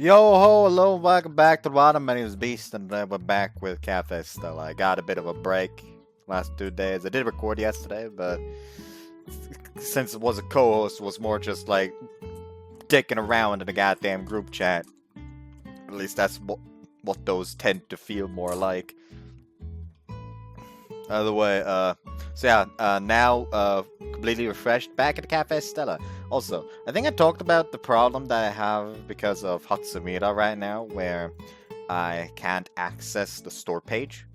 Yo ho, hello, welcome back to the bottom. My name is Beast, and we're back with Café Stella. I got a bit of a break last 2 days. I did record yesterday, but since it was a co-host, it was more just like dicking around in the goddamn group chat. At least that's what those tend to feel more like. Either way, now completely refreshed, back at the Café Stella. Also, I think I talked about the problem that I have because of Hatsumira right now, where I can't access the store page.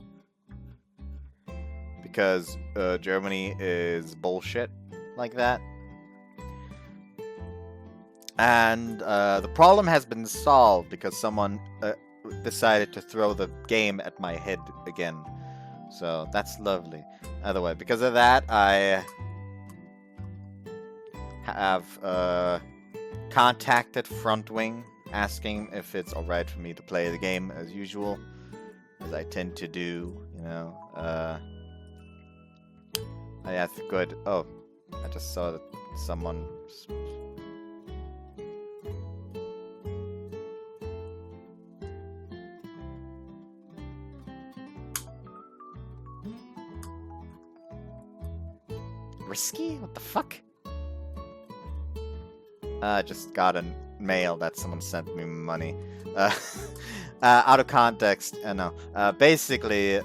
Because Germany is bullshit like that. And the problem has been solved because someone decided to throw the game at my head again. So that's lovely. Either way, because of that, I have contacted Frontwing, asking if it's alright for me to play the game as usual, as I tend to do, you know. I have good. Oh, I just saw that someone. Risky? What the fuck? I just got a mail that someone sent me money. Out of context, no. Basically,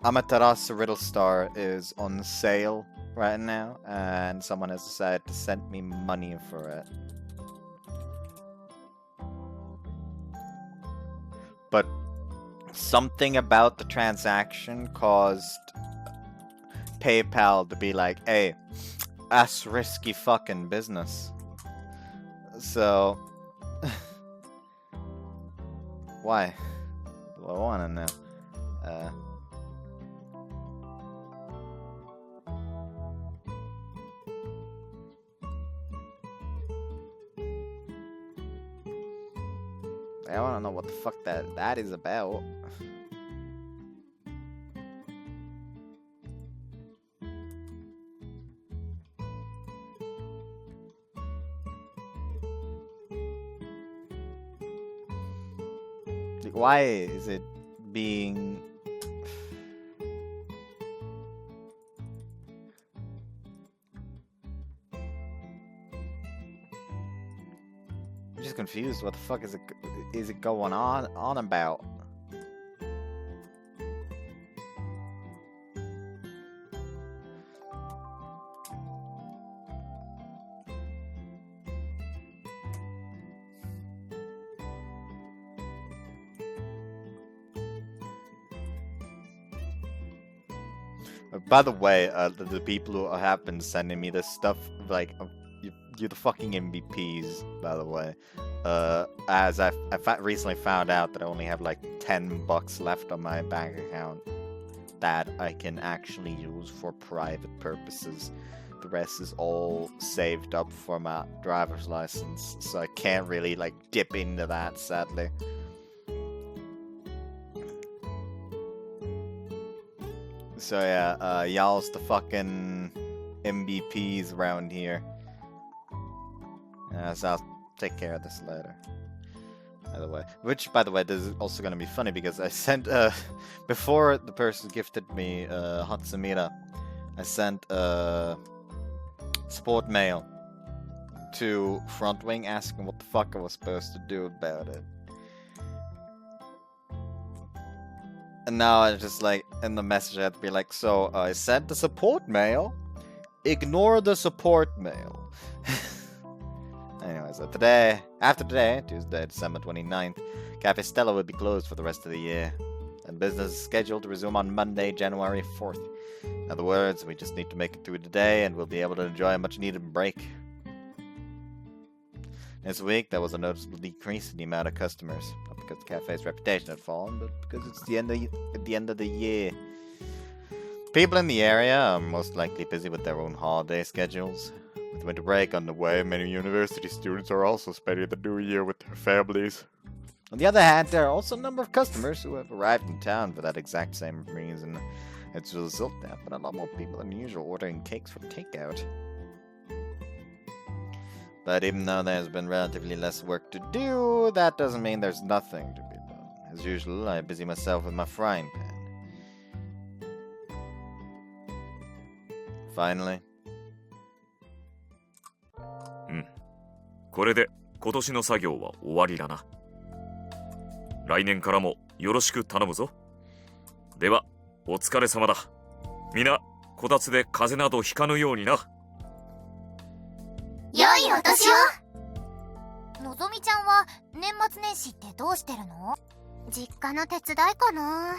Amaterasu Riddle Star is on sale right now, and someone has decided to send me money for it. But something about the transaction caused PayPal to be like, hey, that's risky fucking business. So, why? Well, I wanna know. I wanna know what the fuck that is about. Why is it being... I'm just confused. What the fuck is it going on about? By the way, the people who have been sending me this stuff, like, you're the fucking MVPs, by the way. As I recently found out that I only have like $10 left on my bank account that I can actually use for private purposes. The rest is all saved up for my driver's license, so I can't really like dip into that, sadly. So yeah, y'all's the fucking MVPs around here. So I'll take care of this later. By the way, this is also gonna be funny because I sent before the person gifted me Hatsumira, I sent support mail to Frontwing asking what the fuck I was supposed to do about it. And now I just like, in the message I had to be like, so I sent the support mail, ignore the support mail. Anyway, so after today, Tuesday, December 29th, Café Stella will be closed for the rest of the year. And business is scheduled to resume on Monday, January 4th. In other words, we just need to make it through the day and we'll be able to enjoy a much needed break. This week, there was a noticeable decrease in the amount of customers. Not because the cafe's reputation had fallen, but because it's the end of the year. People in the area are most likely busy with their own holiday schedules. With winter break on the way, many university students are also spending the new year with their families. On the other hand, there are also a number of customers who have arrived in town for that exact same reason. It's a result there, but a lot more people than usual ordering cakes for takeout. But even though there's been relatively less work to do, that doesn't mean there's nothing to be done. As usual, I busy myself with my frying pan. Finally. うん。これで今年の作業は終わりだな。来年からもよろしく頼むぞ。では、お疲れ様だ。皆、こたつで風邪などひかぬようにな。良いお年を。のぞみちゃんは年末年始ってどうしてるの？実家の手伝いかな。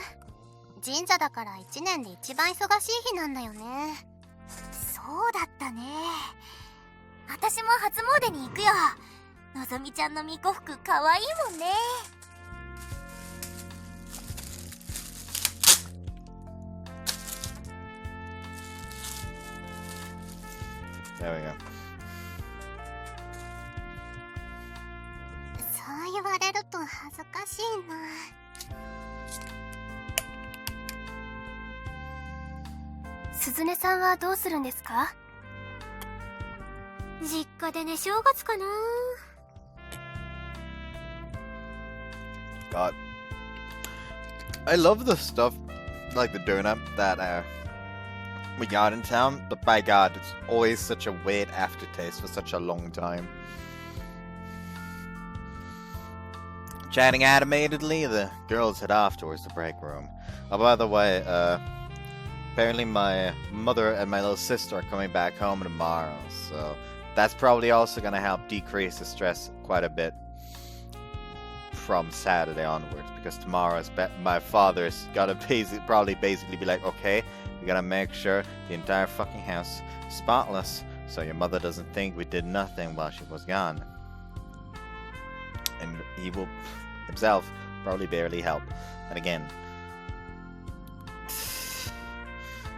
神社だから1年で一番忙しい日なんだよね。そうだったね。私も初詣に行くよ。のぞみちゃんの巫女服かわいいもんね。There we go. そう言われると恥ずかしいな。鈴音さんはどうするんですか？実家でね、正月かな。God. I love the stuff, like the donut that we got in town, but by God, it's always such a weird aftertaste for such a long time. Chatting animatedly, the girls head off towards the break room. Oh, by the way, apparently my mother and my little sister are coming back home tomorrow, so that's probably also going to help decrease the stress quite a bit from Saturday onwards, because tomorrow my father's got to basically be like, okay, we got to make sure the entire fucking house is spotless so your mother doesn't think we did nothing while she was gone. And he will himself probably barely help. And again,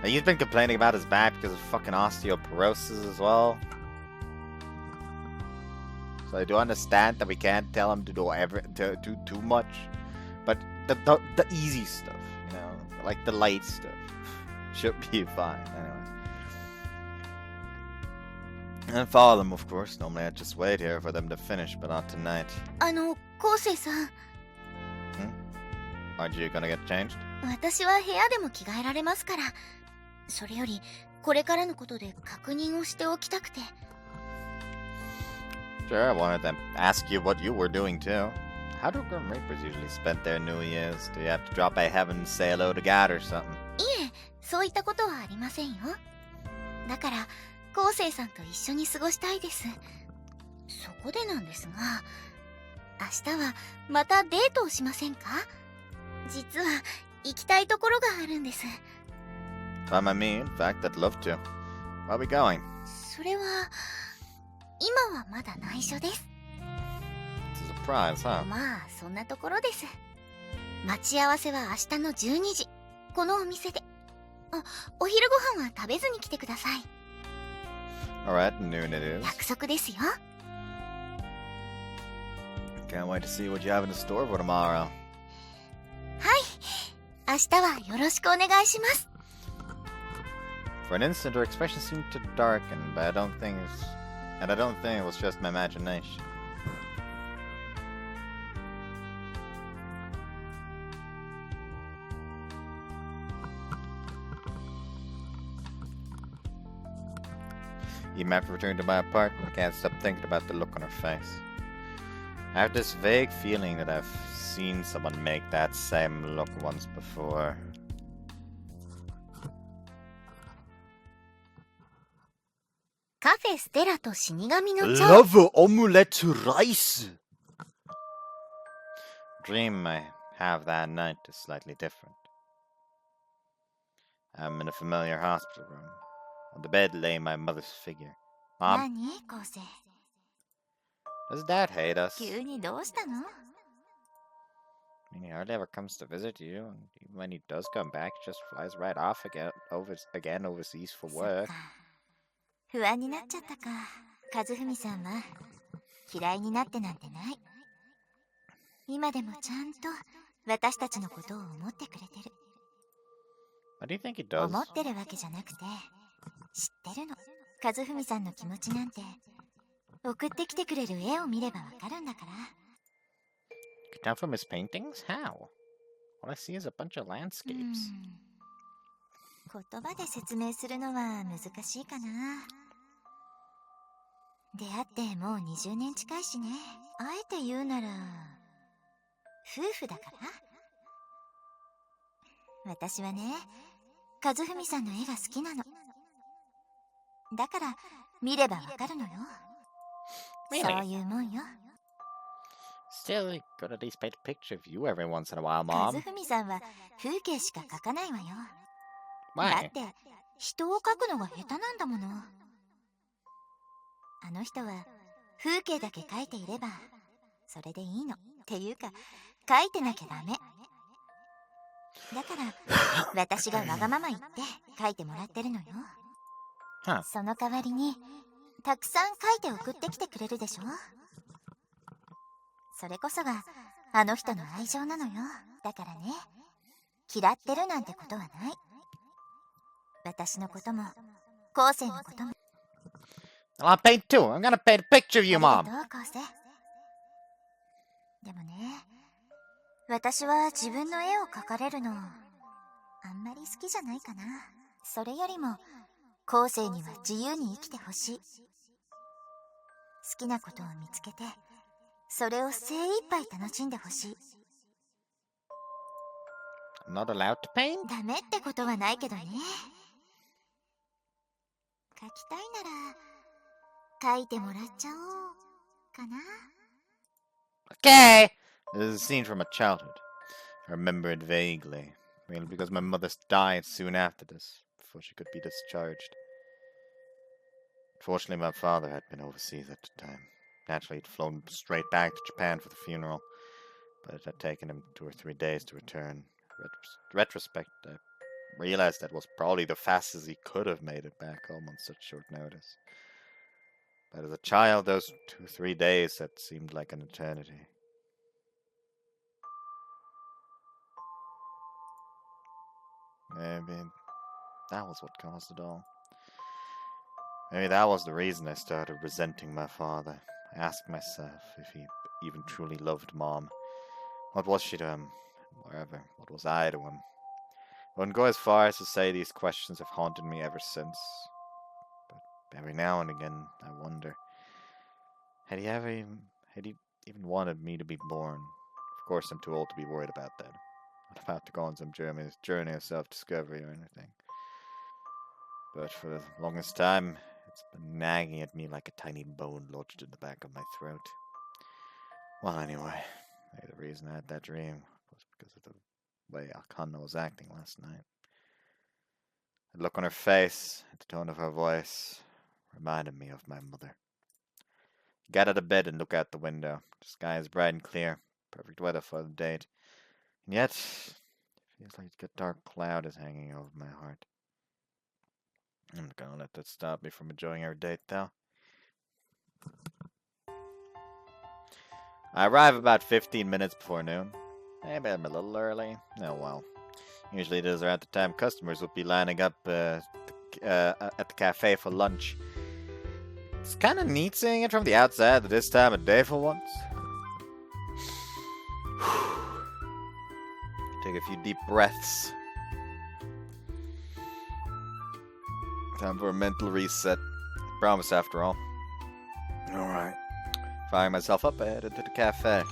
he's been complaining about his back because of fucking osteoporosis as well. So I do understand that we can't tell him to do too much, but the easy stuff, you know, like the light stuff, should be fine. Anyway, and follow them, of course. Normally I'd just wait here for them to finish, but not tonight. 昴生さん。Aren't you gonna get changed? 私は部屋でも着替えられますから。それよりこれからのことで確認をしておきたくて。Sure, I wanted to ask you what you were doing too. How do Grim Reapers usually spend their New Year's? Do you have to drop by heaven and say hello to God or something? いえ、そういったことはありませんよ。だから、昴生さんと一緒に過ごしたいです。そこでなんですが、明日はまたデートをしませんか？実は行きたいところがあるんです。Time I mean, in fact, I'd love to. Where are we going? それは、今はまだ内緒です。It's a surprise, huh? まあ、そんなところです。待ち合わせは明日の12時。このお店で。お昼ご飯は食べずに来てください。Alright, noon it is. 約束ですよ。Can't wait to see what you have in the store for tomorrow. はい。明日はよろしくお願いします。For an instant, her expression seemed to darken, but I don't think it was just my imagination. Even after returning to my apartment, I can't stop thinking about the look on her face. I have this vague feeling that I've seen someone make that same look once before. Café Stella と死神の蝶。 Love omelette rice! Dream I have that night is slightly different. I'm in a familiar hospital room. On the bed lay my mother's figure. Mom, 何？昴生。 does Dad hate us? 急にどうしたの？ I mean, he hardly ever comes to visit you, and even when he does come back, he just flies right off again overseas for そっ work. か。不安になっちゃったか。和文さんは嫌いになってなんてない。今でもちゃんと私たちのことを思ってくれてる。What do you think he does? 思ってるわけじゃなくて、知ってるの。和文さんの気持ちなんて送ってきてくれる絵を見ればわかるんだから。Can you tell from his paintings? How? All I see is a bunch of landscapes. 言葉で説明するのは難しいかな。出会ってもう20年近いしね。あえて言うなら夫婦だから。私はね、和文さんの絵が好きなの。だから見ればわかるのよ。そういうもんよ。Still, you could at least paint a picture of you every once in a while, 和 Mom. 文さんは風景しか描かないわよ。だ Why? って人を描くのが下手なんだもの。あの人は風景だけ描いていればそれでいいの。っていうか描いてなきゃダメ。だから私がわがまま言って描いてもらってるのよ。Huh. その代わりにたくさん描いて送ってきてくれるでしょ。それこそがあの人の愛情なのよ。だからね、嫌ってるなんてことはない。私のことも後世のことも。I'll paint too. I'm gonna paint a picture of you, ありが Mom. とう、後世。でもね、私は自分の絵を描かれるのあんまり好きじゃないかな。それよりも後世には自由に生きてほしい。好きなことを見つけてそれを精一杯楽しんでほしい。 I'm not allowed to paint? ダメってことはないけどね。描きたいなら描いてもらっちゃおうかな。 Okay! This is a scene from my childhood. I remember it vaguely, mainly because my mother died soon after this, before she could be discharged. Fortunately, my father had been overseas at the time. Naturally, he'd flown straight back to Japan for the funeral, but it had taken him 2 or 3 days to return. In retrospect, I realized that was probably the fastest he could have made it back home on such short notice. But as a child, those 2 or 3 days had seemed like an eternity. Maybe that was what caused it all. Maybe that was the reason I started resenting my father. I asked myself if he even truly loved Mom. What was she to him? Wherever, what was I to him? I wouldn't go as far as to say these questions have haunted me ever since. But every now and again, I wonder, had he even wanted me to be born? Of course, I'm too old to be worried about that. Not about to go on some journey of self-discovery or anything. But for the longest time, it's been nagging at me like a tiny bone lodged in the back of my throat. Well, anyway, maybe the reason I had that dream was because of the way Kanna was acting last night. The look on her face, the tone of her voice, reminded me of my mother. I got out of bed and looked out the window. The sky is bright and clear, perfect weather for the date. And yet, it feels like a dark cloud is hanging over my heart. I'm not gonna let that stop me from enjoying our date, though. I arrive about 15 minutes before noon. Maybe I'm a little early. Oh well. Usually it is around the time customers will be lining up at the cafe for lunch. It's kind of neat seeing it from the outside at this time of day for once. Take a few deep breaths. Time for a mental reset. Promise, after all. Alright. Firing myself up, I headed to the cafe.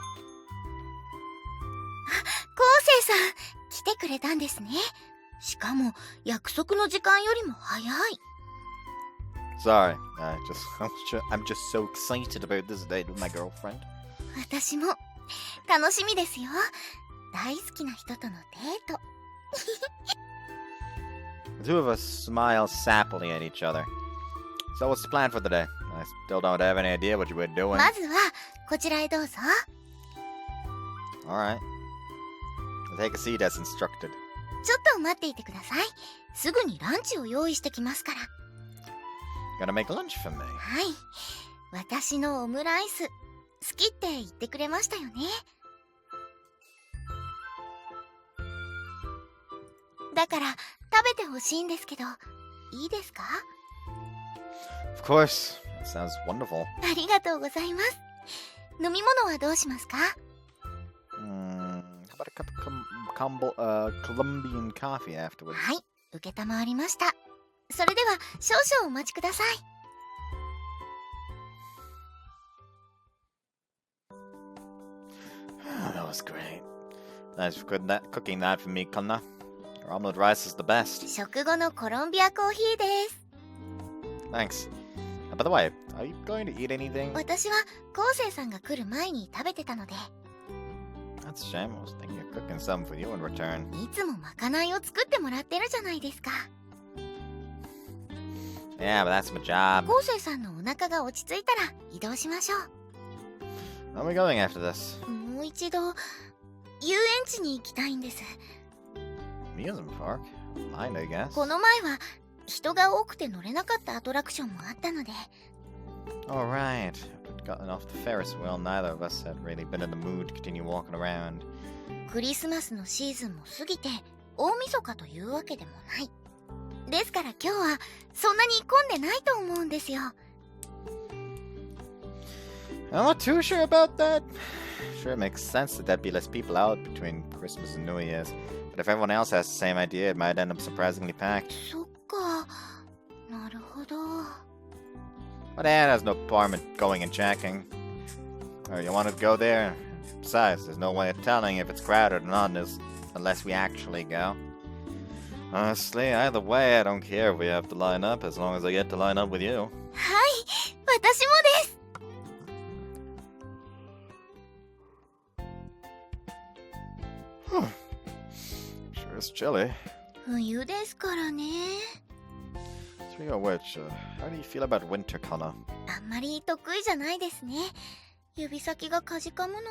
昴生さん、来てくれたんですね。しかも約束の時間よりも早い。 Sorry, I'm just so excited about this date with my girlfriend. 私も楽しみですよ。大好きな人とのデート。 The two of us smile sappily at each other. So what's the plan for the day? I still don't have any idea what you were doing. まずはこちらへどうぞ。 Alright. I'll take a seat as instructed. ちょっと待っていてください。すぐにランチを用意してきますから。 Gonna make lunch for me. はい。私のオムライス、好きって言ってくれましたよね。だから食べてほしいんですけど、いいですか？ Of course. Sounds wonderful. ありがとうございます。飲み物はどうしますか？ How about a cup of Colombian coffee afterwards? はい、承りました。それでは少々お待ちください。That was great. Thanks for cooking that for me, Kanna. Your omelette rice is the best. 食後のコロンビアコーヒーです。Thanks. By the way, are you going to eat anything? 私は昴生さんが来る前に食べてたので。That's a shame. I was thinking of cooking some for you in return. いつもまかないを作ってもらってるじゃないですか。Yeah, but that's my job. 昴生さんのお腹が落ち着いたら移動しましょう。 Where are we going after this? もう一度遊園地に行きたいんです。 Amusement park? Mine, I guess. この前は人が多くて乗れなかったアトラクションもあったので。 All right. After gotten off the Ferris wheel, neither of us had really been in the mood to continue walking around. クリスマスのシーズンも過ぎて大晦日というわけでもない。ですから今日はそんなに混んでないと思うんですよ。 I'm not too sure about that. Sure, it makes sense that there'd be less people out between Christmas and New Year's. But if everyone else has the same idea, it might end up surprisingly packed. そっか、なるほど。 But Dad has no harm in going and checking. Or you want to go there? Besides, there's no way of telling if it's crowded or not unless we actually go. Honestly, either way, I don't care if we have to line up as long as I get to line up with you. はい、私もです。 Sure is chilly. 冬ですからね。 Speaking of which, how do you feel about winter, Kanna? あんまり得意じゃないですね。指先がかじかむのが。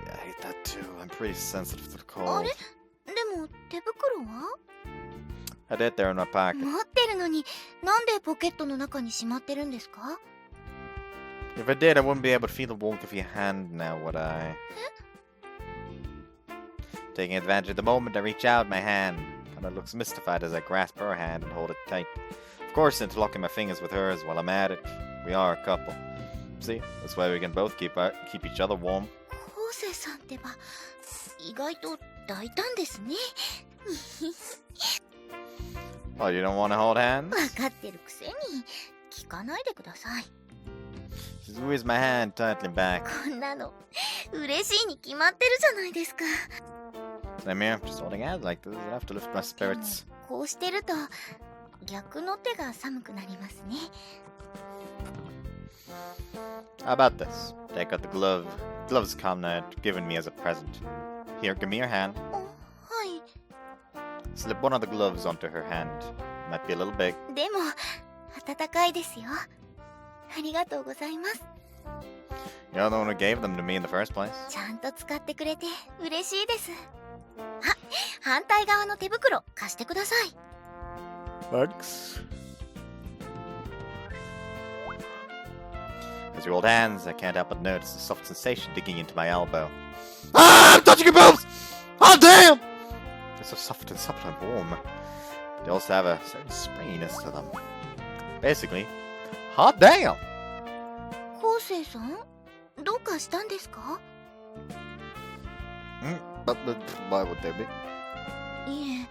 Yeah, I hate that too. I'm pretty sensitive to the あ cold. れ？でも手袋は？ I did there in my pocket. 持ってるのになんでポケットの中にしまってるんですか？ If I did, I wouldn't be able to feel the warmth of your hand now, would I? Taking advantage of the moment, I reach out my hand. Kanna looks mystified as I grasp her hand and hold it tight. Of course, interlocking my fingers with hers while I'm at it. We are a couple. See, that's why we can both keep each other warm. 昴生さんってば意外と大胆ですね。 Oh, you don't want to hold hands? わかってるくせに聞かないでください。 She squeezed my hand tightly back. こんなの嬉しいに決まってるじゃないですか。 Same here, just holding hands like this is enough to lift my spirits. こうしてると逆の手が寒くなりますね。 How about this? Take out the gloves Kanna had given me as a present. Here, give me your hand. はい。 Slip one of the gloves onto her hand. Might be a little big. でも暖かいですよ。ありがとうございます。 You're the one who gave them to me in the first place. ちゃんと使ってくれて嬉しいです。あ、反対側の手袋貸してください。 Thanks. As you hold hands, I can't help but notice a soft sensation digging into my elbow. Ah! I'm touching your boobs! Oh, damn! They're so soft and supple and warm. They also have a certain springiness to them. Basically, hot damn! 昴生さん、どうかしたんですか？ Why would they be? いえ、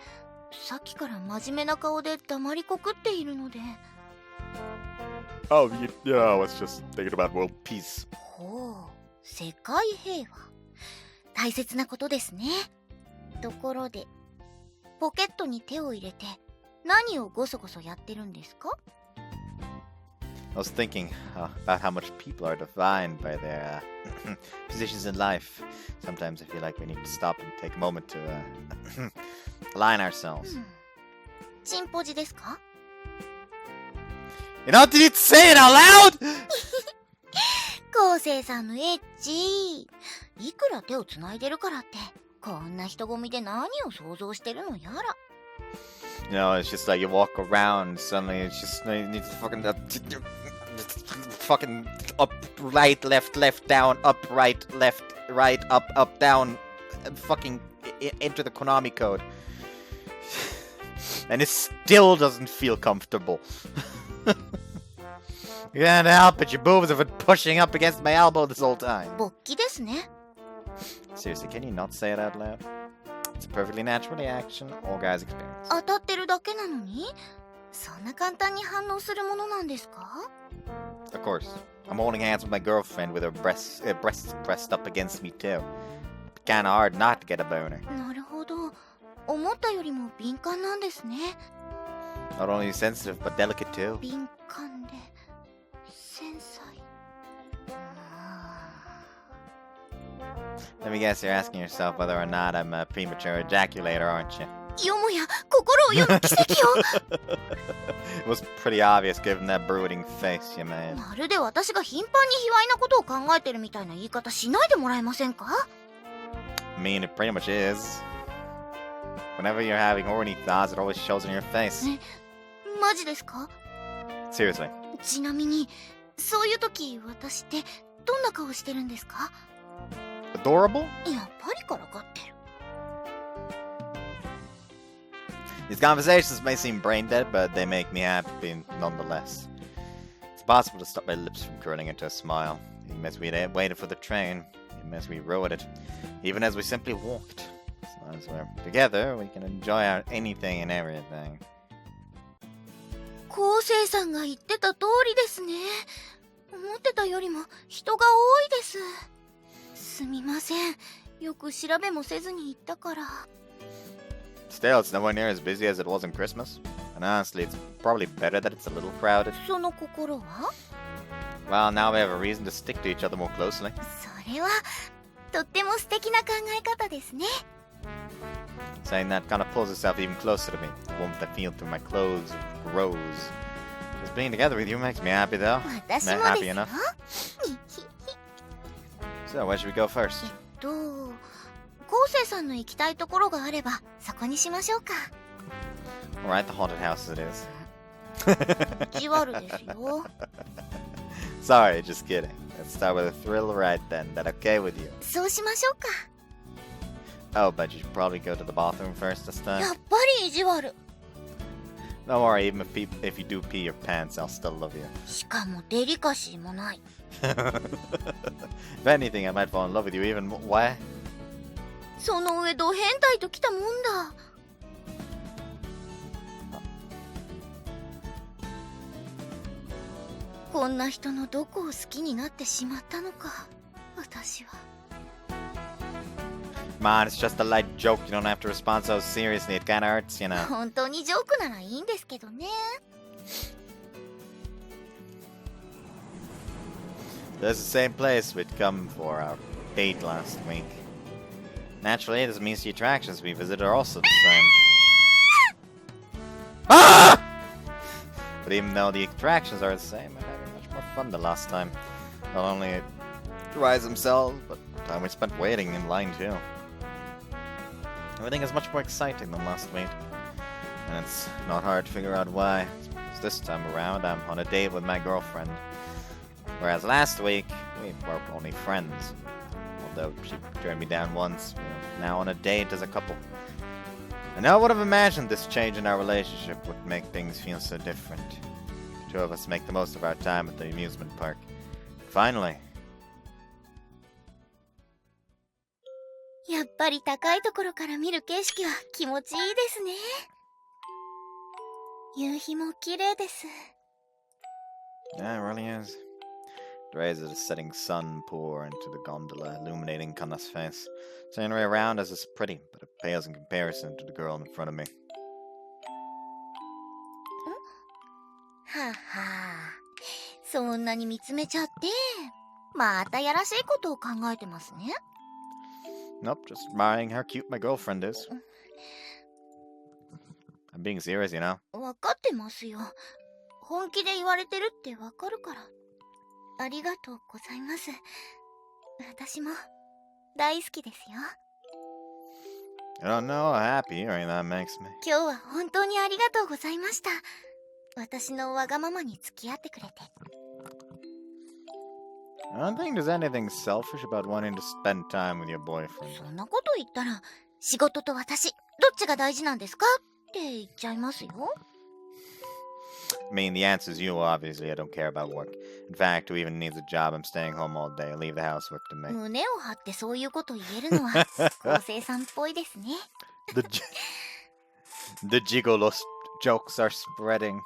さっきから真面目な顔で黙りこくっているので。 Oh, you know, I was just thinking about world peace. ほう、世界平和。大切なことですね。ところで、ポケットに手を入れて何をゴソゴソやってるんですか？ I was thinking about how much people are defined by their positions in life. Sometimes I feel like we need to stop and take a moment to align ourselves. チンポジですか？ You don't need to say it out loud! 昴生さんのエッチ。いくら手をつないでるからって、こんな人混みで何を想像してるのやら。 You know, it's just like you walk around, suddenly it's just you need to fucking up, right, left, left, down, up, right, left, right, up, up, down, and fucking enter the Konami code. And it still doesn't feel comfortable. You can't help it, your boobs have been pushing up against my elbow this whole time. 勃起ですね。 Seriously, can you not say it out loud? It's a perfectly natural reaction, all guys experience. 当たってるだけなのにそんな簡単に反応するものなんですか？ Of course. I'm holding hands with my girlfriend with her breasts pressed up against me too. Kinda hard not to get a boner. なるほど。思ったよりも敏感なんですね。 Not only sensitive, but delicate too. 敏感で繊細。Let me guess, you're asking yourself whether or not I'm a premature ejaculator, aren't you? よもや心を読む奇跡を It was pretty obvious given that brooding face you made. まるで私が頻繁に卑猥なことを考えてるみたいな言い方しないでもらえませんか？ I mean, it pretty much is. Whenever you're having horny thoughts, it always shows in your face. マジですか？ Seriously. ちなみにそういう時私ってどんな顔してるんですか？ Adorable? やっぱりからかってる。 These conversations may seem brain dead, but they make me happy nonetheless. It's possible to stop my lips from curling into a smile, even as we waited for the train, even as we rode it, even as we simply walked. As long as we're together, we can enjoy anything and everything. 昴生さんが言ってた通りですね。思ってたよりも人が多いです。すみません。よく調べもせずに行ったから。 Still, it's nowhere near as busy as it was in Christmas. And honestly, it's probably better that it's a little crowded. その心は？ Well, now we have a reason to stick to each other more closely. それはとっても素敵な考え方ですね。 Saying that kind of pulls yourself even closer to me. The warmth I feel through my clothes grows. Just being together with you makes me happy, though. 私 Not も happy ですよ。 enough. So, where should we go first? 昴生さんの行きたいところがあればそこにしましょうか。 Alright, the haunted house it is. 意地悪ですよ。 Sorry, just kidding. Let's start with a thrill right then. That okay with you? そうしましょうか。 Oh, but you should probably go to the bathroom first this や time. っぱり意地悪。 Don't worry, even if you do pee your pants, I'll still love you. しかもデリカシーもない。 If anything, I might fall in love with you even more. What? その上ド変態ときたもんだ。こんな人のどこを好きになってしまったのか、私は。 Come on, it's just a light joke. You don't have to respond so seriously. It kinda hurts, you know. 本当にジョークならいいんですけどね。 There's the same place we'd come for our date last week. Naturally, this means the attractions we visit are also the same. Ah! But even though the attractions are the same, I'm having much more fun than last time. Not only the rides themselves, but the time we spent waiting in line too. Everything is much more exciting than last week. And it's not hard to figure out why. Because this time around, I'm on a date with my girlfriend. Whereas last week, we were only friends. Although she turned me down once, we're now on a date as a couple. I never would have imagined this change in our relationship would make things feel so different. The two of us make the most of our time at the amusement park. Finally. やっぱり高いところから見る景色は気持ちいいですね。夕日も綺麗です。 Yeah, it really is. The rays of the setting sun pour into the gondola, illuminating Kanna's face. Scenery around us is pretty, but it pales in comparison to the girl in front of me. はあはあ、そんなに見つめちゃって、またやらしいことを考えてますね。 Nope, just admiring how cute my girlfriend is. I'm being serious, you know. わかってますよ。本気で言われてるってわかるから。ありがとうございます。私も大好きですよ。 I don't know how happy hearing that makes me. 今日は本当にありがとうございました。私のわがままに付き合ってくれて。 I don't think there's anything selfish about wanting to spend time with your boyfriend. そんなこと言ったら、仕事と私、どっちが大事なんですかって言っちゃいますよ。mean, the answer's you, obviously. I don't care about work. In fact, who even needs a job? I'm staying home all day. Leave the housework to me. 胸を張ってそういうこと言えるのは昴生さんっぽいですね。The gigolo jokes are spreading.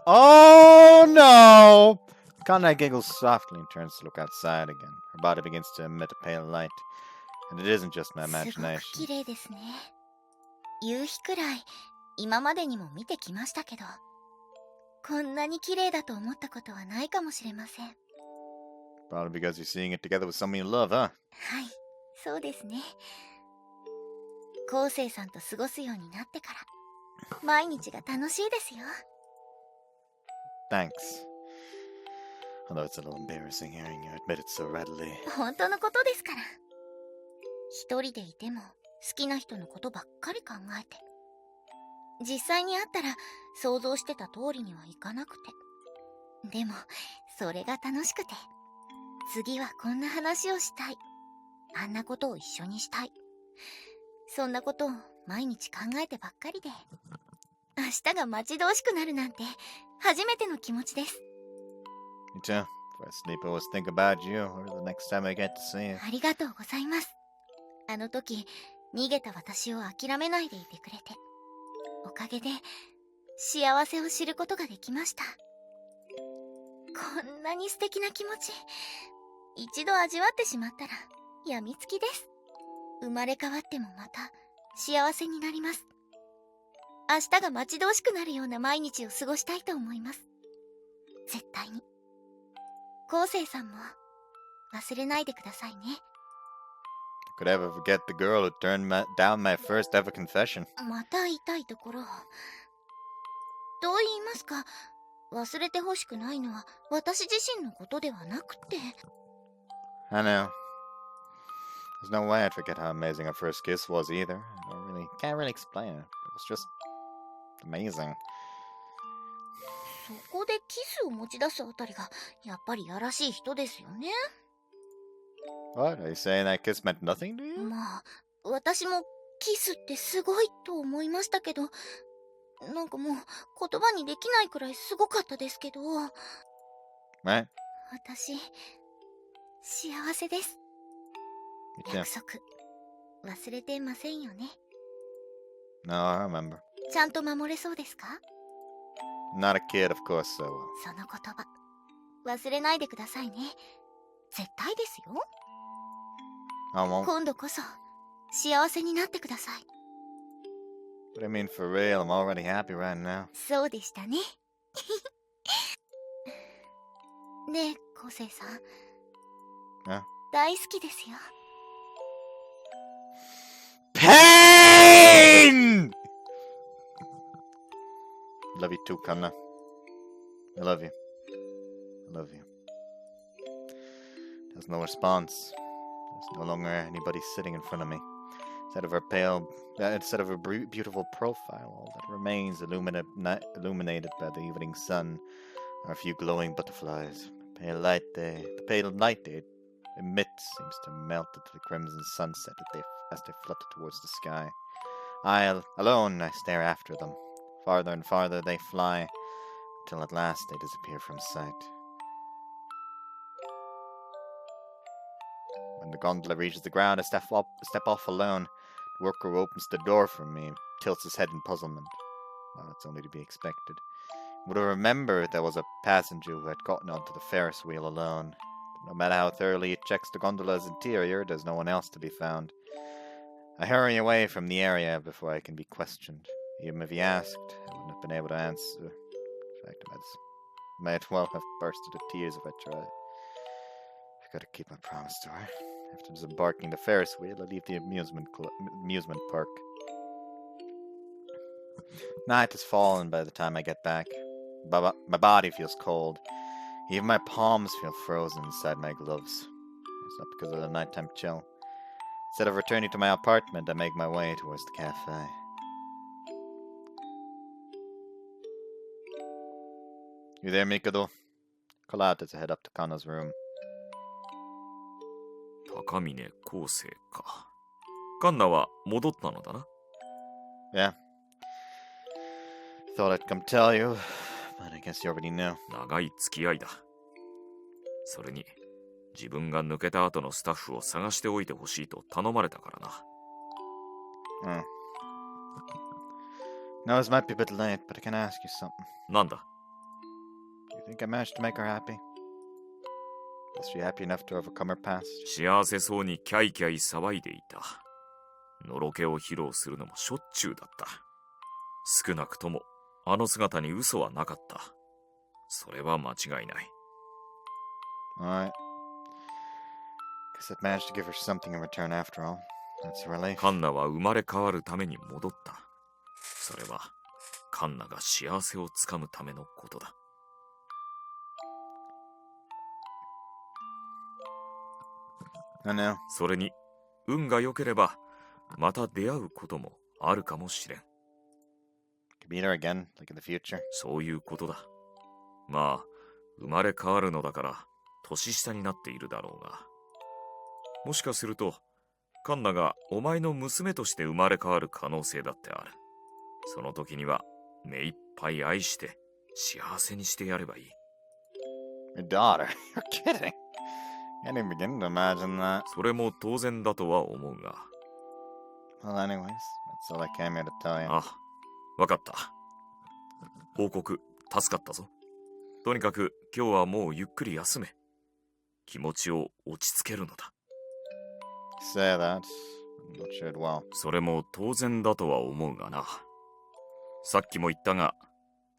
Oh no! Kanna giggles softly and turns to look outside again. Her body begins to emit a pale light. And it isn't just my すごく imagination. 綺麗ですね。夕日くらい今までにも見てきましたけど、こんなに綺麗だと思ったことはないかもしれません。 Probably because you're seeing it together with someone you love, huh? はい、そうですね。昴生さんと過ごすようになってから毎日が楽しいですよ。 Thanks. Although it's a little embarrassing hearing you admit it so readily. 本当のことですから。一人でいても好きな人のことばっかり考えて、実際に会ったら想像してた通りにはいかなくて、でもそれが楽しくて、次はこんな話をしたい、あんなことを一緒にしたい、そんなことを毎日考えてばっかりで、明日が待ち遠しくなるなんて初めての気持ちです。 Me too. Before I sleep, I always think about you or the next time I get to see you. ありがとうございます。あの時逃げた私を諦めないでいてくれて、おかげで幸せを知ることができました。こんなに素敵な気持ち、一度味わってしまったらやみつきです。生まれ変わってもまた幸せになります。明日が待ち遠しくなるような毎日を過ごしたいと思います。絶対に。昴生さんも忘れないでくださいね。 Could ever forget the girl who turned down my first ever confession. また痛いところ。と言いますか、忘れてほしくないのは私自身のことではなくて。 I know. There's no way I'd forget how amazing our first kiss was either. Can't really explain it. It was just amazing. そこでキスを持ち出すあたりがやっぱりやらしい人ですよね。 What? Are you saying that kiss meant nothing to you? まあ私もキスってすごいと思いましたけど、なんかもう言葉にできないくらいすごかったですけど。 Right? 私幸せです。 Me too. 約束忘れてませんよね。 No, I remember. ちゃんと守れそうですか？ Not a kid, of course, so. その言葉忘れないでくださいね。絶対ですよ。 I won't. 今度こそ幸せになってください。 But I mean, for real, I'm already happy right now. そうでしたね。ねえ昴生さん、大好きですよ。 Pain! Love you too, Kanna. I love you. I love you. There's no response. There's no longer anybody sitting in front of me. Instead of her beautiful profile, all that remains illuminated by the evening sun are a few glowing butterflies. The pale light they emit seems to melt into the crimson sunset as they flutter towards the sky. Alone, I stare after them. Farther and farther they fly, until at last they disappear from sight. When the gondola reaches the ground, I step off alone. The worker who opens the door for me tilts his head in puzzlement. Well, it's only to be expected. Would have remembered there was a passenger who had gotten onto the Ferris wheel alone. But no matter how thoroughly it checks the gondola's interior, there's no one else to be found. I hurry away from the area before I can be questioned. Even if he asked, I wouldn't have been able to answer. In fact, I might well have burst into tears if I tried. I've got to keep my promise to her. After disembarking the Ferris wheel, I leave the amusement park. Night has fallen by the time I get back. My body feels cold. Even my palms feel frozen inside my gloves. It's not because of the nighttime chill. Instead of returning to my apartment, I make my way towards the cafe. You there, Mikado? Call out as I head up to Kanna's room. 高峰昴生か。カンナは戻ったのだな。Yeah. Thought I'd come tell you, but I guess you already know. 長い付き合いだ。それに、自分が抜けた後のスタッフを探しておいてほしいと頼まれたからな。No, this might be a bit late, but I can ask you something. なんだ? Do you think I managed to make her happy? Was she happy enough to overcome her past? 幸せそうにキャイキャイ騒いでいた。のろけを披露するのもしょっちゅうだった。少なくともあの姿に嘘はなかった。それは間違いない。Alright. Guess I've managed to give her something in return after all. That's a relief. カンナは生まれ変わるために戻った。それはカンナが幸せをつかむためのことだ。I know. それに運が良ければまた出会うこともあるかもしれん。Could meet her again, like in the future. そういうことだ。まあ、生まれ変わるのだから年下になっているだろうが。もしかするとカンナがお前の娘として生まれ変わる可能性だってある。その時には目いっぱい愛して幸せにしてやればいい。Your daughter? You're kidding. Can't even begin to imagine that. それも当然だとは思うが。Well, anyways, that's all I came here to tell you. あ、わかった。報告、助かったぞ。とにかく今日はもうゆっくり休め。気持ちを落ち着けるのだ。Say that, but should well. それも当然だとは思うがな。さっきも言ったが、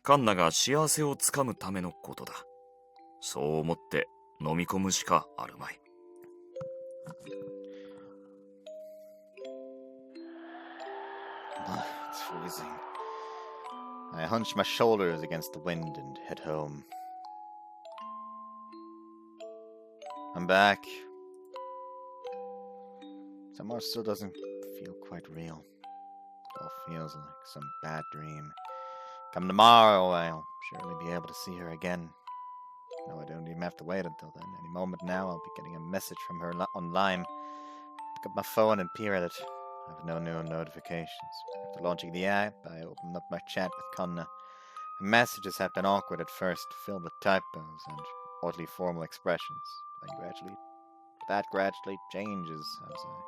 カンナが幸せをつかむためのことだ。そう思って飲み込むしかあるまい。It's freezing. I hunch my shoulders against the wind and head home. I'm back. Somehow still doesn't feel quite real. It all feels like some bad dream. Come tomorrow, I'll surely be able to see her again. No, I don't even have to wait until then. Any moment now, I'll be getting a message from her online. Pick up my phone and peer at it. I have no new notifications. After launching the app, I opened up my chat with Kanna. The messages had been awkward at first, filled with typos and oddly formal expressions. That gradually changes as I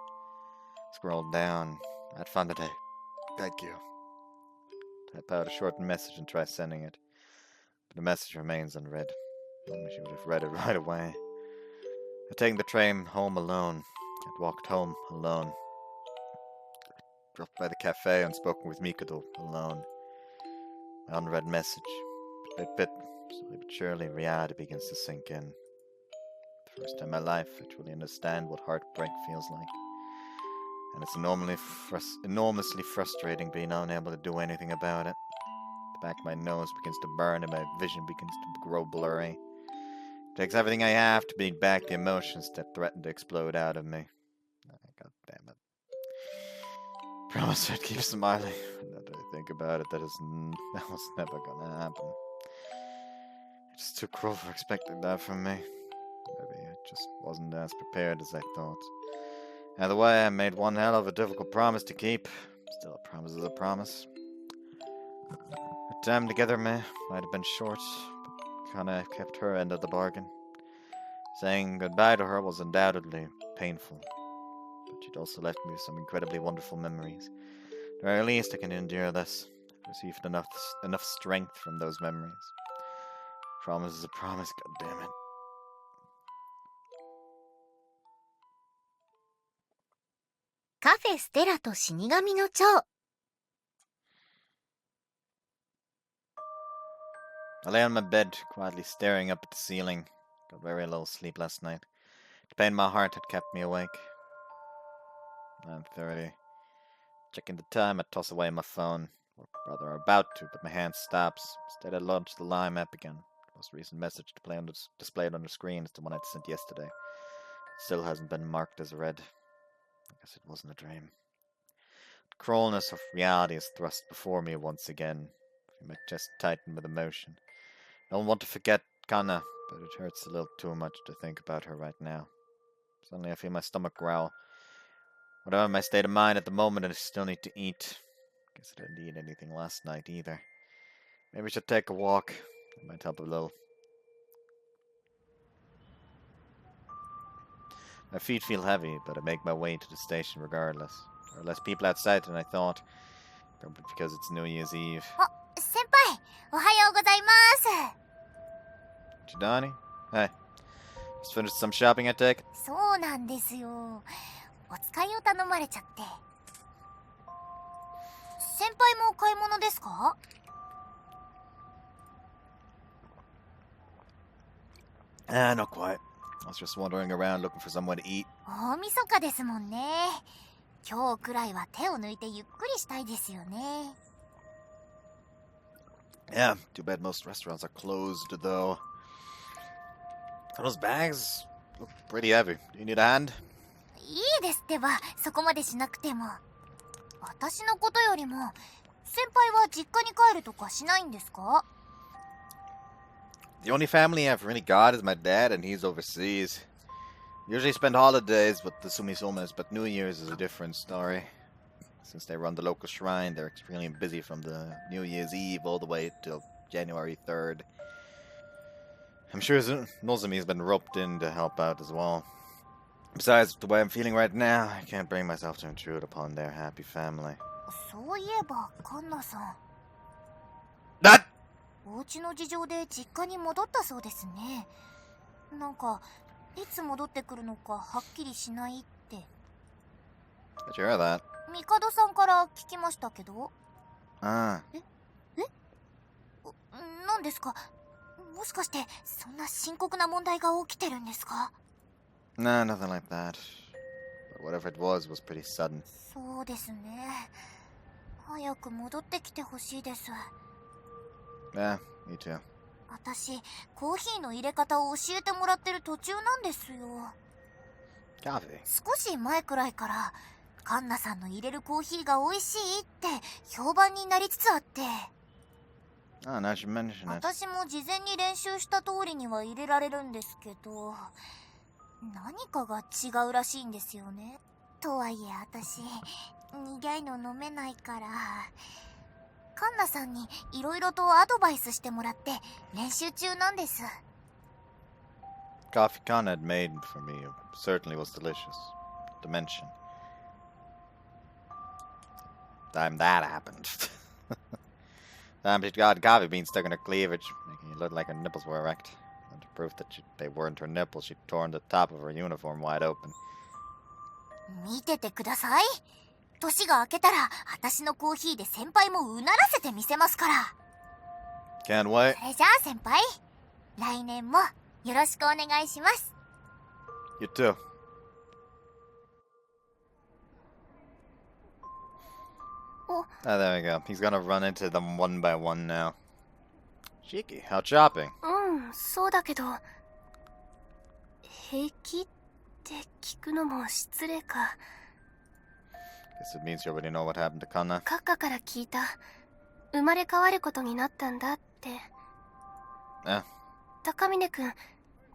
scroll down. I'd found the day. Thank you. Type out a short message and try sending it. But the message remains unread. Only she would have read it right away. I'd taken the train home alone. I'd walked home alone. Dropped by the cafe and spoken with Mikado alone. My unread message. Bit by bit, slowly but surely, reality begins to sink in. For the first time in my life, I truly understand what heartbreak feels like. And it's enormously frustrating being unable to do anything about it. The back of my nose begins to burn and my vision begins to grow blurry. It takes everything I have to beat back the emotions that threaten to explode out of me. God damn it. Promise I'd keep smiling. Now that I think about it, that was never gonna happen. It's too cruel for expecting that from me. Maybe I just wasn't as prepared as I thought. Either way, I made one hell of a difficult promise to keep. Still, a promise is a promise. Our time together might have been short, but Kanna kept her end of the bargain. Saying goodbye to her was undoubtedly painful, but she'd also left me with some incredibly wonderful memories. At the very least, I can endure this. I've received enough strength from those memories. Promise is a promise, goddammit. Café Stella と死神の蝶。 I lay on my bed, quietly staring up at the ceiling. Got very little sleep last night. The pain in my heart had kept me awake. 9:30. Checking the time, I toss away my phone. Or rather, I'm about to, but my hand stops. Instead, I launch the Lime app again. The most recent message displayed on the screen is the one I'd sent yesterday. It still hasn't been marked as read. I guess it wasn't a dream. The cruelness of reality is thrust before me once again. My chest tightened with emotion. I don't want to forget Kanna, but it hurts a little too much to think about her right now. Suddenly I feel my stomach growl. Whatever my state of mind at the moment, I still need to eat. Guess I didn't eat anything last night either. Maybe we should take a walk. It might help a little. My feet feel heavy, but I make my way to the station regardless. There are less people outside than I thought. Probably because it's New Year's Eve. あ、先輩、おはようございます。Chidani? Hey. Just finished some shopping, I take? そうなんですよ。お使いを頼まれちゃって。先輩も買い物ですか？ Not quite. I was just wandering around looking for somewhere to eat. 大晦日ですもんね。今日くらいは手を抜いてゆっくりしたいですよね。Yeah, too bad most restaurants are closed, though. Those bags look pretty heavy. Do you need a hand? いいですってば、そこまでしなくても。私のことよりも、先輩は実家に帰るとかしないんですか？ The only family I've really got is my dad, and he's overseas. Usually spend holidays with the Sumisomas, but New Year's is a different story. Since they run the local shrine, they're extremely busy from the New Year's Eve all the way till January 3rd. I'm sure Nozomi's been roped in to help out as well. Besides, the way I'm feeling right now, I can't bring myself to intrude upon their happy family. そういえば、カンナさん。That! お家の事情で実家に戻ったそうですね。なんか、いつ戻ってくるのかはっきりしないって。Did you hear that? 帝さんから聞きましたけど。Ah. 何ですか？もしかしてそんな深刻な問題が起きてるんですか？ No, nothing like that. But whatever it was pretty sudden. そうですね。早く戻ってきてほしいです。 Yeah, me too. 私、コーヒーの入れ方を教えてもらってる途中なんですよ。 Coffee? 少し前くらいからカンナさんの入れるコーヒーが美味しいって評判になりつつあって。 Oh, now you mention it. 私も事前に練習した通りには入れられるんですけど、何かが違うらしいんですよね。とはいえ私、苦いの飲めないから、カンナさんにいろいろとアドバイスしてもらって練習中なんです。 Coffee Kanna had made for me certainly was delicious. To mention. Time that happened. Damn, she'd got coffee beans stuck in her cleavage, making it look like her nipples were erect. And to prove that they weren't her nipples, she'd torn the top of her uniform wide open. 見ててください。年が明けたら私のコーヒーで先輩もうならせてみせますから。 Can't wait. それじゃあ先輩、来年もよろしくお願いします。 You too. Oh, there we go. He's gonna run into them one by one now. Cheeky, out shopping. そうだけど、平気って聞くのも失礼か。 Guess it means you already know what happened to Kanna. カッカから聞いた。生まれ変わることになったんだって。Eh. 高峰くん、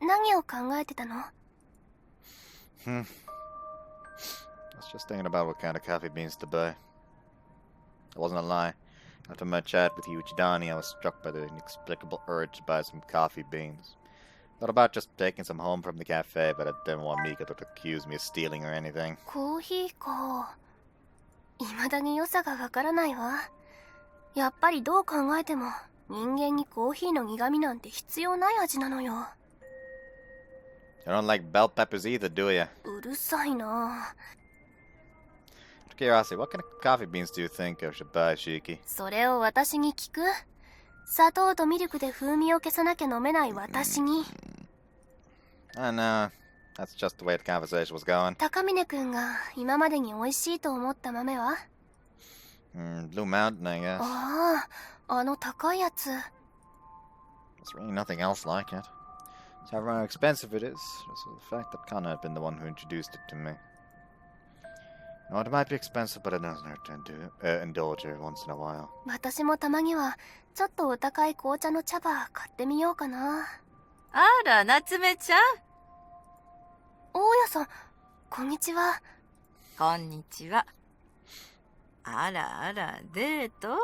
何を考えてたの？ I was just thinking about what kind of coffee beans to buy. It wasn't a lie. After my chat with Uchidani, I was struck by the inexplicable urge to buy some coffee beans. Thought about just taking some home from the cafe, but I didn't want Mika to accuse me of stealing or anything. コーヒーか。未だに良さがわからないわ。やっぱりどう考えても人間にコーヒーの苦味なんて必要ない味なのよ。 You don't like bell peppers either, do you? うるさいな。 Out of curiosity, what kind of coffee beans do you think I should buy, Shiki? それを私に聞く？砂糖とミルクで風味を消さなきゃ飲めない私に。I know. That's just the way the conversation was going. 高峰くんが今までに美味しいと思った豆は？ Blue Mountain, I guess. ああ、あの高いやつ。 There's really nothing else like it. It's however how expensive it is. Also the fact that Kanna had been the one who introduced it to me. No, it might be expensive, but it doesn't hurt to indulge it once in a while. 私もたまにはちょっとお高い紅茶の茶葉買ってみようかな。あら、夏目ちゃん。大家さん、こんにちは。こんにちは。あらあら、デート？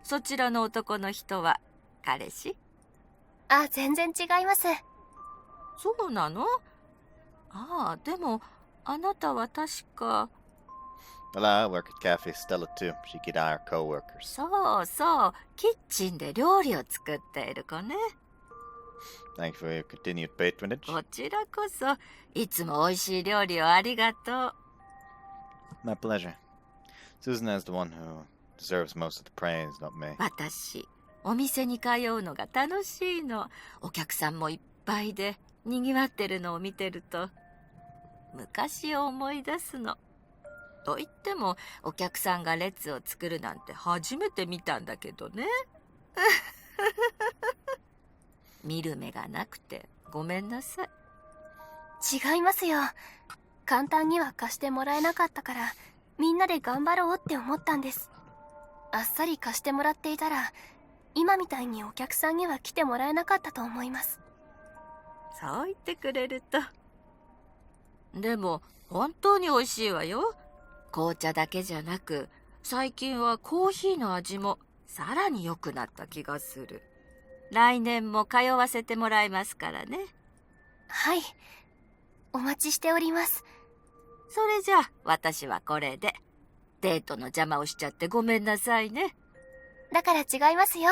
そちらの男の人は彼氏？あ、全然違います。そうなの？ああ、でも、あなたは確か。Well, I work at Café Stella too. She could our coworkers. そうそう、キッチンで料理を作っている子ね。Thank you for your continued patronage. こちらこそ、いつも美味しい料理をありがとう。My pleasure. Susan is the one who deserves most of the praise, not me. 私、お店に通うのが楽しいの。お客さんもいっぱいで、賑わってるのを見てると、昔を思い出すの。と言っても、お客さんが列を作るなんて初めて見たんだけどね。見る目がなくてごめんなさい。違いますよ。簡単には貸してもらえなかったから、みんなで頑張ろうって思ったんです。あっさり貸してもらっていたら、今みたいにお客さんには来てもらえなかったと思います。そう言ってくれると。でも本当に美味しいわよ。紅茶だけじゃなく、最近はコーヒーの味もさらに良くなった気がする。来年も通わせてもらいますからね。はい。お待ちしております。それじゃあ私はこれで。デートの邪魔をしちゃってごめんなさいね。だから違いますよ。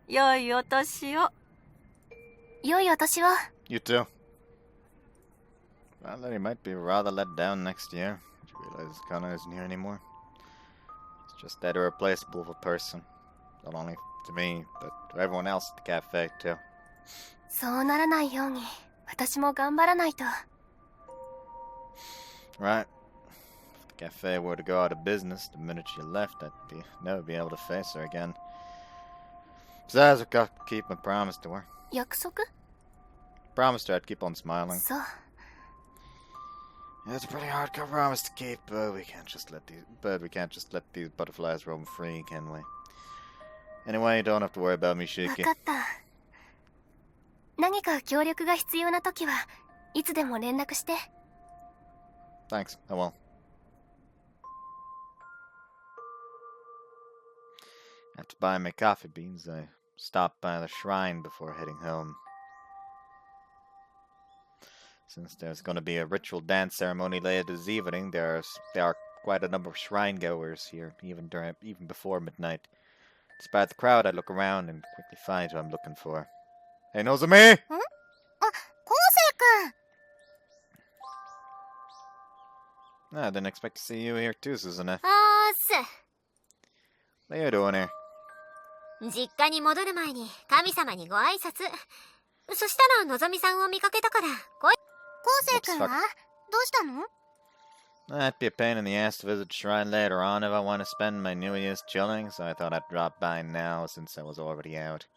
良いお年を。良いお年を。You too. Well, then he might be rather let down next year. Did you realize Kanna isn't here anymore? He's just that irreplaceable of a person. Not only to me, but to everyone else at the cafe, too. そうならないように、私も頑張らないと。Right. If the cafe were to go out of business the minute she left, I'd never be able to face her again. Besides, I've got to keep my promise to her. 約束？ Promised her I'd keep on smiling. そう。 Yeah, it's a pretty hardcore promise to keep, but we can't just let these butterflies roam free, can we? Anyway, you don't have to worry about me, わ Shiki. かった。何か協力が必要な時はいつでも連絡して。Thanks, I will. After buying my coffee beans, I stopped by the shrine before heading home. Since there's going to be a ritual dance ceremony later this evening, there are quite a number of shrine goers here, even before midnight. Despite the crowd, I look around and quickly find who I'm looking for. Hey, Nozomi! あ、昴生くん。 I didn't expect to see you here too, Susanne. あーす。 What are you doing here? 実家に戻る前に神様にご挨拶。そしたらのぞみさんを見かけたから来い。昴生くんはどうしたの？ That'd be a pain in the ass to visit the shrine later on if I want to spend my New Year's chilling, so I thought I'd drop by now since I was already out.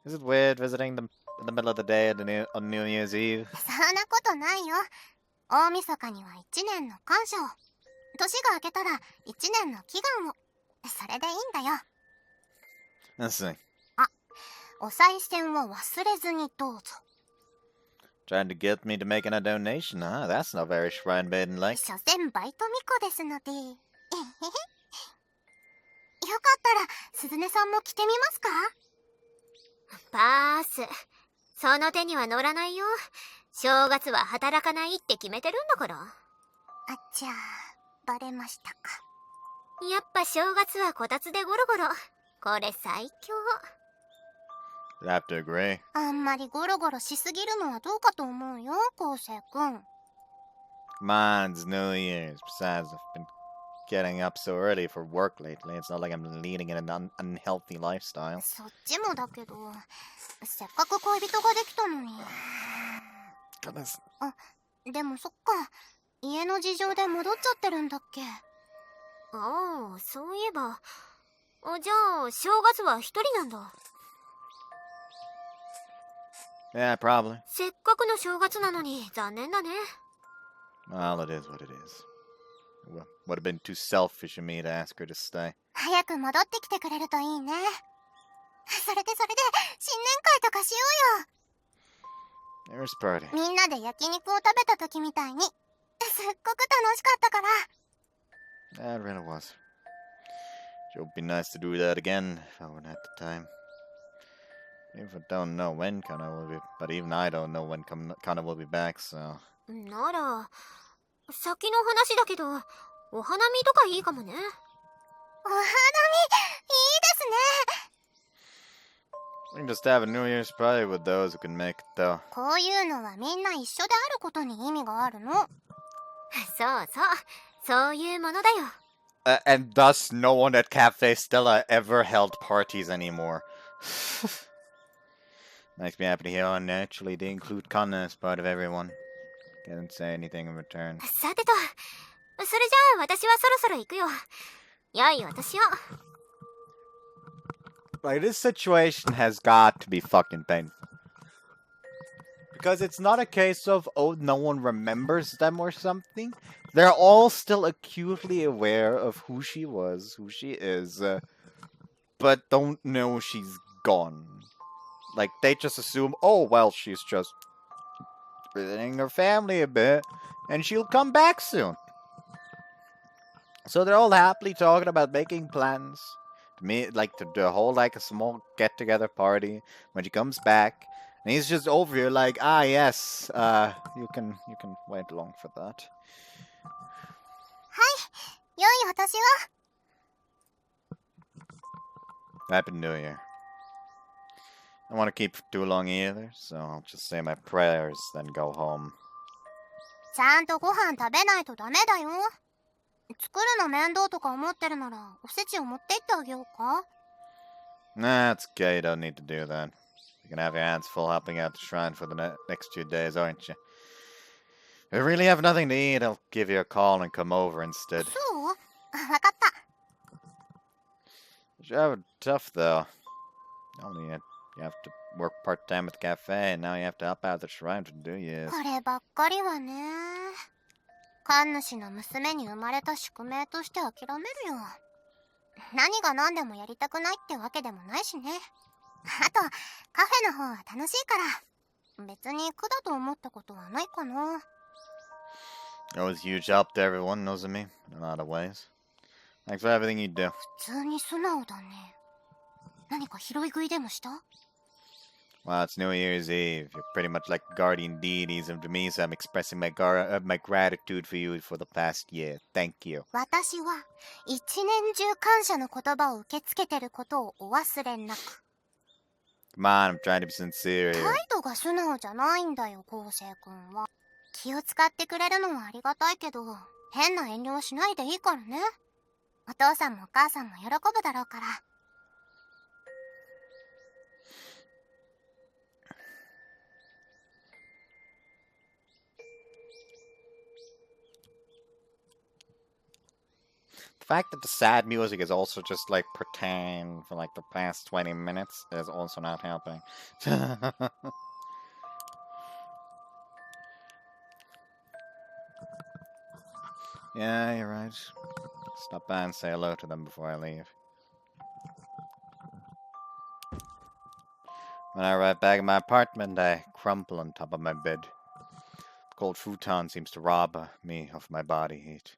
Is it weird visiting them in the middle of the day on New Year's Eve? そんなことないよ。大晦日には一年の感謝を。年が明けたら一年の祈願を。それでいいんだよ。Let's see. あ、お賽銭は忘れずにどうぞ。Trying to get me to making a donation, huh? That's not very shrine maiden-like. 所詮バイトミコですので。えへへ。よかったら、鈴音さんも来てみますか？パース。その手には乗らないよ。正月は働かないって決めてるんだから。あ、じゃあ、バレましたか。やっぱ正月はこたつでゴロゴロ。これ最強。I'd have to agree. あんまりゴロゴロしすぎるのはどうかと思うよ、昴生くん。Come on, it's New Year's. Besides, I've been getting up so early for work lately. It's not like I'm leading an unhealthy lifestyle. そっちもだけど、せっかく恋人ができたのに。Goodness. あ、でもそっか。家の事情で戻っちゃってるんだっけ。ああ、そういえば。じゃあ、正月は一人なんだ。Yeah, probably. せっかくの正月なのに残念だね。Well, it is what it is. Would have been too selfish of me to ask her to stay. 早く戻ってきてくれるといいね。それで新年会とかしようよ。There's party. みんなで焼肉を食べた時みたいに。すっごく楽しかったから。That really was. It would be nice to do that again if I would have the time. Even if I don't know when Kanna will be, but even I don't know when Kanna will be back, so. なら、先の話だけど、お花見とかいいかもね。お花見、いいですね。 We can just have a New Year's party with those who can make it, though. こういうのはみんな一緒であることに意味があるの。そうそう、そういうものだよ。And thus, no one at Café Stella ever held parties anymore. Makes me happy to hear how naturally they include Kanna as part of everyone. Can't say anything in return. さてと、それじゃあ私はそろそろ行くよ。良いお年を。Like, this situation has got to be fucking painful. Because it's not a case of, oh, no one remembers them or something. They're all still acutely aware of who she was, who she is, but don't know she's gone. Like, they just assume, oh, well, she's just visiting her family a bit, and she'll come back soon. So they're all happily talking about making plans. To hold like a small get-together party when she comes back. And he's just over here like, ah, yes, you can wait along for that. はい、良いお年を。 Happy New Year. I don't want to keep too long either, so I'll just say my prayers, then go home. ちゃんとご飯食べないとダメだよ。作るの面倒とか思ってるなら、おせちを持って行ってあげようか。 Nah, it's okay, you don't need to do that. You can have your hands full helping out the shrine for the next 2 days, aren't you? If you really have nothing to eat, I'll give you a call and come over instead. そう？わかった。 You have it tough, though. Only you have to work part-time at the cafe, and now you have to help out the shrine for 2 years. こればっかりはね。神主の娘に生まれた宿命として諦めるよ。何が何でもやりたくないってわけでもないしね。あと、カフェの方は楽しいから。別に苦だと思ったことはないかな。You're always a huge help to everyone, Nozomi, in a lot of ways. Thanks for everything you do. 普通に素直だね。何か拾い食いでもした？ Well, it's New Year's Eve. You're pretty much like guardian deities of me, so I'm expressing my gratitude for you for the past year. Thank you. 私は一年中感謝の言葉を受け付けてることをお忘れなく。 Come on, I'm trying to be sincere here. 態度が素直じゃないんだよ、昴生君は。気を使ってくれるのはありがたいけど、変な遠慮はしないでいいからね。お父さんもお母さんも喜ぶだろうから。 The fact that the sad music is also just like pretend for like the past 20 minutes is also not helping. Yeah, you're right. Stop by and say hello to them before I leave. When I arrive back at my apartment, I crumple on top of my bed. The cold futon seems to rob me of my body heat.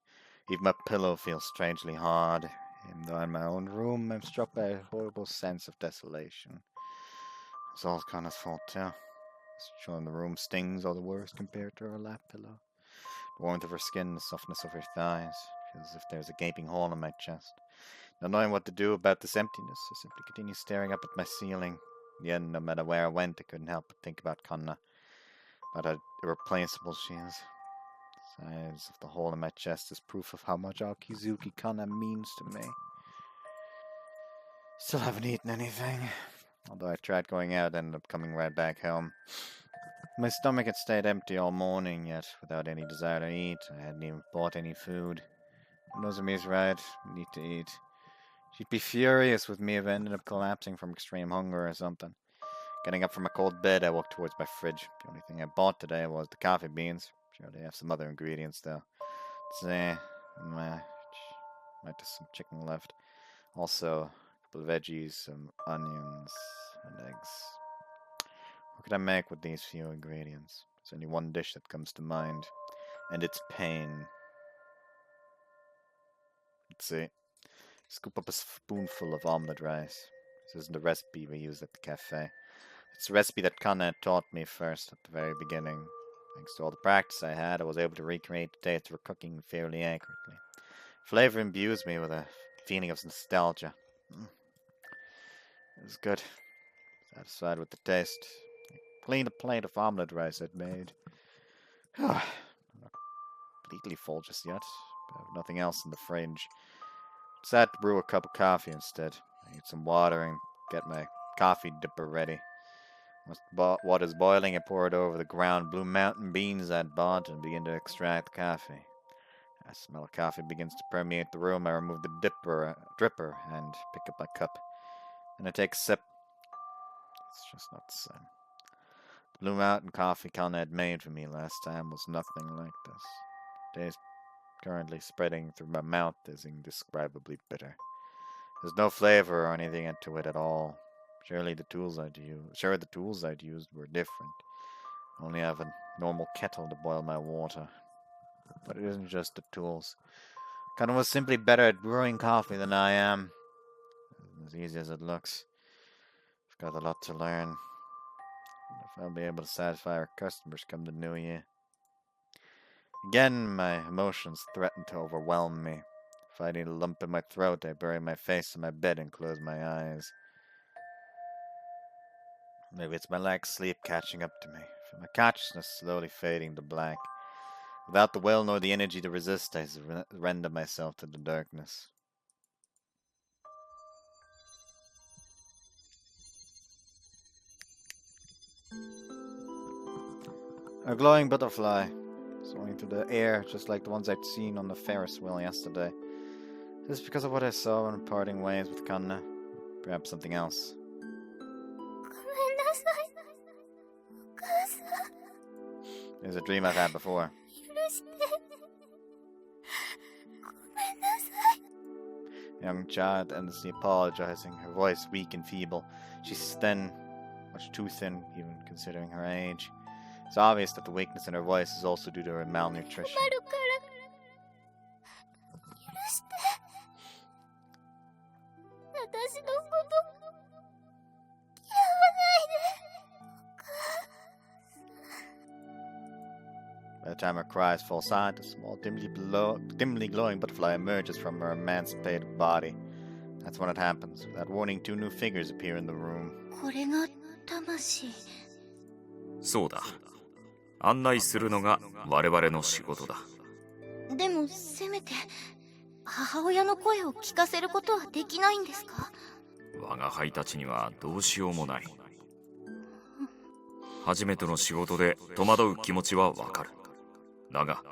Even my pillow feels strangely hard. Even though in my own room, I'm struck by a horrible sense of desolation. It's all Kanna's fault, too. Showing the room stings all the worse compared to her lap pillow. The warmth of her skin, the softness of her thighs. Feels as if there's a gaping hole in my chest. Not knowing what to do about this emptiness, I simply continue staring up at my ceiling. In the end, no matter where I went, I couldn't help but think about Kanna. About how irreplaceable she is. The size of the hole in my chest is proof of how much Akizuki Kanna means to me. Still haven't eaten anything. Although I tried going out and ended up coming right back home. My stomach had stayed empty all morning, yet without any desire to eat. I hadn't even bought any food. Nozomi's right. We need to eat. She'd be furious with me if I ended up collapsing from extreme hunger or something. Getting up from a cold bed, I walked towards my fridge. The only thing I bought today was the coffee beans. Sure, they have some other ingredients, though. Might have some chicken left. Also, a couple of veggies, some onions, and eggs. What could I make with these few ingredients? There's only one dish that comes to mind, and it's pain. Let's see. Scoop up a spoonful of omelette rice. This isn't the recipe we used at the cafe. It's a recipe that Kanna had taught me first at the very beginning. Thanks to all the practice I had, I was able to recreate the taste of her cooking fairly accurately. Flavor imbues me with a feeling of nostalgia. It was good. Satisfied with the taste. I cleaned a plate of omelette rice I'd made. I'm not completely full just yet, but I have nothing else in the fridge. Decided to brew a cup of coffee instead. I need some water and get my coffee dipper ready. Once water's boiling, I pour it over the ground Blue Mountain beans I'd bought and begin to extract the coffee. As the smell of coffee begins to permeate the room, I remove the dripper and pick up my cup. And I take a sip. It's just not the same. The Blue Mountain coffee Kanna had made for me last time was nothing like this. The taste currently spreading through my mouth is indescribably bitter. There's no flavor or anything into it at all. Surely the tools I'd used were different. I only have a normal kettle to boil my water. But it isn't just the tools. Kanna was simply better at brewing coffee than I am. As easy as it looks. I've got a lot to learn. If I'll be able to satisfy our customers come the new year. Again, my emotions threaten to overwhelm me. Fighting a lump in my throat, I bury my face in my bed and close my eyes. Maybe it's my lack of sleep catching up to me. My consciousness slowly fading to black. Without the will nor the energy to resist, I surrender myself to the darkness. A glowing butterfly, soaring through the air just like the ones I'd seen on the Ferris wheel yesterday. Is this because of what I saw when parting ways with Kanna? Perhaps something else. It was a dream I've had before. Young child endlessly apologizing, her voice weak and feeble. She's thin, much too thin, even considering her age. It's obvious that the weakness in her voice is also due to her malnutrition. By the time her cries fall silent, a small, dimly glowing butterfly emerges from her emancipated body. That's when it happens. Without warning, two new figures appear in the room. これが魂。そうだ。案内するのが我々の仕事だ。でも、せめて母親の声を聞かせることはできないんですか？我が輩たちにはどうしようもない。初めての仕事で戸惑う気持ちはわかる。だが、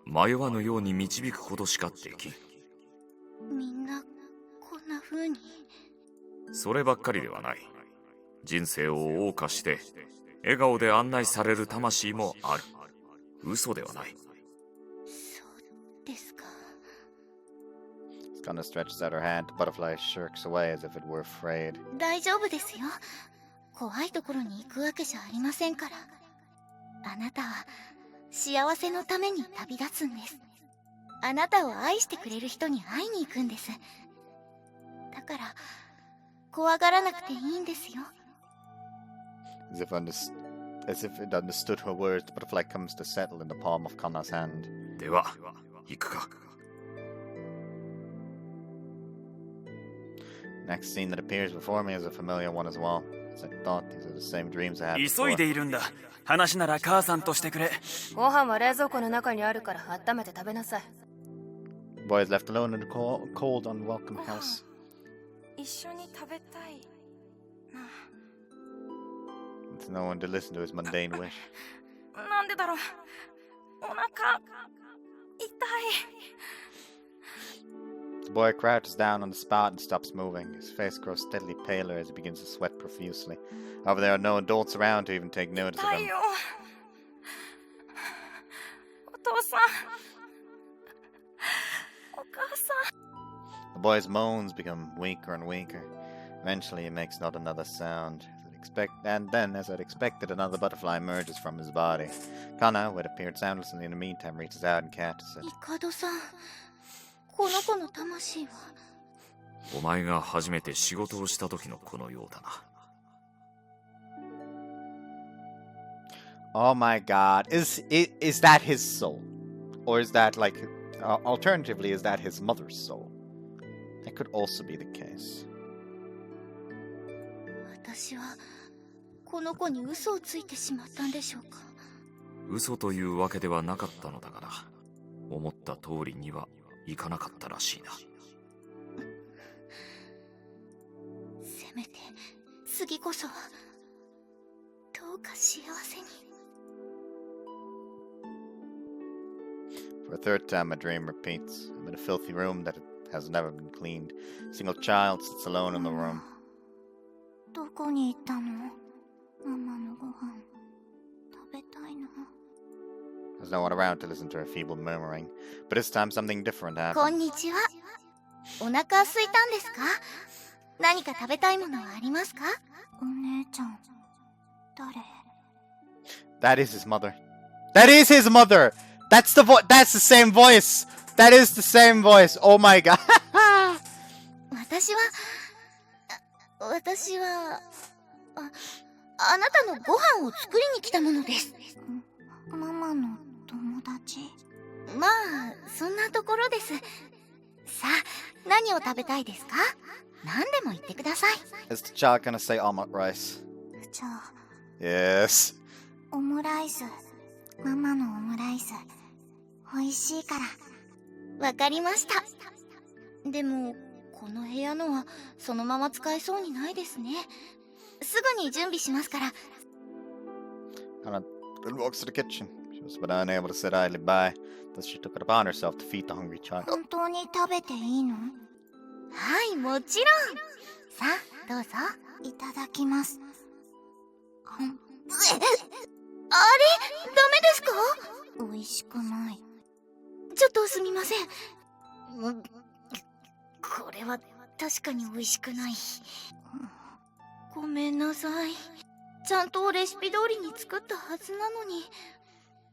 迷わぬように導くことしかできん。みんな、こんな風に。そればっかりではない。人生を謳歌して、笑顔で案内される魂もある。嘘ではない。そうですか。Kanna stretches out her hand. The butterfly shirks away as if it were afraid. 大丈夫ですよ。怖いところに行くわけじゃありませんから。あなたは幸せのために旅立つんです。あなたを愛してくれる人に会いに行くんです。だから怖がらなくていいんですよ。As if it understood her words, the butterfly comes to settle in the palm of Kanna's hand. では、行くか。Next scene that appears before me is a familiar one as well. As I thought, these are the same dreams I had before. 急いでいるんだ。話なら母さんとしてくれ。ご飯は冷蔵庫の中にあるから温めて食べなさい。The boy is left alone in the cold, unwelcome house. 一緒に食べたいな。There's no one to listen to his mundane wish. なんでだろう。お腹痛い。The boy crouches down on the spot and stops moving. His face grows steadily paler as he begins to sweat profusely. However, there are no adults around to even take notice of him. お父さん。お母さん。The boy's moans become weaker and weaker. Eventually, he makes not another sound. And then, as I'd expected, another butterfly emerges from his body. Kanna, who had appeared soundlessly in the meantime, reaches out and catches it. 帝さん、この子の魂はお前が初めて仕事をした時の子のようだな。Oh my god. Is that his soul? Or is that like alternatively is that his mother's soul? That could also be the case. 私はこの子に嘘をついてしまったんでしょうか。嘘というわけではなかったのだがな。思った通りにはいかなかったらしいな。せめて次こそはどうか幸せに。For a third time, a dream repeats. I'm in a filthy room that has never been cleaned. A single child sits alone in the room. どこに行ったの？ママのご飯食べたいの。 There's no one around to listen to her feeble murmuring. But this time, something different こ happens. んにちは。お腹空いたんですか？何か食べたいものはありますか？お姉ちゃん、誰？ That is his mother. That is his mother! That's the that's the same voice! That is the same voice! Oh my god! 私は、あなたのご飯を作りに来たものです。ママの友達？まあ、そんなところです。さあ、何を食べたいですか？何でも言ってください。Is the child gonna say omelet rice? じゃあ、 Yes. オムライス。ママのオムライス。美味しいから。わかりました。でも、この部屋のはそのまま使えそうにないですね。すぐに準備しますから。Kanna walks to the kitchen. She was but unable to sit idly by. Thus she took it upon herself to feed the hungry child. 本当に食べていいの？はい、もちろん。さあ、どうぞ。いただきます。あれ？ダメですか？美味しくない。ちょっとすみません。これは確かに美味しくない。ごめんなさい。ちゃんとレシピ通りに作ったはずなのに。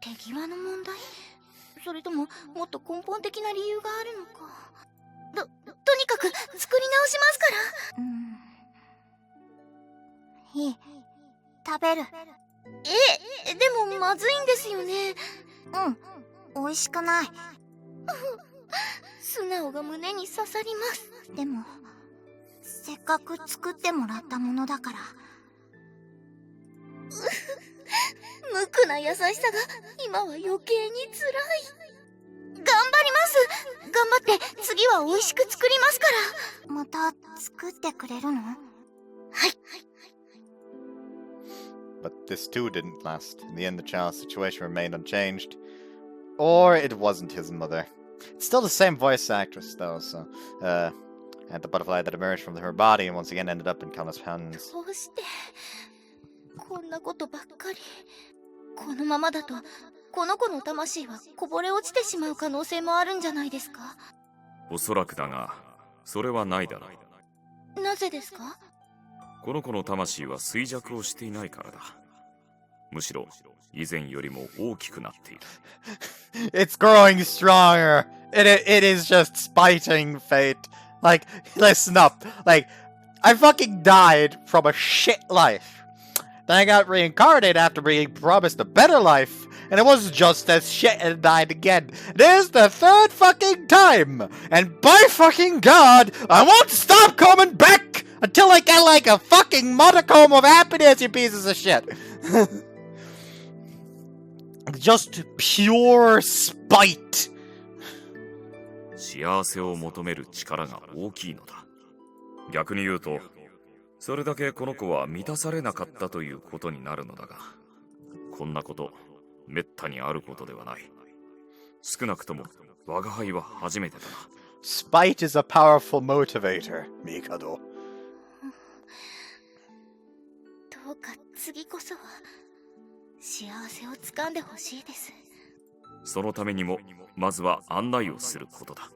手際の問題？それとももっと根本的な理由があるのか。とにかく作り直しますから。いい。食べる。でもまずいんですよね。美味しくない。素直が胸に刺さります。でも、せっかく作ってもらったものだから。無垢な優しさが今は余計に辛い。頑張ります。頑張って次は美味しく作りますから。また作ってくれるの？はい。But this too didn't last. In the end, the child's situation remained unchanged. Or it wasn't his mother. It's still the same voice actress, though, so... and the butterfly that emerged from her body and once again ended up in Kanna's hands. どうして、こんなことばっかり。このままだと、この子の魂はこぼれ落ちてしまう可能性もあるんじゃないですか？おそらくだが、それはないだろう。なぜですか？この子の魂は衰弱をしていないからだ。むしろ以前よりも大きくなっている。It's growing stronger. It is just spiting fate. Like, listen up. Like, I fucking died from a shit life. Then I got reincarnated after being promised a better life. And it was just as shit and died again. This is the third fucking time. And by fucking God, I won't stop coming back until I get like a fucking modicum of happiness, you pieces of shit. Just pure spite. 幸せを求める力が大きいのだ。逆に言うと、それだけこの子は満たされなかったということになるのだが、こんなこと、めったにあることではない。少なくとも、我が輩は初めてだな。Spite is a powerful motivator, Mikado. どうか次こそは幸せをつかんでほしいです。そのためにもまずは案内をすることだ。は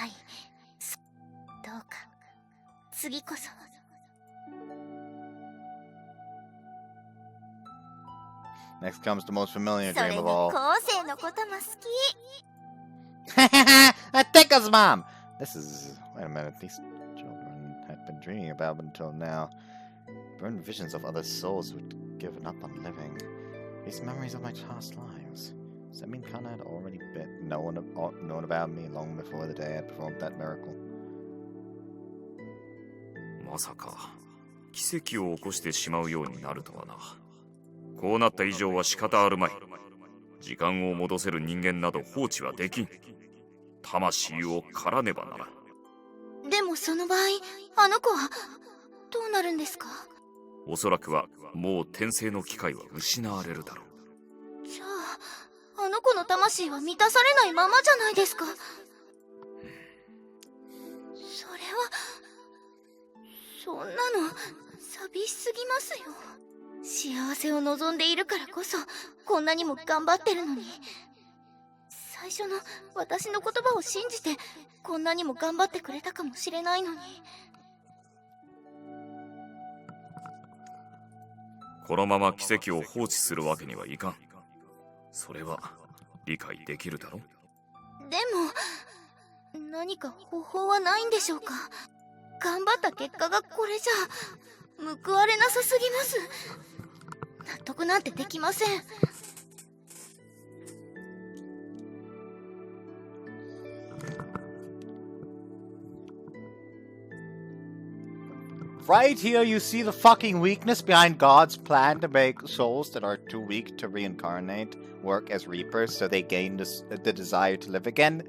い。どうか次こそは。Next comes the most familiar それ dream に of all. 後世のことも好き。Tickles, Mom! This is Wait a minute, these children had been dreaming about until now. Burned visions of other souls who'd given up on living. These memories of my past lives. Does that mean Kanna had already known about me long before the day I performed that miracle? まさか奇跡を起こしてしまうようになるとはな。こうなった以上は仕方あるまい。時間を戻せる人間など放置はできん。魂を狩らねばならん。でもその場合、あの子はどうなるんですか？おそらくはもう転生の機会は失われるだろう。じゃあ、あの子の魂は満たされないままじゃないですか。それは、そんなの寂しすぎますよ。幸せを望んでいるからこそこんなにも頑張ってるのに、最初の私の言葉を信じてこんなにも頑張ってくれたかもしれないのに。このまま奇跡を放置するわけにはいかん。それは理解できるだろう。でも何か方法はないんでしょうか？頑張った結果がこれじゃ報われなさすぎます。納得なんてできません。Right here, you see the fucking weakness behind God's plan to make souls that are too weak to reincarnate work as reapers, so they gain the desire to live again.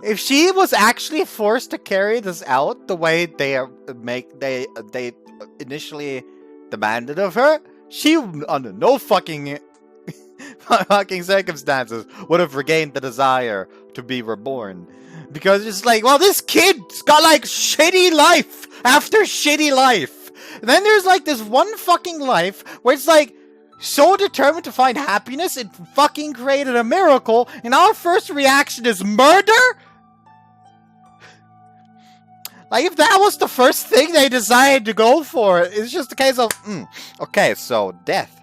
If she was actually forced to carry this out the way they initially demanded of her, she under no fucking circumstances would have regained the desire to be reborn. Because it's like, well, this kid's got like shitty life after shitty life. And then there's like this one fucking life where it's like so determined to find happiness it fucking created a miracle, and our first reaction is murder? Like, if that was the first thing they decided to go for, it's just a case of, okay, so death.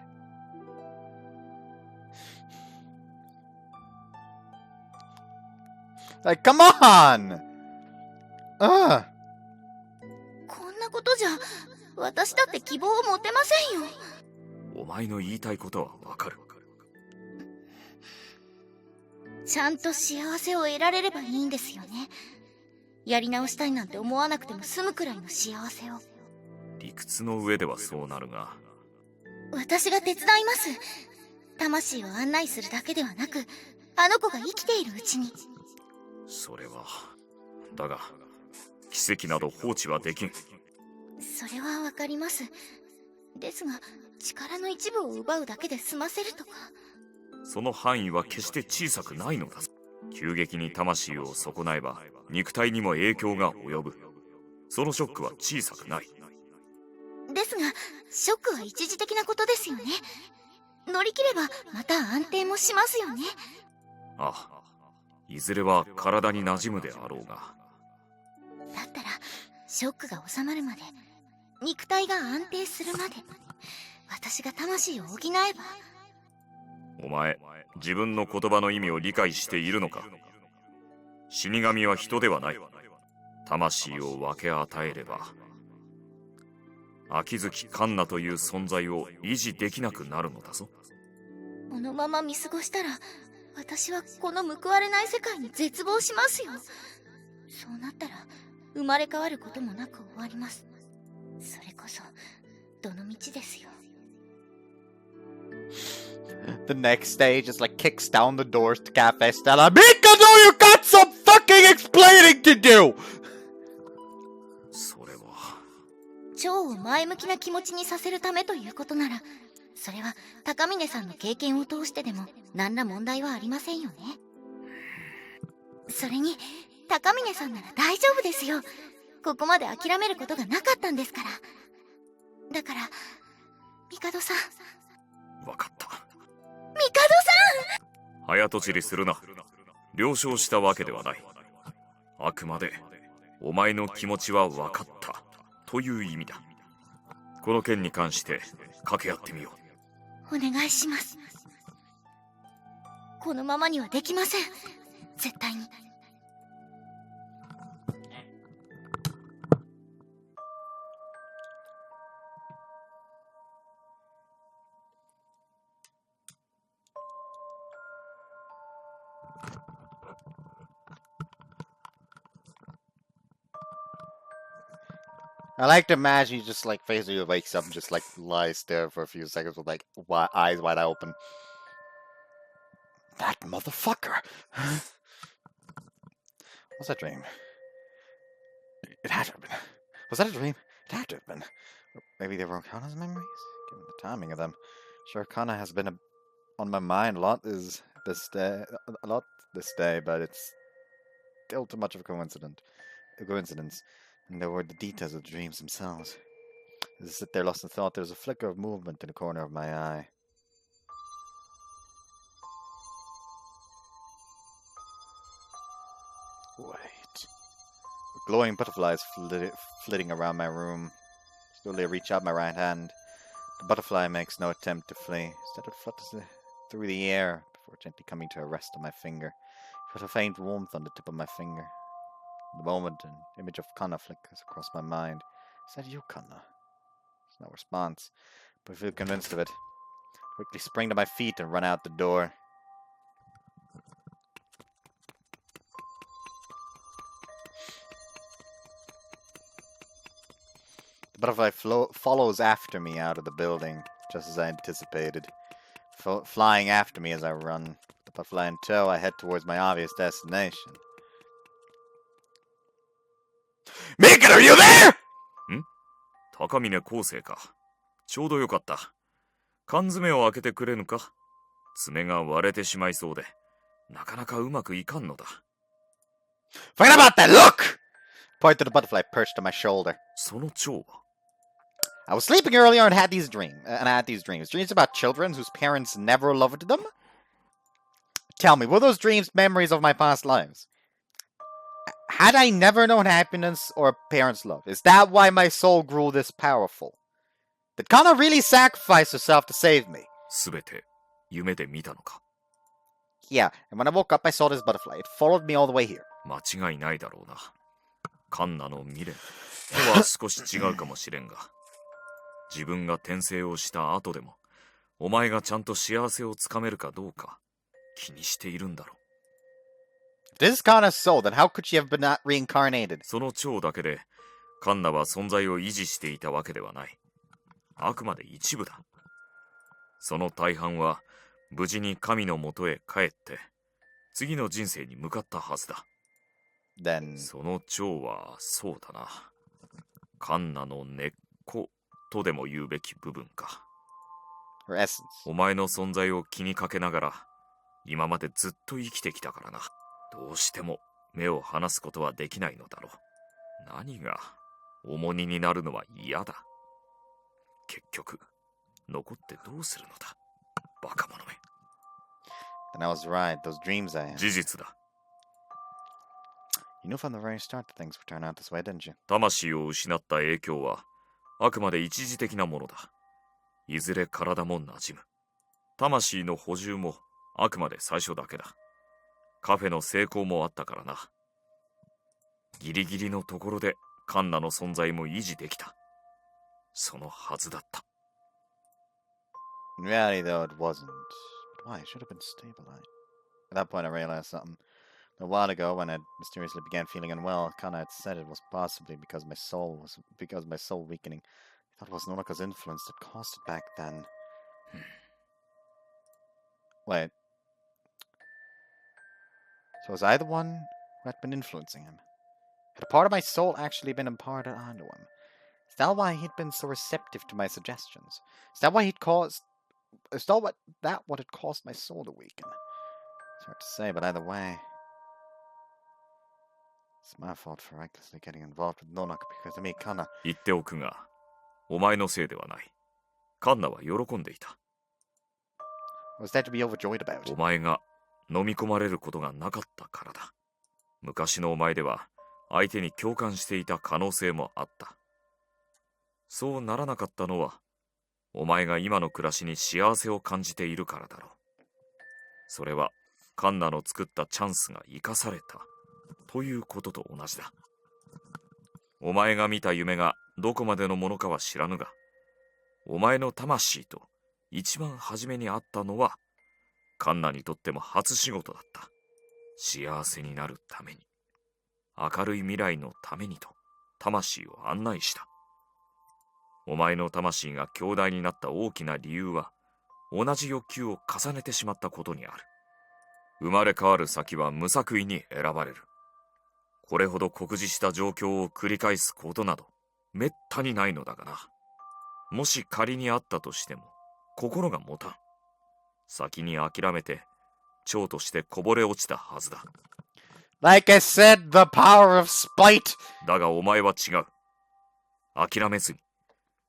Like, come on! こんなことじゃ私だって希望を持てませんよ。お前の言いたいことはわかる。ちゃんと幸せを得られればいいんですよね。やり直したいなんて思わなくても済むくらいの幸せを。理屈の上ではそうなるが。私が手伝います。魂を案内するだけではなく、あの子が生きているうちに。それは。だが、奇跡など放置はできん。それはわかります。ですが、力の一部を奪うだけで済ませるとか。その範囲は決して小さくないのだぞ。急激に魂を損なえば、肉体にも影響が及ぶ。そのショックは小さくない。ですが、ショックは一時的なことですよね。乗り切ればまた安定もしますよね。ああ、いずれは体に馴染むであろうが。だったらショックが収まるまで、肉体が安定するまで、私が魂を補えば。お前、自分の言葉の意味を理解しているのか？死神は人ではない。魂を分け与えれば、秋月環奈という存在を維持できなくなるのだぞ。このまま見過ごしたら、私はこの報われない世界に絶望しますよ。そうなったら、生まれ変わることもなく終わります。それこそ、どの道ですよ。The next stage is like kicks down the doors to Café Stella. Mikado, you got some fucking explaining to do! それは。蝶を前向きな気持ちにさせるためということなら、それは高峰さんの経験を通してでも何ら問題はありませんよね。それに、高峰さんなら大丈夫ですよ。ここまで諦めることがなかったんですから。だから、帝さん。わかった。帝さん！早とちりするな。了承したわけではない。あくまで、お前の気持ちはわかった、という意味だ。この件に関して掛け合ってみよう。お願いします。このままにはできません。絶対に。I like to imagine he just like basically wakes up and just like lies there for a few seconds with like eyes wide open. That motherfucker! What's that dream? It had to have been. Was that a dream? It had to have been. Maybe they were Kanna's memories? Given the timing of them. Sure, Kanna has been on my mind a lot this day, but it's still too much of a coincidence. And there were the details of the dreams themselves. As I sit there lost in thought, there was a flicker of movement in the corner of my eye. Wait. Glowing butterflies flitting around my room. Slowly I reach out my right hand. The butterfly makes no attempt to flee. Instead it flutters through the air before gently coming to a rest on my finger. I felt a faint warmth on the tip of my finger. In the moment, an image of Kanna flickers across my mind. Is that you, Kanna? There's no response, but I feel convinced of it. I quickly spring to my feet and run out the door. The butterfly follows after me out of the building, just as I anticipated. Flying after me as I run. The butterfly in tow, I head towards my obvious destination. Megan, are you there? 高峰昴生か。ちょうどよかった。缶詰を開けてくれぬか。爪が割れてしまいそうで、なかなかうまくいかんのだ。Forget about that! Look! Point to the butterfly perched on my shoulder. その蝶は I was sleeping earlier and had these dreams. Dreams about children whose parents never loved them? Tell me, were those dreams memories of my past lives? Had I never known happiness or parents' love? Is that why my soul grew this powerful? Did Kanna really sacrifice herself to save me? すべて夢で見たのか。 Yeah, and when I woke up I saw this butterfly. It followed me all the way here. 間違いないだろうな。カンナの未練とは少し違うかもしれんが、自分が転生をした後でも、お前がちゃんと幸せをつかめるかどうか気にしているんだろう。 This is Kanna's soul, then how could she have been not reincarnated? その蝶だけでカンナは存在を維持していたわけではない。あくまで一部だ。その大半は無事に神のもとへ帰って次の人生に向かったはずだ。Then その蝶はそうだな。カンナの根っことでも言うべき部分か。her essence. お前の存在を気にかけながら今までずっと生きてきたからな。どうしても目を離すことはできないのだろう。何が重荷になるのは嫌だ。結局残ってどうするのだ。バカ者め。 Then I was right. Those dreams I had. 事実だ。 You knew from the very start that things would turn out this way, didn't you? 魂を失った影響はあくまで一時的なものだ。いずれ体も馴染む。魂の補充もあくまで最初だけだ。カフェの成功もあったからな。ギリギリのところでカンナの存在も維持できた。そのはずだった。 In reality, though, it wasn't. But why? It should have been stabilized. At that point, I realized something. A while ago, when I mysteriously began feeling unwell, Kanna had said it was possibly because my soul weakening. I thought it was Nonaka's influence that caused it back then. Wait. So was I the one who had been influencing him? Had a part of my soul actually been imparted onto him? Is that why he'd been so receptive to my suggestions? Is that what had caused my soul to weaken? It's hard to say, but either way, it's my fault for recklessly getting involved with Nonaka because of me, Kanna. 言っておくが、お前のせいではない。カンナは喜んでいた。Was that to be overjoyed about? お前が飲み込まれることがなかったからだ。昔のお前では相手に共感していた可能性もあった。そうならなかったのは、お前が今の暮らしに幸せを感じているからだろう。それはカンナの作ったチャンスが生かされたということと同じだ。お前が見た夢がどこまでのものかは知らぬが、お前の魂と一番初めに会ったのはカンナにとっても初仕事だった。幸せになるために、明るい未来のためにと魂を案内した。お前の魂が強大になった大きな理由は、同じ欲求を重ねてしまったことにある。生まれ変わる先は無作為に選ばれる。これほど酷似した状況を繰り返すことなどめったにないのだがな。もし仮にあったとしても心が持たん。先に諦めて蝶としてこぼれ落ちたはずだ。 Like I said, the power of spite! だがお前は違う。諦めずに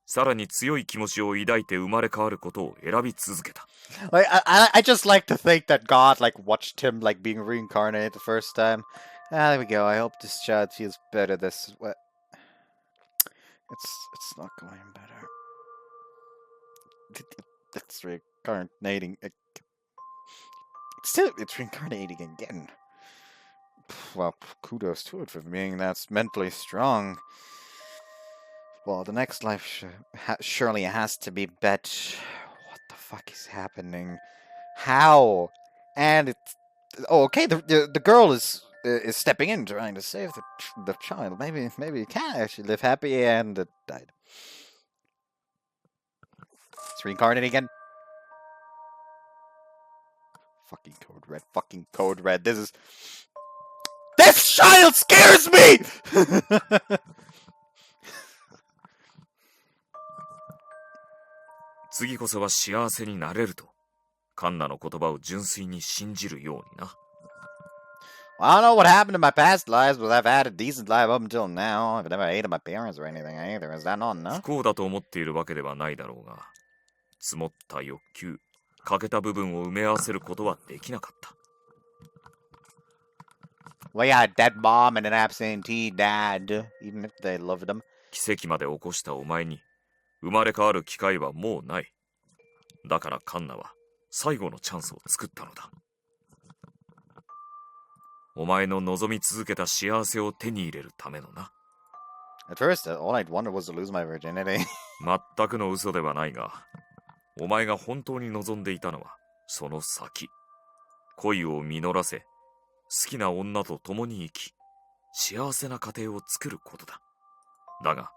さらに強い気持ちを抱いて生まれ変わることを選び続けた。Like, I just like to think that God, like, watched him, like, being reincarnated the first time. Ah, there we go. I hope this child feels better this way. It's not going better. It's reincarnating. It's reincarnating again. Well, kudos to it for being that mentally strong. Well, the next life surely has to be better. What the fuck is happening? How? And it's... Oh, okay, the girl is stepping in, trying to save the child. Maybe it can actually live happy, and it died. It's reincarnated again. Fucking code red. Fucking code red. This child scares me! 次こそは幸せになれるとカンナの言葉を純粋に信じるようにな。I don't know what happened in my past lives, but I've had a decent life up until now. I've never hated my parents or anything either. Is that not enough? 不幸だと思っているわけではないだろうが、積もった欲求、欠けた部分を埋め合わせることはできなかった。Well, yeah, a dead mom and an absentee dad, even if they loved him. 奇跡まで起こしたお前に生まれ変わる機会はもうない。だからカンナは最後のチャンスを作ったのだ。お前の望み続けた幸せを手に入れるためのな。At first, all I'd wanted was to lose my virginity. 全くの嘘ではないが、お前が本当に望んでいたのはその先。恋を実らせ、好きな女と共に生き、幸せな家庭を作ることだ。だが、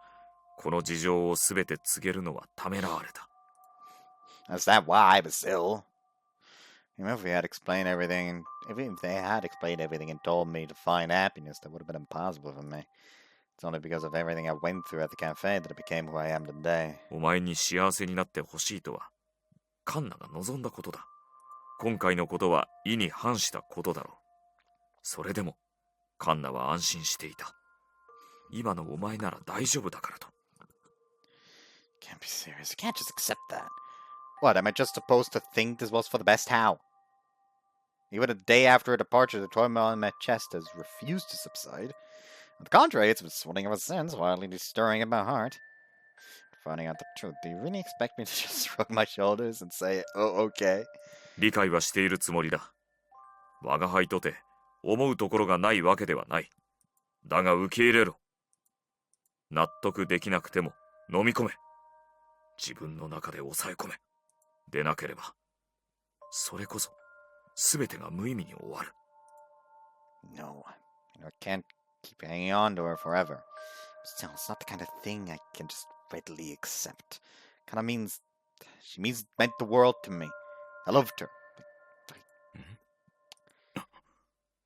この事情をすべて告げるのはためらわれた。That's that why, but still. Even if we had explained everything, and even if they had explained everything and told me to find happiness, that would have been impossible for me. It's only because of everything I went through at the cafe that I became who I am today. お前に幸せになってほしいとは、カンナが望んだことだ。今回のことは意に反したことだろう。それでも、カンナは安心していた。今のお前なら大丈夫だからと。Can't be serious. You can't just accept that. What, am I just supposed to think this was for the best? How? Even a day after her departure, the turmoil in my chest has refused to subside. On the contrary, it's been swelling ever since, wildly stirring in my heart. Finding out the truth, do you really expect me to just shrug my shoulders and say, oh, okay? 理解はしているつもりだ。我輩とて思うところがないわけではない。だが受け入れろ。納得できなくても飲み込め。自分の中で抑え込め。でなければ、それこそ全てが無意味に終わる。No, I can't keep hanging on to her forever. Still, it's not the kind of thing I can just readily accept. Kind of means, she meant the world to me. I loved her.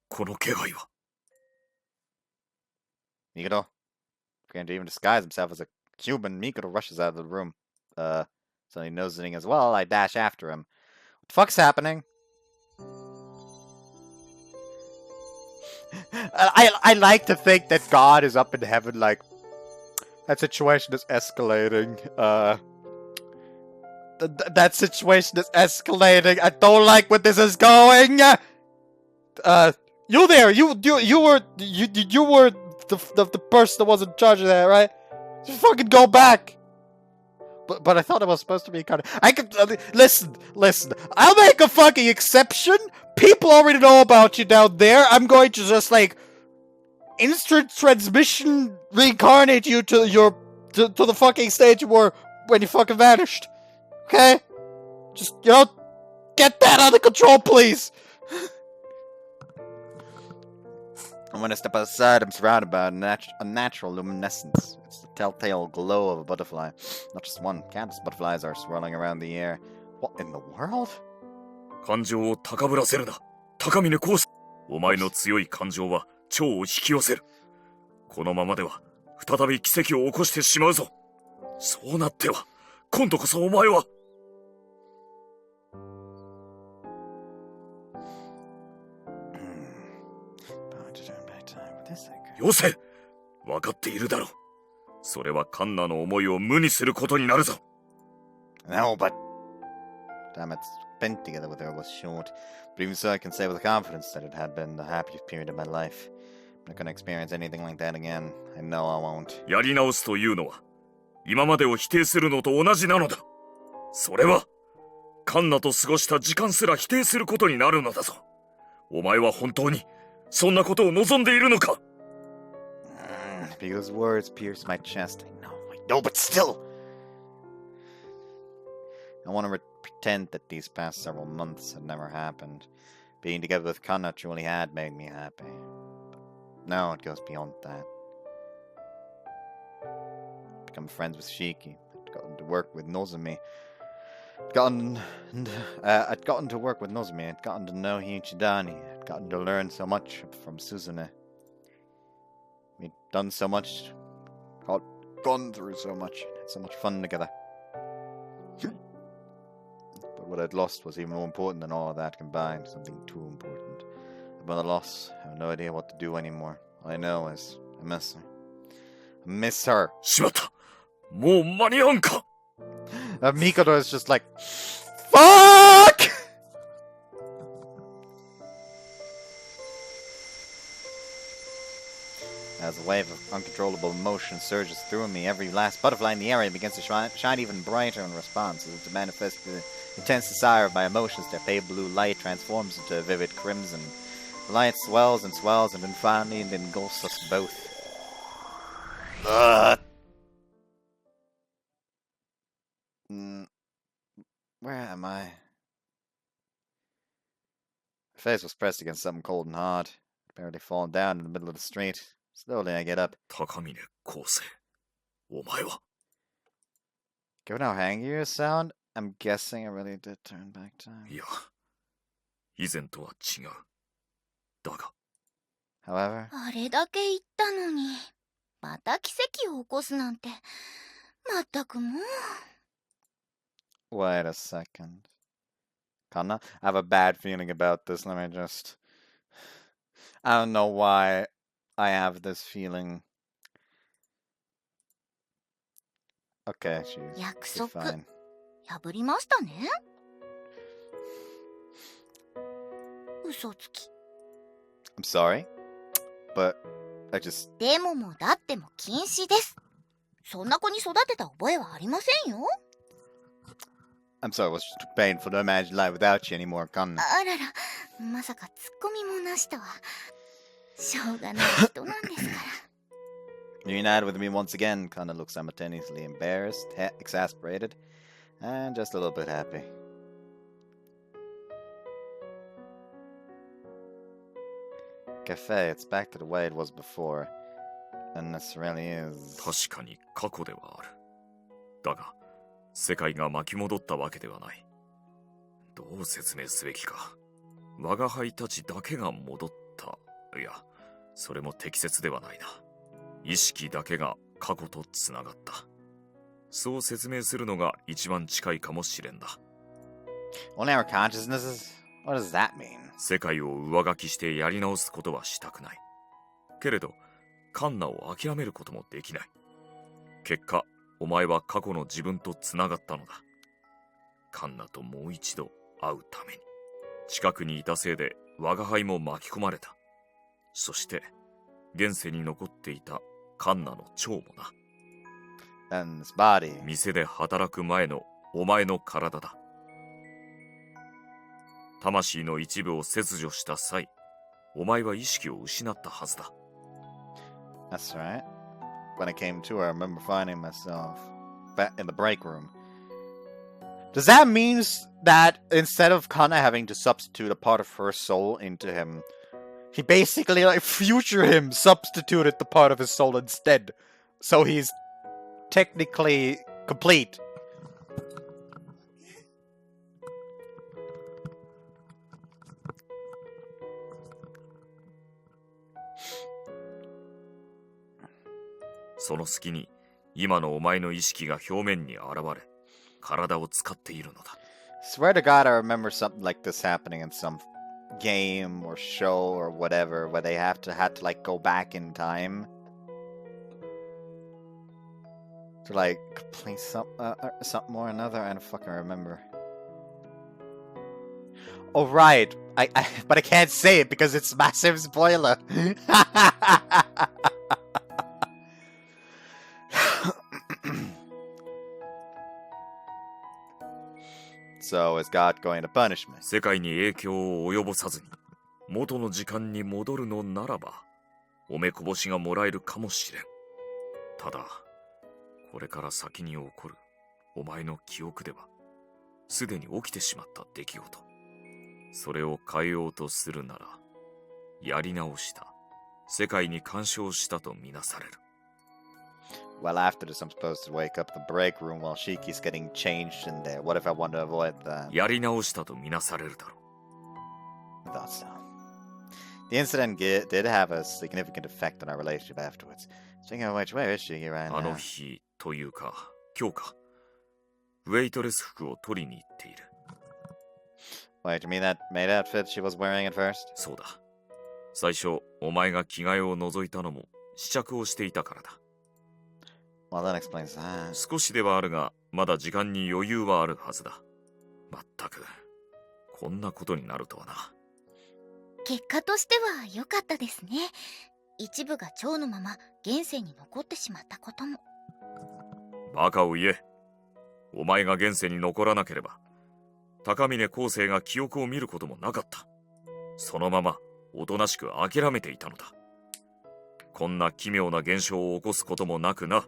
この気配は。Mikado can't even disguise himself as a human. Mikado rushes out of the room. Suddenly nosing as well. I dash after him. What the fuck's happening? I like to think that God is up in heaven, like, that situation is escalating. That situation is escalating. I don't like where this is going. You there? You were the person that was in charge of that, right? Just fucking go back. But I thought it was supposed to be kind of... I could... listen. I'll make a fucking exception. People already know about you down there. I'm going to just, like, instant transmission reincarnate you to the fucking stage you were when you fucking vanished. Okay? Just, get that under control, please. And when I step outside, I'm surrounded by a natural luminescence. It's the telltale glow of a butterfly. Not just one. Countless butterflies are swirling around the air. What in the world? 感情を高ぶらせるな。高峰コース。お前の強い感情は蝶を引き寄せる。このままでは再び奇跡を起こしてしまうぞ。そうなっては、今度こそお前は。よせ、分かっているだろう。それはカンナの思いを無にすることになるぞ。No, but damn it, spent together with her was short. But even so, I can say with confidence that it had been the happiest period of my life. I'm not gonna experience anything like that again. I know I won't. やり直すというのは、今までを否定するのと同じなのだ。それは、カンナと過ごした時間すら否定することになるのだぞ。お前は本当に、そんなことを望んでいるのか？ Because words pierce my chest. I know, but still. I want to pretend that these past several months had never happened. Being together with Kanna truly had made me happy. But no, it goes beyond that. I'd become friends with Shiki. I'd gotten to work with Nozomi. I'd gotten to work with Nozomi. I'd gotten to know Hiichidani. I'd gotten to learn so much from Suzune. We'd done so much, gone through so much, had so much fun together. But what I'd lost was even more important than all of that combined, something too important. About the loss, I have no idea what to do anymore. All I know is, I miss her. I miss her. しまった。もう間に合うんか。Mikoto is just like, fuck! As a wave of uncontrollable emotion surges through me, every last butterfly in the area begins to shine even brighter in response, as if to manifest the intense desire of my emotions. Their pale blue light transforms into a vivid crimson. The light swells and swells, and then finally it engulfs us both. Where am I? My face was pressed against something cold and hard. Barely fallen down in the middle of the street. Slowly I get up. 高峰昴生、お前は。Given how angry you sound, I'm guessing I really did turn back time. いや、以前とは違う。だが。However, あれだけ言ったのに、また奇跡を起こすなんて、まったくもう。wait a second. Kanna, I have a bad feeling about this. Let me just... I don't know why I have this feeling. Okay, she's fine. 破りましたね。嘘つき。I'm sorry, but I just... でももだっても禁止です。そんな子に育てた覚えはありませんよ。I'm sorry, it was just too painful to imagine life without you anymore, Kanna. あらら、まさかツッコミもなしとは。しょうがない人なんですから。Reunited with me once again, Kanna looks simultaneously embarrassed, exasperated, and just a little bit happy. Cafe, it's back to the way it was before. And this really is... 確かに過去ではある。だが、世界が巻き戻ったわけではない。どう説明すべきか。我が輩たちだけが戻った。いや、それも適切ではないな。意識だけが過去とつながった。そう説明するのが一番近いかもしれんだ。Only our consciousnesses? What does that mean? 世界を上書きしてやり直すことはしたくない。けれど、カンナを諦めることもできない。結果、お前は過去の自分とつながったのだ。カンナともう一度会うために。近くにいたせいで我が輩も巻き込まれた。そして、現世に残っていたカンナの蝶もな。And this body. 店で働く前のお前の体だ。魂の一部を切除した際、お前は意識を失ったはずだ。That's right. When I came to, I remember finding myself back in the break room. Does that mean that instead of Kanna having to substitute a part of her soul into him, He basically, like, future him substituted the part of his soul instead. So he's technically complete.その隙に今のお前の意識が表面に現れ、体を使っているのだ。Swear to God, I remember something like this happening in some game or show or whatever, where they had to like go back in time to like complete something or another. I don't fucking remember. Oh right, but I can't say it because it's massive spoiler. So is God going to punish me? 世界に影響を及ぼさずに元の時間に戻るのならば、おめこぼしがもらえるかもしれん。ただ、これから先に起こるお前の記憶では、すでに起きてしまった出来事。それを変えようとするなら、やり直した、世界に干渉したとみなされる。Well, after this, I'm supposed to wake up the break room while Shiki's getting changed in there. What if I want to avoid that? やり直したとみなされるだろう。I thought so. The incident did have a significant effect on our relationship afterwards. Speaking of which, where is Shiki right あの now? 日というか、今日か。ウェイトレス服を取りに行っている。Wait, you mean that maid outfit she was wearing at first? そうだ。最初、お前が着替えを除いたのも試着をしていたからだ。Well, that explains that. 少しではあるが、まだ時間に余裕はあるはずだ。まったく、こんなことになるとはな。結果としては良かったですね。一部が蝶のまま現世に残ってしまったことも。バカを言え。お前が現世に残らなければ、高峰後世が記憶を見ることもなかった。そのまま、おとなしく諦めていたのだ。こんな奇妙な現象を起こすこともなくな。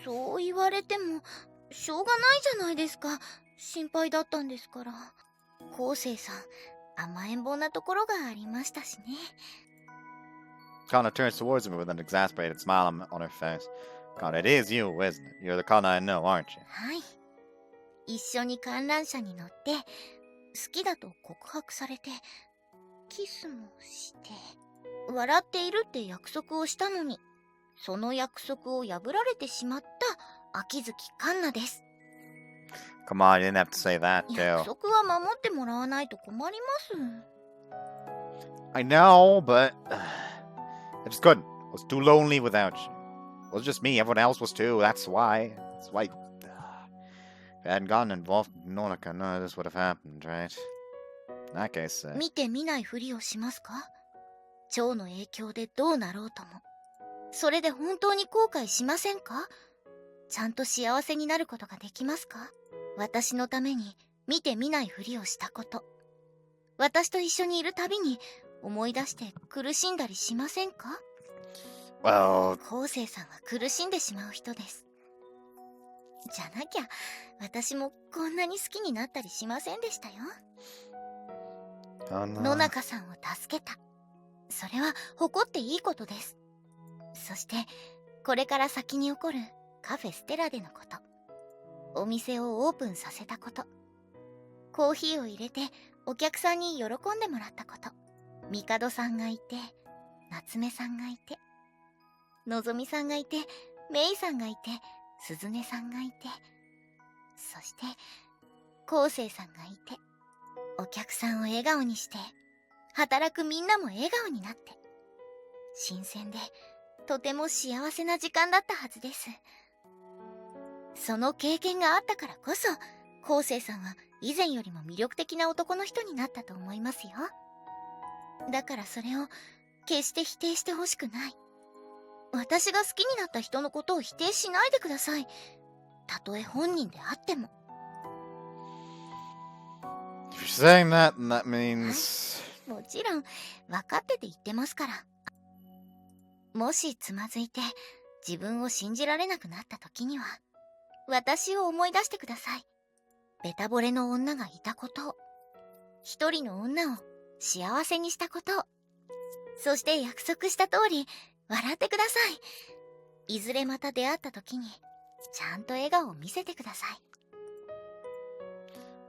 そう言われてもしょうがないじゃないですか。心配だったんですから。昴生さん、甘えん坊なところがありましたしね。Kanna turns towards me with an exasperated smile on her face. God, it is you, isn't it? You're the Kanna I know, aren't you? はい。一緒に観覧車に乗って好きだと告白されてキスもして笑っているって約束をしたのに、その約束を破られてしまった秋月環奈です。Come on, you didn't have to say that, 約 too. 束は守ってもらわないと困ります。 I know, but I just couldn't. I was too lonely without you. It wasn't just me, everyone else was too. That's why. If I hadn't gotten involved in Norika, none of this would have happened, right? In that case, 見て見ないふりをしますか？蝶の影響でどうなろうとも。それで本当に後悔しませんか？ちゃんと幸せになることができますか？私のために見て見ないふりをしたこと。私と一緒にいるたびに思い出して苦しんだりしませんか？ well, 昴生さんは苦しんでしまう人です。じゃなきゃ私もこんなに好きになったりしませんでしたよ。野中さんを助けた。それは誇っていいことです。そしてこれから先に起こるカフェステラでのこと、お店をオープンさせたこと、コーヒーを入れてお客さんに喜んでもらったこと、帝さんがいて、夏目さんがいて、のぞみさんがいて、メイさんがいて、鈴音さんがいて、そして昴生さんがいて、お客さんを笑顔にして働くみんなも笑顔になって、新鮮でとても幸せな時間だったはずです。その経験があったからこそ昴生さんは以前よりも魅力的な男の人になったと思いますよ。だからそれを決して否定してほしくない。私が好きになった人のことを否定しないでください。たとえ本人であっても。if you're saying that, then that means... もちろん分かってて言ってますから。もしつまずいて自分を信じられなくなった時には私を思い出してください。ベタ惚れの女がいたことを、一人の女を幸せにしたこと。そして約束した通り、笑ってください。いずれまた出会った時に、ちゃんと笑顔を見せてください。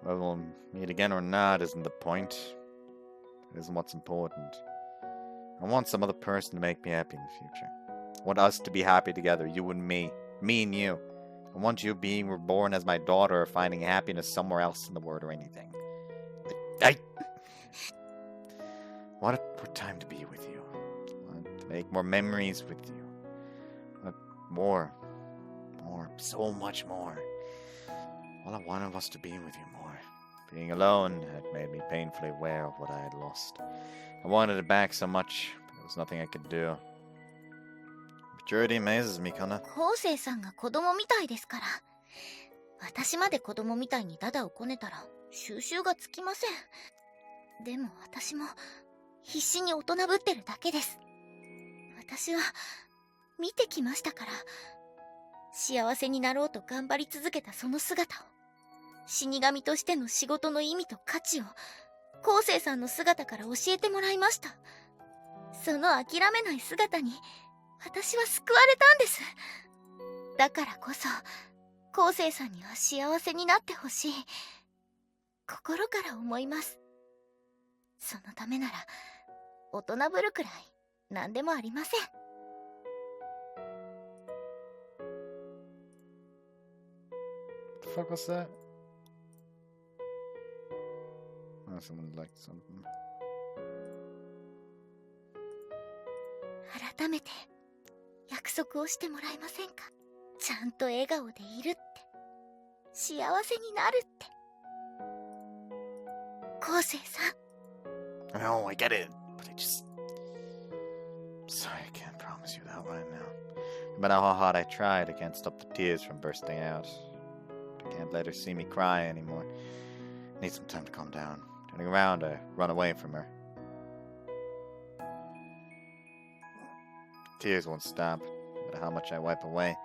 Whether we'll meet again or not isn't the point. It isn't what's important. I want some other person to make me happy in the future. I want us to be happy together, you and me and you. I want you being reborn as my daughter or finding happiness somewhere else in the world or anything. I want more time to be with you. I want to make more memories with you. More, so much more. All I wanted was to be with you more. Being alone had made me painfully aware of what I had lost. I wanted it back so much, but there was nothing I could do. Maturity amazes me, Kanna. 昴生さんが子供みたいですから。私まで子供みたいにダダをこねたら収拾がつきません。でも私も必死に大人ぶってるだけです。私は見てきましたから。幸せになろうと頑張り続けたその姿を、死神としての仕事の意味と価値を昴生さんの姿から教えてもらいました。その諦めない姿に私は救われたんです。だからこそ昴生さんには幸せになってほしい、心から思います。そのためなら大人ぶるくらい何でもありません。What the fuck was that? Oh, someone liked something. 改めて約束をしてもらえませんか。ちゃんと笑顔でいるって、幸せになるって。昴生さん。No, I get it, but I just... Sorry, I can't promise you that right now. No matter how hard I tried, I can't stop the tears from bursting out. I can't let her see me cry anymore. I need some time to calm down. Turning around, I run away from her. Tears won't stop. No matter how much I wipe away,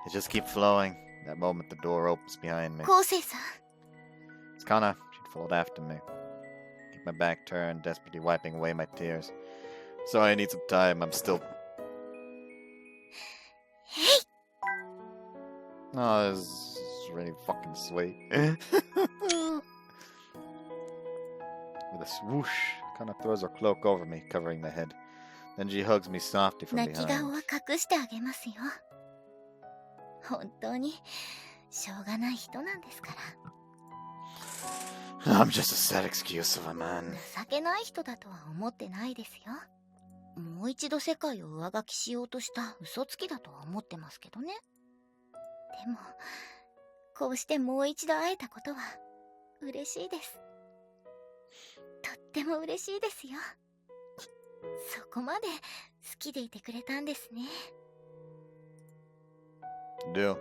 they just keep flowing. That moment the door opens behind me. 昴生さん。 It's Kanna. She'd followed after me. Keep my back turned, desperately wiping away my tears. Sorry, I need some time. I'm still... Hey! Oh, this is really fucking sweet. With a swoosh, Kanna throws her cloak over me, covering my head. Then she hugs me softly from 泣き顔 behind. は隠してあげますよ。本当にしょうがない人なんですから。I'm just a sad excuse of a man. 情けない人だとは思ってないですよ。もう一度世界を上書きしようとした嘘つきだとは思ってますけどね。でもこうしてもう一度会えたことは嬉しいです。とっても嬉しいですよ。そこまで好きでいてくれたんですね。Do.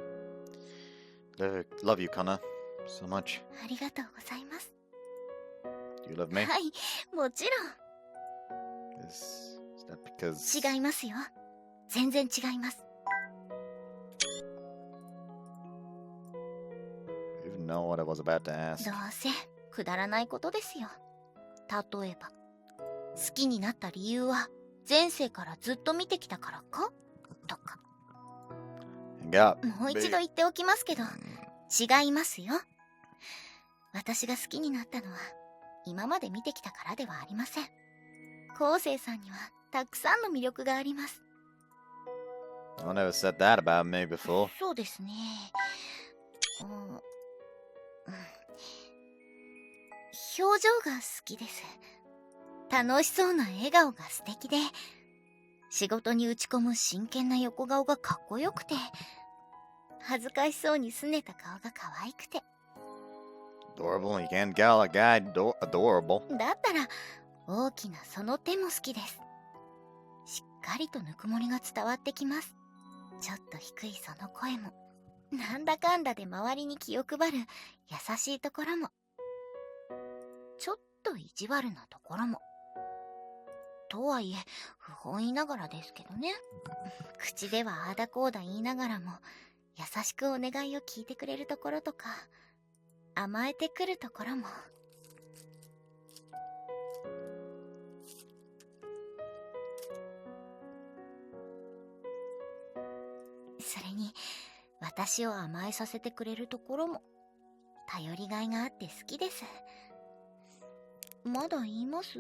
Love you, Kanna. So much. ありがとうございます。 Do you love me? はい、もちろ Is that because... ん。違いますよ。全然違います。 You even know what I was about to ask. どうせくだらないことですよ。例えば好きになった理由は前世からずっと見てきたからかとか。 Hang up. もう一度言っておきますけど、違いますよ。私が好きになったのは今まで見てきたからではありません。昴生さんにはたくさんの魅力があります。 No one ever said that about me before. そうですね。表情が好きです。楽しそうな笑顔が素敵で、仕事に打ち込む真剣な横顔がかっこよくて、恥ずかしそうに拗ねた顔が可愛くて。 Adorable. You can't call a guy adorable. だったら大きなその手も好きです。しっかりとぬくもりが伝わってきます。ちょっと低いその声も、なんだかんだで周りに気を配る優しいところも、ちょっと意地悪なところも。とはいえ不本意ながらですけどね。口ではああだこうだ言いながらも優しくお願いを聞いてくれるところとか、甘えてくるところも。私を甘えさせてくれるところも頼りがいがあって好きです。まだ言います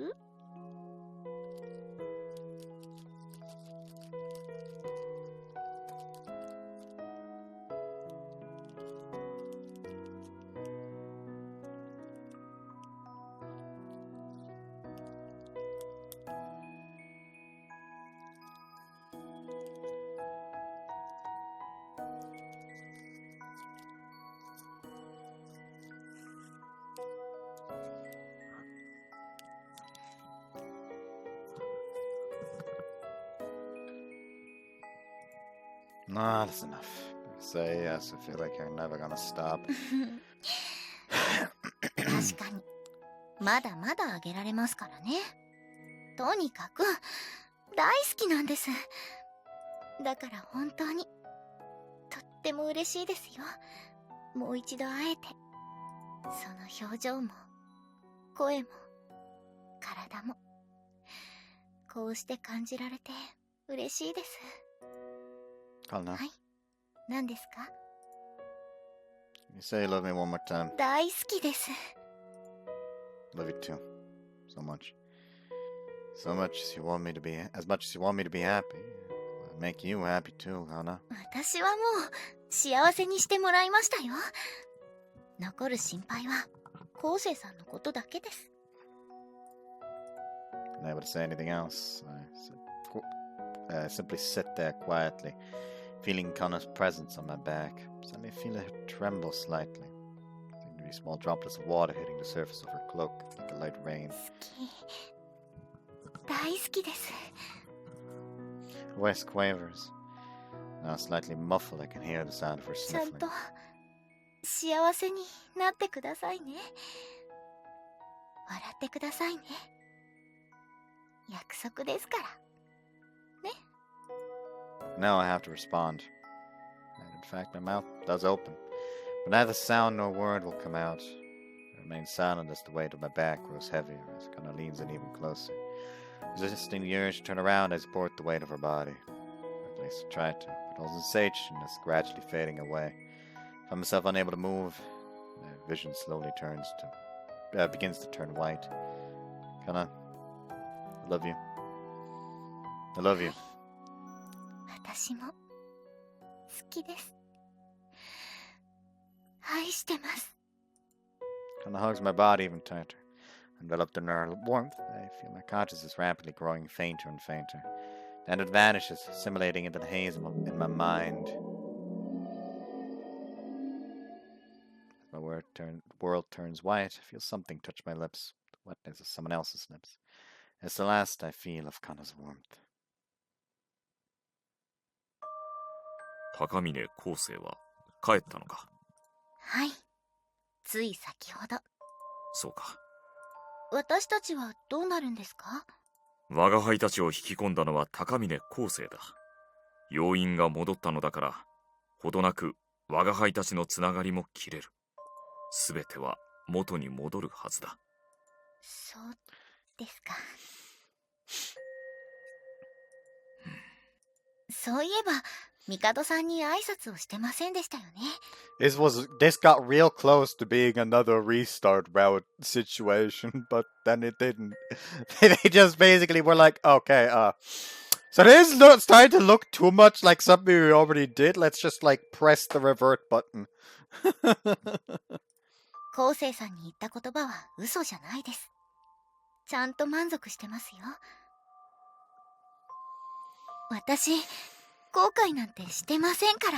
？No, that's enough. Say yes, I feel like you're never gonna stop. 確かにまだまだあげられますからね。とにかく大好きなんです。だから本当にとっても嬉しいですよ。もう一度会えて、その表情も声も体もこうして感じられて嬉しいです。Kanna, はい、何ですか？ you say you love me one more time. 大好きです。 Love you too. So much. So much as you want me to be, as much as you want me to be happy. I'll make you happy too, Kanna. 私はもう幸せにしてもらいましたよ。残る心配は昴生さんのことだけです。Unable to say anything else. I simply sit there quietly, feeling Kanna's presence on my back. Suddenly I feel her tremble slightly. Seem to be small droplets of water hitting the surface of her cloak, like a light rain. 好き。大好きです。 Her voice quavers. Now slightly muffled, I can hear the sound of her ちゃん sniffling. と幸せになってくださいね。笑ってくださいね。約束ですから。 Now I have to respond. And in fact, my mouth does open. But neither sound nor word will come out. I remain silent as the weight of my back grows heavier as Kanna leans in even closer. Resisting the urge to turn around, I support the weight of her body. At least I try to, but all sensation is gradually fading away. I find myself unable to move. My vision slowly begins to turn white. Kanna, I love you. I love you. 私も好きです。愛してます。 Kanna hugs my body even tighter. Enveloped in her warmth, I feel my consciousness rapidly growing fainter and fainter. Then it vanishes, assimilating into the haze in my mind. As my world turns white, I feel something touch my lips, the wetness of someone else's lips. It's the last I feel of Kanna's warmth. 高峰昴生は帰ったのか。はい、つい先ほど。そうか。私たちはどうなるんですか？我が輩たちを引き込んだのは高峰昴生だ。要員が戻ったのだから、ほどなく我が輩たちのつながりも切れる。すべては元に戻るはずだ。そうですか。そういえば帝さんに挨拶をしてませんでしたよね。This got real close to being another restart route situation, but then it didn't. They just basically were like, okay, so this is not starting to look too much like something we already did. Let's just like press the revert button. 昴生さんに言った言葉は嘘じゃないです。ちゃんと満足してますよ。私後悔なんてしてませんから。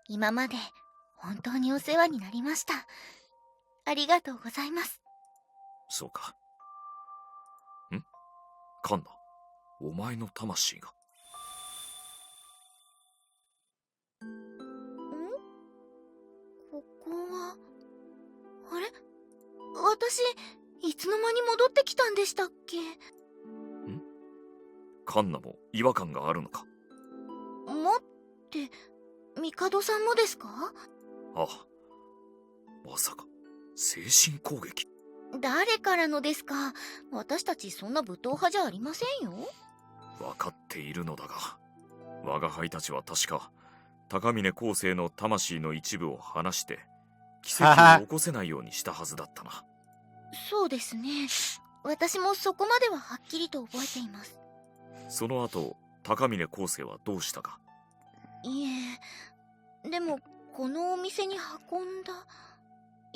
今まで本当にお世話になりました。ありがとうございます。そうか。ん？カンナ、お前の魂が。ここはあれ、私いつの間に戻ってきたんでしたっけ？カンナも違和感があるのか？もって帝さんもですか？ああ、まさか精神攻撃。誰からのですか？私たちそんな武闘派じゃありませんよ。分かっているのだが、我が輩たちは確か高峰後世の魂の一部を離して奇跡を起こせないようにしたはずだったな。そうですね。私もそこまでははっきりと覚えています。その後高峰後世はどうしたか？いえ、でもこのお店に運んだ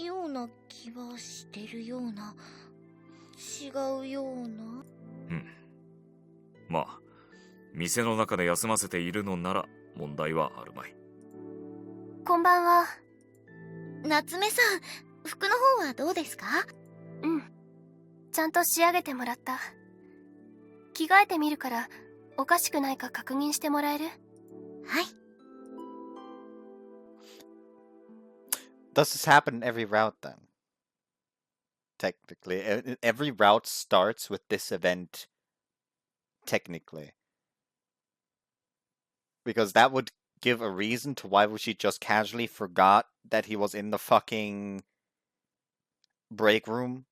ような気はしてるような、違うような。うん。まあ店の中で休ませているのなら問題はあるまい。こんばんは。夏目さん、服の方はどうですか？うん。ちゃんと仕上げてもらった。着替えてみるからおかしくないか確認してもらえる？はい。Does this happen in every route then? Technically, every route starts with this event. Technically, because that would give a reason to why she just casually forgot that he was in the fucking break room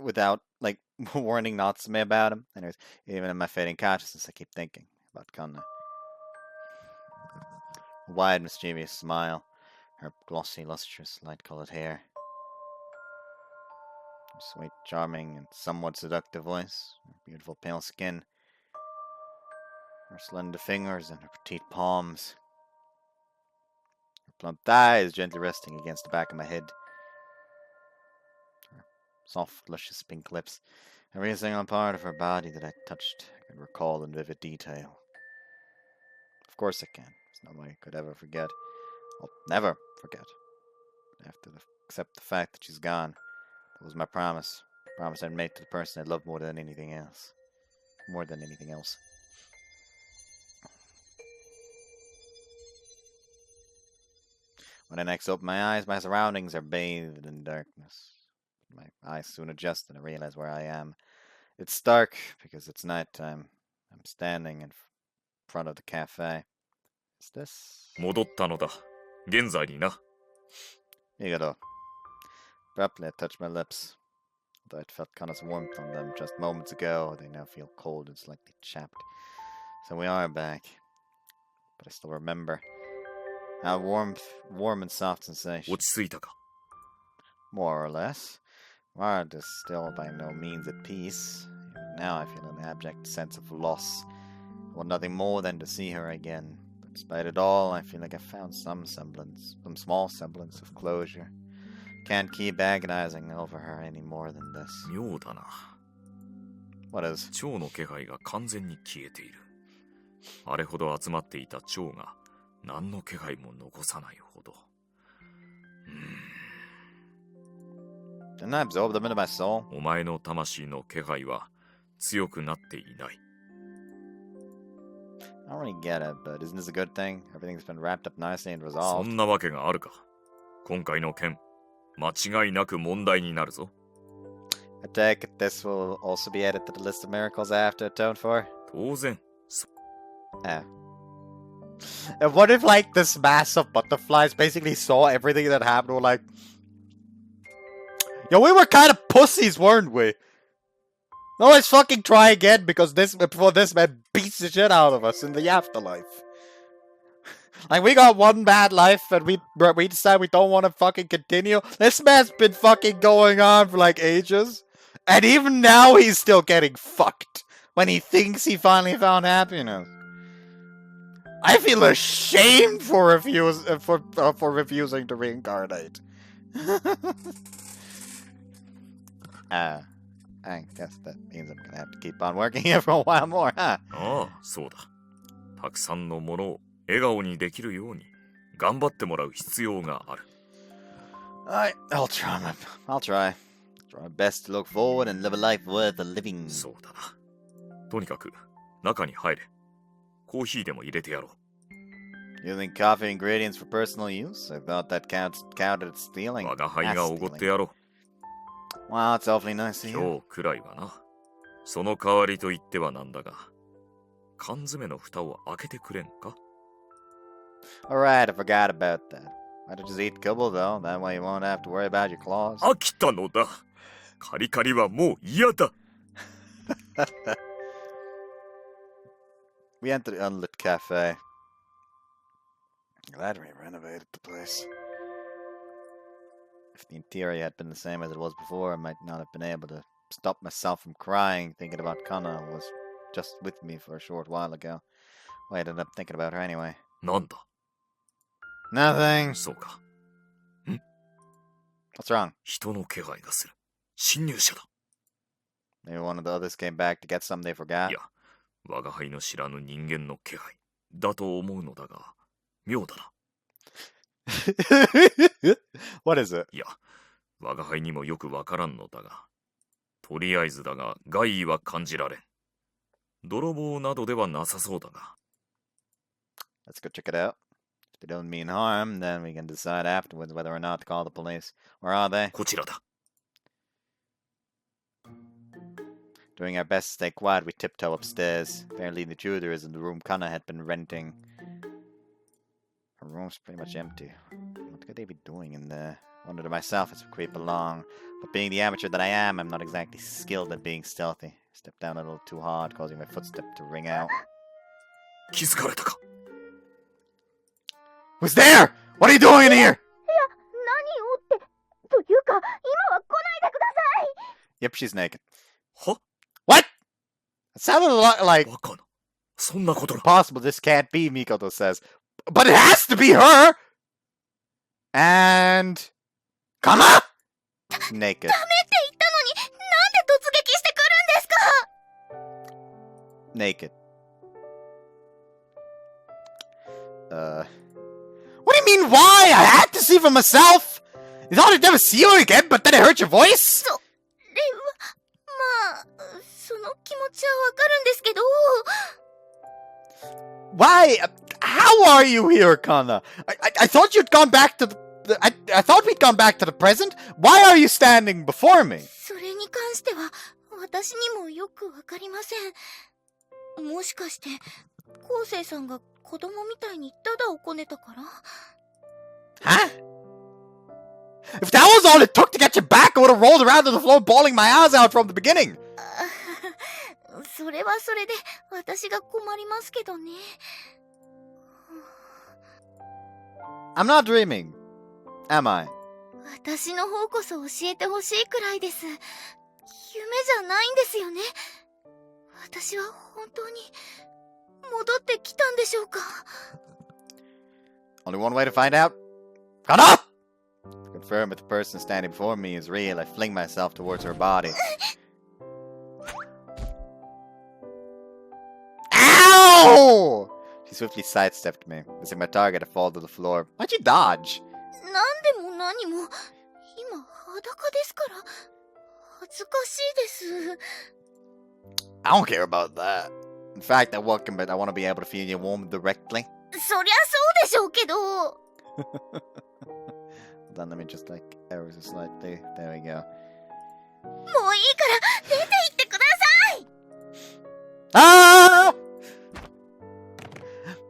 without like warning Natsume about him. Anyways, even in my fading consciousness, I keep thinking about Kanna. A wide, mischievous smile, her glossy, lustrous, light-colored hair, her sweet, charming, and somewhat seductive voice, her beautiful pale skin, her slender fingers and her petite palms, her plump thighs gently resting against the back of my head, her soft, luscious pink lips. Every single part of her body that I touched, I could recall in vivid detail. Of course I can. There's no way I could ever forget. I'll never forget. Except the fact that she's gone. That was my promise. The promise I'd made to the person I loved more than anything else. More than anything else. When I next open my eyes, my surroundings are bathed in darkness. My eyes soon adjust and I realize where I am. It's dark because it's nighttime. I'm standing in front of the cafe. Is this? 戻ったのだ。現在にな。Igado. Abruptly, I touch my lips. Although I'd felt Kanna's warmth on them just moments ago, they now feel cold and slightly chapped. So we are back. But I still remember how warm and soft sensation. 落ち着いたか？ More or less. Mard is still by no means at peace. Even now I feel an abject sense of loss. I want nothing more than to see her again. But despite it all, I feel like I've found some small semblance of closure. Can't keep agonizing over her any more than this. 妙だな。 What is? 蝶の気配が完全に消えている。あれほど集まっていた蝶が何の気配も残さないほど。Didn't I absorb them into my soul? お前の魂の気配は強くなっていない。I don't really get it, but isn't this a good thing? Everything's been wrapped up nicely and そ resolved. んなわけがあるか。今回の件、間違いなく問題になるぞ。I take it this will also be added to the list of miracles I have to atone for? 当然。 Yeah. And what if, like, this mass of butterflies basically saw everything that happened and were like, yo, we were kind of pussies, weren't we? No, let's fucking try again before this man beats the shit out of us in the afterlife. Like, we got one bad life and we decide we don't want to fucking continue. This man's been fucking going on for like ages. And even now he's still getting fucked when he thinks he finally found happiness. I feel ashamed for refusing to reincarnate. I guess that means I'm gonna have to keep on working here for a while more, huh? ああ、そうだ。たくさんのものを笑顔にできるように頑張ってもらう必要がある。I'll try. I'll try my best to look forward and live a life worth the living. そうだな。とにかく中に入れ。コーヒーでも入れてやろう。 Using coffee ingredients for personal use? I thought that counted as stealing. 我が輩がおごってやろう。 Wow, it's awfully nice of you. 今日くらいはな。その代わりと言ってはなんだが、缶詰の蓋を開けてくれんか？ Alright, I forgot about that. Why don't you just eat kibble though? That way you won't have to worry about your claws. 飽きたのだ。カリカリはもう嫌だ。We enter the unlit cafe. Glad we renovated the place. If the interior had been the same as it was before, I might not have been able to stop myself from crying thinking about Kanna was just with me for a short while ago. Well, I ended up thinking about her anyway. なんだ Nothing. そうか。 What's wrong? 人の気配がする。侵入者だ。 Maybe one of the others came back to get something they forgot? いや、我が輩の知らぬ人間の気配だと思うのだが、妙だな。What is it? いや、我が輩にもよくわからんのだが、とりあえずだが害意は感じられん。泥棒などではなさそうだが。 Let's go check it out. If they don't mean harm, then we can decide afterwards whether or not to call the police. Where are they? こちらだ。 Doing our best to stay quiet, we tiptoe upstairs. Apparently the intruder is in the room Kanna had been renting. Her room's pretty much empty. What could they be doing in there? I wonder to myself as we creep along. But being the amateur that I am, I'm not exactly skilled at being stealthy. Step down a little too hard, causing my footstep to ring out. 気づかれたか。 Who's there? What are you doing in here? 何をって。というか、今は来ないでください。 Yep, she's naked. は What? It sounded a lot like バカな。そんなことな。 possible this can't be, Mikoto says. But it has to be her! And... Kanna? Naked. ダメって言ったのに、なんで突撃してくるんですか Naked. What do you mean, why? I had to see for myself! You thought I'd never see you again, but then I heard your voice? それは、まあ、その気持ちはわかるんですけど。 Why? How are you here, Kanna? I thought you'd gone back to the... I thought we'd gone back to the present. Why are you standing before me? それに関しては、私にもよくわかりません。もしかして、昴生さんが子供みたいにただをこねたから？ Huh? If that was all it took to get you back, I would have rolled around on the floor bawling my eyes out from the beginning. それはそれで、私が困りますけどね。 I'm not dreaming. Am I? 私の方こそ教えてほしいくらいです。夢じゃないんですよね。私は本当に戻ってきたんでしょうか？ Only one way to find out. Kanna! To confirm if the person standing before me is real, I fling myself towards her body. Ow! She swiftly sidestepped me, missing my target to fall to the floor. Why'd you dodge? なんでも何も、今裸ですから、恥ずかしいです。 I don't care about that. In fact, I want to be able to feel your warmth directly. そりゃそうでしょうけど。 Hold on, let me just like ever so slightly. There we go. もういいから出て行ってください。 Ah!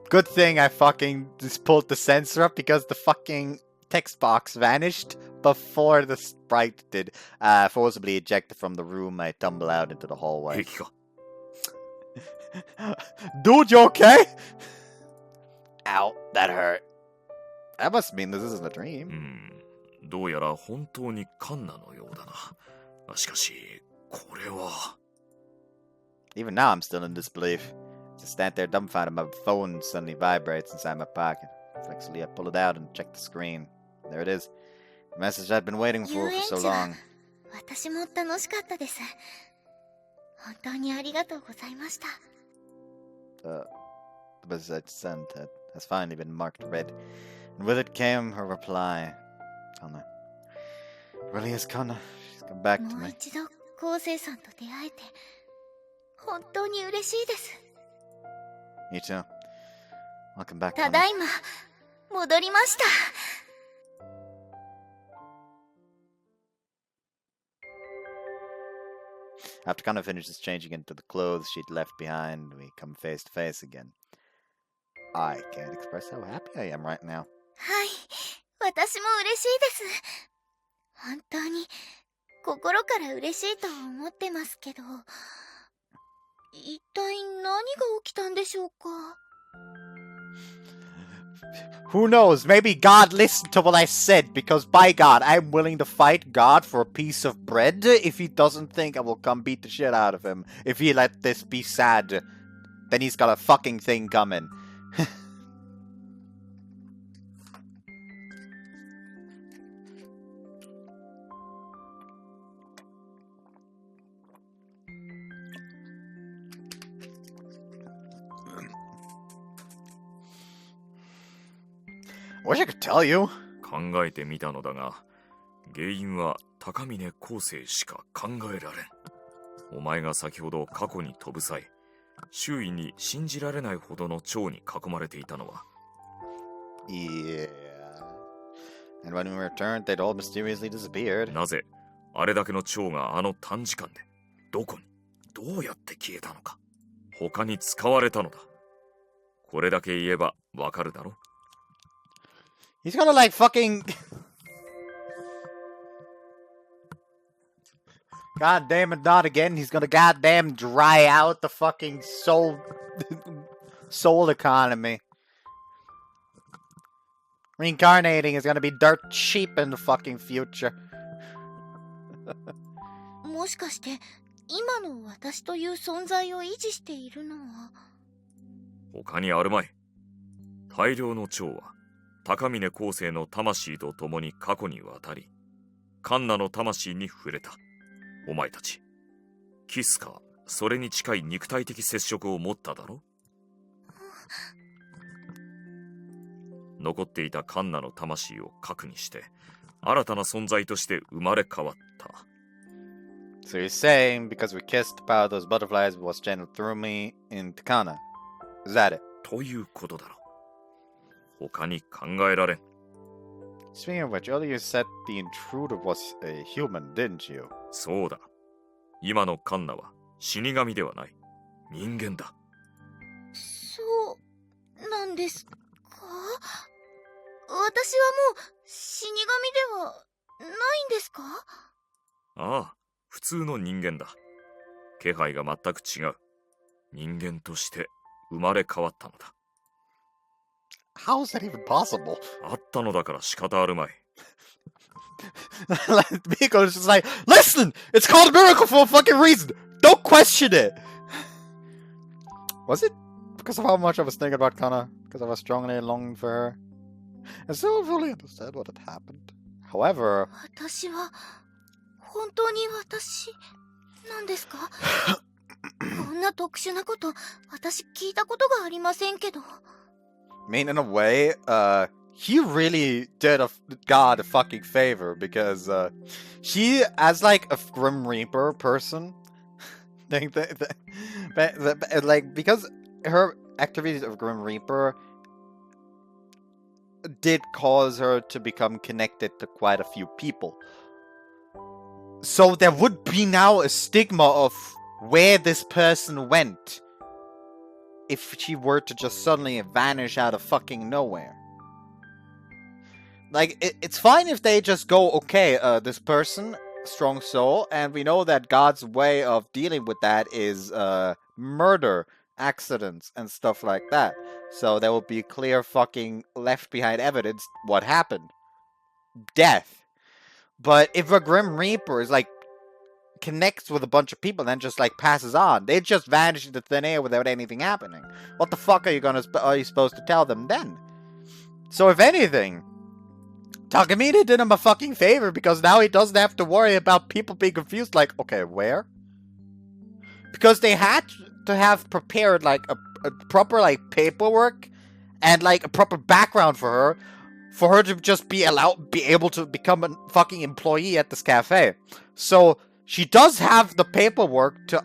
Good thing I fucking just pulled the sensor up because the fucking text box vanished before the sprite did. Forcibly ejected from the room, I tumble out into the 平 hallway. 気か。 Dude, you okay? Ow, that hurt. That must mean this isn't a う dream. ん、どうやら本当にカンナのようだな。しかし、これは。 Even now, I'm still in disbelief. Just stand there dumbfounded, my phone suddenly vibrates inside my pocket. Reflexively, I pull it out and check the screen. There it is. The message I'd been waiting for so long. 私も楽しかったです。本当にありがとうございました。 The message sent has finally been marked red. And with it came her reply. Kanna. It really is Kanna. She's come back to もう me. 一度、昴生さんと出会えて、本当に嬉しいです。 You too. Welcome back, た Kanna. だいま、戻りました。 After Kanna finishes changing into the clothes she'd left behind, we come face to face again. I can't express how happy I am right now. はい、私も嬉しいです。本当に、心から嬉しいと思ってますけど、一体何が起きたんでしょうか？ Who knows? Maybe God listened to what I said, because by God, I'm willing to fight God for a piece of bread if he doesn't think I will come beat the shit out of him. If he let this be sad, then he's got a fucking thing coming. I wish I could tell you. 考えてみたのだが、原因は高峰後世しか考えられん。お前が先ほど過去に飛ぶ際、周囲に信じられないほどの蝶に囲まれていたのは。Yeah. And when we returned, they'd all mysteriously disappeared. なぜあれだけの蝶があの短時間でどこにどうやって消えたのか。他に使われたのだ。これだけ言えばわかるだろ。He's gonna like fucking... God damn it, not again. He's gonna goddamn dry out the fucking soul economy. Reincarnating is gonna be dirt cheap in the fucking future. もしかして今の私という存在を維持しているのは。他にあるまい。大量の蝶は高峰後世の魂と共に過去に渡り、カンナの魂に触れた。お前たち、キスかそれに近い肉体的接触を持っただろ。残っていたカンナの魂を核にして、新たな存在として生まれ変わった。So you're saying because we kissed, the power of those butterflies was channeled through me into Kanna. Is that it? ということだろう。他に考えられん。Speaking of which, earlier you said the intruder was a human, didn't you? そうだ。今のカンナは死神ではない。人間だ。そうなんですか？私はもう死神ではないんですか？ああ、普通の人間だ。気配が全く違う。人間として生まれ変わったのだ。How is that even possible? あったのだから仕方あるまい。Miko's just like, listen! It's called a miracle for a fucking reason! Don't question it! Was it because of how much I was thinking about Kanna? Because I was strongly longing for her? I still fully understand what had happened. However... 私は本当に私なんですか？こんな特殊なこと私聞いたことがありませんけど。I mean, in a way, he really did God a fucking favor, because she, as like a Grim Reaper person, like, because her activities of Grim Reaper did cause her to become connected to quite a few people. So there would be now a stigma of where this person went if she were to just suddenly vanish out of fucking nowhere. Like, it's fine if they just go, okay, this person, strong soul, and we know that God's way of dealing with that is murder, accidents, and stuff like that. So there will be clear fucking left behind evidence what happened. Death. But if a Grim Reaper is like, connects with a bunch of people and then just like passes on, they just vanish into thin air without anything happening. What the fuck are you supposed to tell them then? So if anything, Takamine did him a fucking favor, because now he doesn't have to worry about people being confused, like, okay, where? Because they had to have prepared like a proper like paperwork and like a proper background for her to just be able to become a fucking employee at this cafe. So she does have the paperwork to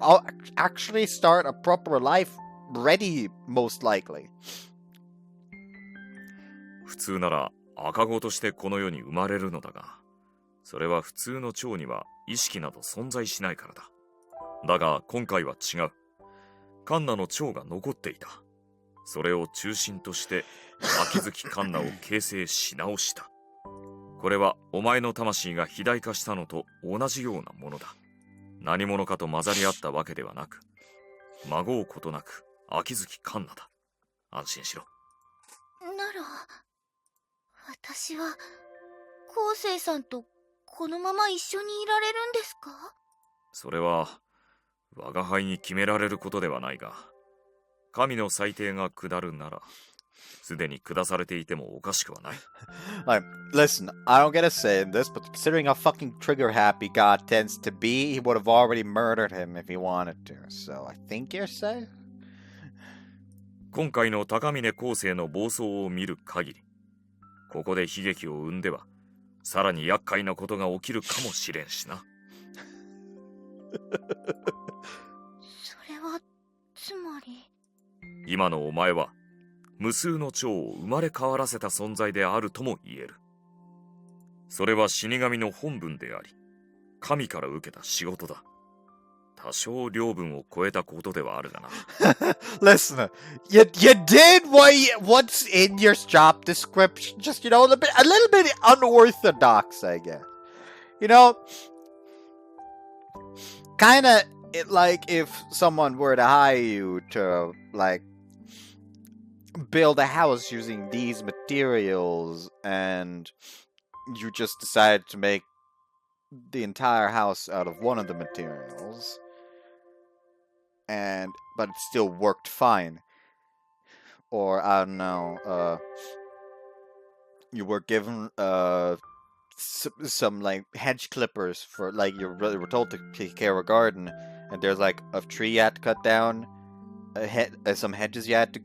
actually start a proper life ready, most likely. 普通なら赤子としてこの世に生まれるのだが、それは普通の蝶には意識など存在しないからだ。だが今回は違う。カンナの蝶が残っていた。それを中心として秋月カンナを形成し直した。これはお前の魂が肥大化したのと同じようなものだ。何者かと混ざり合ったわけではなく、まごうことなく秋月カンナだ。安心しろ。なら私は、昴生さんとこのまま一緒にいられるんですか？それは我が輩に決められることではないが、神の裁定が下るならすでに下されていてもおかしくはない。Like, listen, I don't get a say in this, but considering how fucking trigger happy God tends to be, he would have already murdered him if he wanted to. So I think you're safe. 今回の高峰昴生の暴走を見る限り、ここで悲劇を生んではさらに厄介なことが起きるかもしれんしな。それは、つまり。今のお前は無数の蝶を生まれ変わらせた存在であるとも言える。それは死神の本分であり、神から受けた仕事だ。多少領分を超えたことではあるがな。Listen, you did what's in your job description. Just, you know, a little bit unorthodox, I guess. You know, kind of like if someone were to hire you to, like, build a house using these materials and you just decided to make the entire house out of one of the materials. But it still worked fine. Or, I don't know, you were given, some, like, hedge clippers for, like, you were told to take care of a garden, and there's, like, a tree you had to cut down, some hedges you had to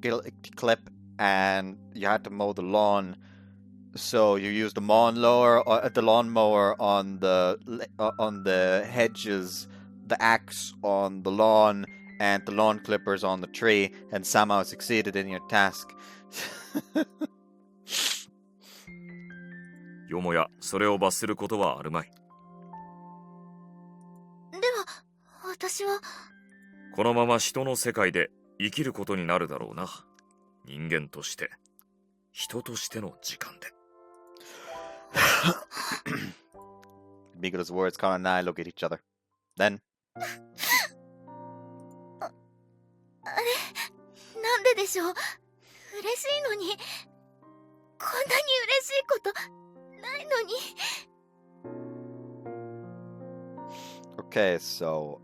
clip, and you had to mow the lawn. So you used the lawnmower on the hedges, the axe on the lawn, and the lawn clippers on the tree, and somehow succeeded in your task. よもやそれを罰することはあるまい。では、私は。このまま人の世界で生きることになるだろうな。人間として、人としての時間で。Miguel's words, Kanna and I look at each other. Then. あれ、なんででしょう。嬉しいのに、こんなに嬉しいことないのに。Okay, so,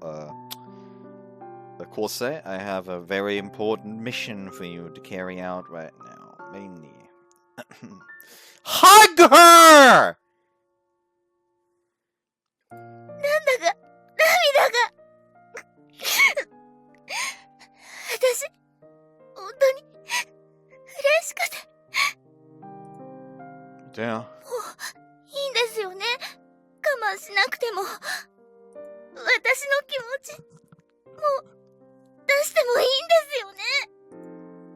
Kosei, I have a very important mission for you to carry out right now. Mainly. Hug her! なんだか、涙が。私、本当に、嬉しくて。Yeah. もう、いいんですよね。我慢しなくても。私の気持ち、もう、出してもいいんですよね。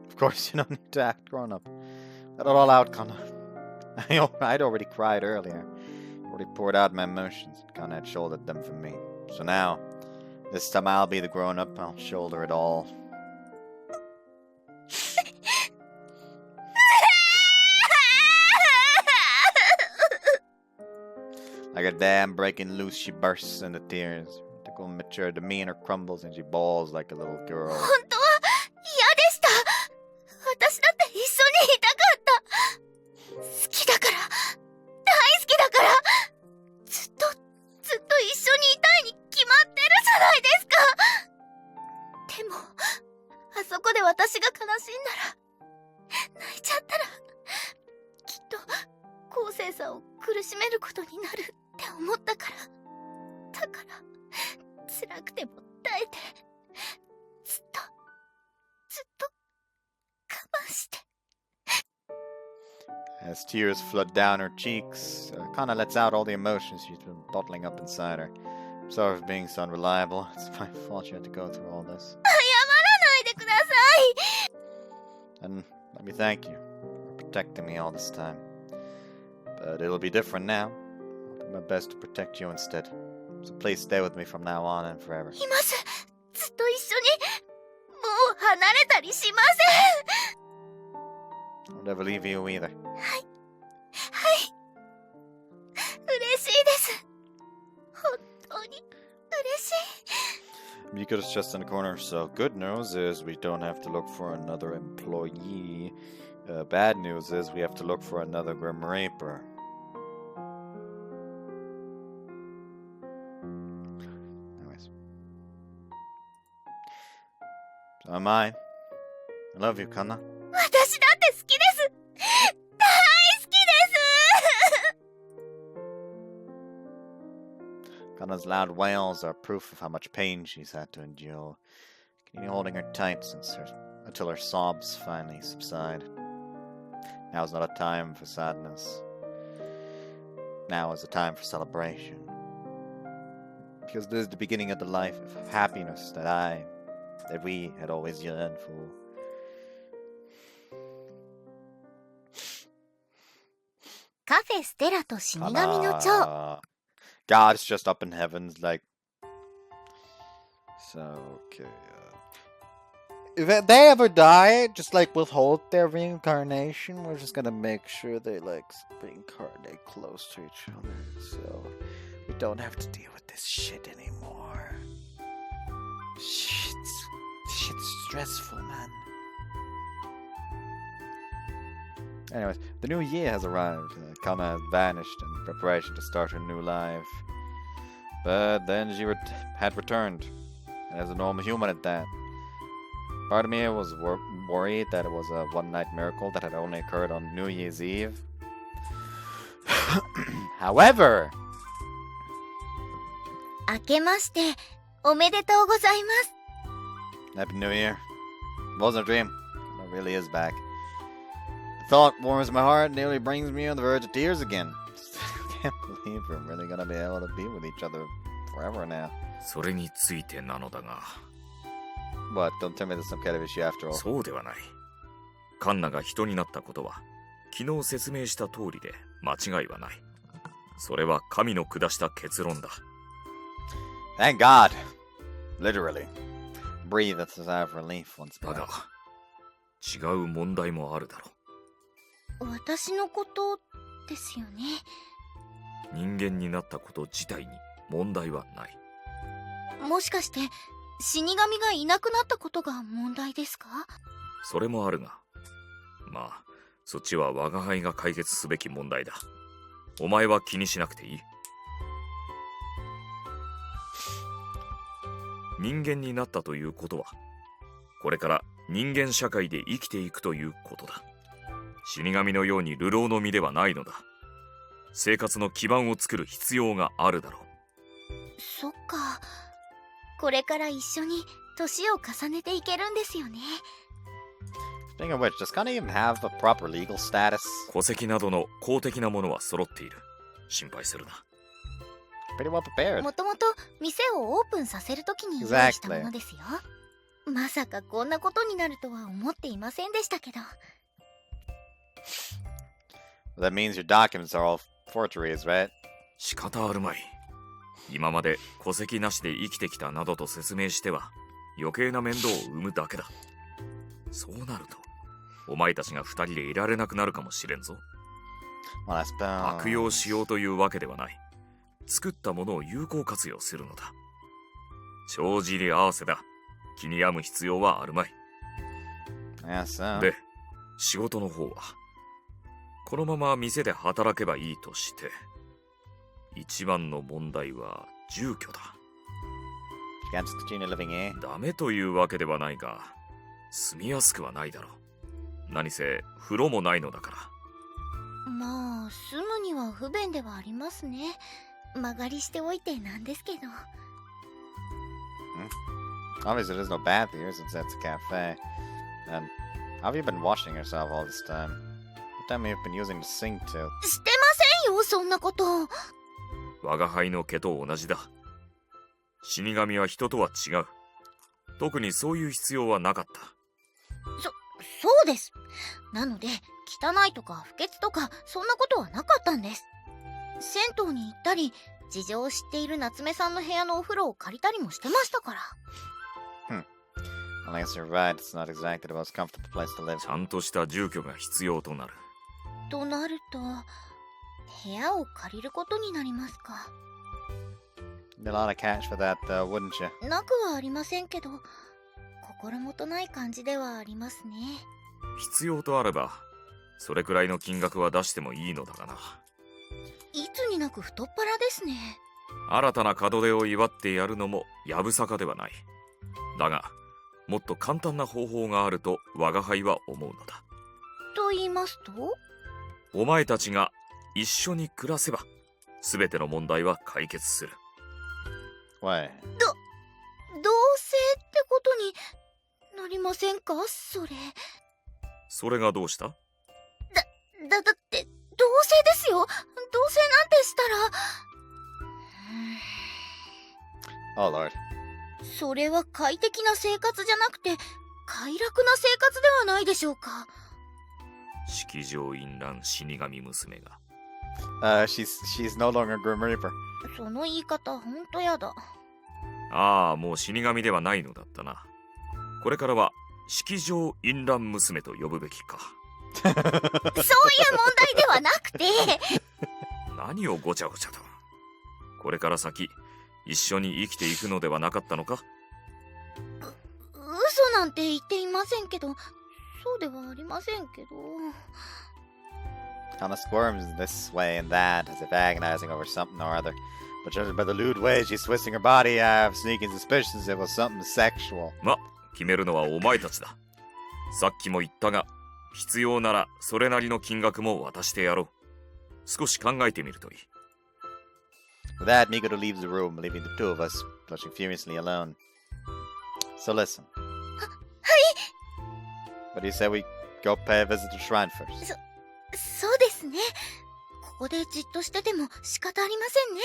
Of course, you don't need to act grown up. Let it all out, Kanna. I'd already cried earlier. Already poured out my emotions. Kanna had shouldered them for me. So now, this time I'll be the grown up. I'll shoulder it all. Like a dam breaking loose, she bursts into tears. Typical mature demeanor crumbles and she bawls like a little girl. 本当は嫌でした。私だって一緒にいたかった。好きだから、大好きだから、ずっと一緒にいたいに決まってるじゃないですか。でも、あそこで私が悲しんだら、泣いちゃったら、きっと、昴生さんを苦しめることになるって思ったから。だから、辛くても耐えて、ずっと我慢して。As tears flood down her cheeks, Kanna lets out all the emotions she's been bottling up inside her. I'm sorry for being so unreliable. It's my fault you had to go through all this. 謝らないでください。 And let me thank you for protecting me all this time. But it'll be different now. I'll do my best to protect you instead. So please stay with me from now on and forever. います。ずっと一緒に、もう離れたりしません。 I'll never leave you either. はい。嬉しいです。本当に嬉しい。Miko's just in the corner, so good news is we don't have to look for another employee. Bad news is we have to look for another Grim Reaper. Anyways. So am I. I love you, Kanna. 私だって好きです。大好きです。 Kanna's loud wails are proof of how much pain she's had to endure. Continue holding her tight until her sobs finally subside. Now is not a time for sadness. Now is a time for celebration. Because this is the beginning of the life of happiness that we had always yearned for. Café Stella と死神の蝶。 God's just up in heavens, like. So, okay. If they ever die, just like withhold their reincarnation. We're just gonna make sure they like reincarnate close to each other, so we don't have to deal with this shit anymore. Shit's stressful, man. Anyways, the new year has arrived. Kanna has vanished in preparation to start her new life. But then she had returned, and as a normal human at that. Part of me was worried that it was a one-night miracle that had only occurred on New Year's Eve. However... 明けましておめでとうございます。 Happy New Year. It wasn't a dream. It really is back. The thought warms my heart and nearly brings me on the verge of tears again. I can't believe we're really gonna be able to be with each other forever now. それについてなのだが。 What? Don't tell me there's some kind of issue after all. そうではない。カンナが人になったことは、昨日説明した通りで間違いはない。それは神の下した結論だ。Thank God. Literally. Breathe a sigh of relief once more. だが、違う問題もあるだろう。私のことですよね。人間になったこと自体に問題はない。もしかして死神がいなくなったことが問題ですか？それもあるが、まあそっちは我が輩が解決すべき問題だ。お前は気にしなくていい。人間になったということは、これから人間社会で生きていくということだ。死神のように流浪の身ではないのだ。生活の基盤を作る必要があるだろう。そっか。これから一緒に年を重ねていけるんですよね。Speaking of which, does Kanna even have a proper legal status? 戸籍などの公的なものは揃っている。心配するな。Pretty well prepared. もともと店をオープンさせるときに用意したものですよ。まさかこんなことになるとは思っていませんでしたけど。That means your documents are all forgeries, right? 仕方あるまい。今まで戸籍なしで生きてきたなどと説明しては余計な面倒を生むだけだ。そうなるとお前たちが二人でいられなくなるかもしれんぞ。Well, I suppose. 悪用しようというわけではない。作ったものを有効活用するのだ。帳尻合わせだ。気に病む必要はあるまい。Yeah, so. で、仕事の方はこのまま店で働けばいいとして、一番の問題は住居だ。You can't continue living here. ダメというわけではないが、住みやすくはないだろう。何せ風呂もないのだから。まあ住むには不便ではありますね。間借りしておいてなんですけど。Obviously, there's no bath here since that's a cafe. And how have you been washing yourself all this time? What time have you been using the sink to? してませんよ、そんなこと。我が輩の毛と同じだ。死神は人とは違う。特にそういう必要はなかった。そうです。なので汚いとか不潔とかそんなことはなかったんです。銭湯に行ったり、事情を知っている夏目さんの部屋のお風呂を借りたりもしてましたから。I guess you're right. It's not exactly the most comfortable place to live. ちゃんとした住居が必要となる。となると、部屋を借りることになりますか。Need a lot of cash for that, wouldn't you? なくはありませんけど、心もとない感じではありますね。必要とあればそれくらいの金額は出してもいいのだがな。いつになく太っ腹ですね。新たな門出を祝ってやるのもやぶさかではない。だがもっと簡単な方法があると我が輩は思うのだ。と言いますと？お前たちが一緒に暮らせば全ての問題は解決する。Why? 同棲ってことになりませんか、それ。それがどうした？だって同棲ですよ。同棲なんてしたら。Oh lord. それは快適な生活じゃなくて快楽な生活ではないでしょうか。式場淫乱死神娘が。She's no longer Grim Reaper. その言い方ほんとやだ。ああ、もう死神ではないのだったな。これからは式場淫乱娘と呼ぶべきか。そういう問題ではなくて。何をごちゃごちゃと。これから先一緒に生きていくのではなかったのか？嘘なんて言っていませんけど、そうではありませんけど。Kanna squirms this way and that, as if agonizing over something or other. But judging by the lewd way she's twisting her body, I have sneaking suspicions it was something sexual. ま、決めるのはお前たちだ。さっきも言ったが、必要ならそれなりの金額も渡してやろう。少し考えてみるといい。With that, Mikoto leaves the room, leaving the two of us blushing furiously alone. So listen. But you say we go pay a visit to the shrine first? そうですね。ここでじっとしてても仕方ありませんね。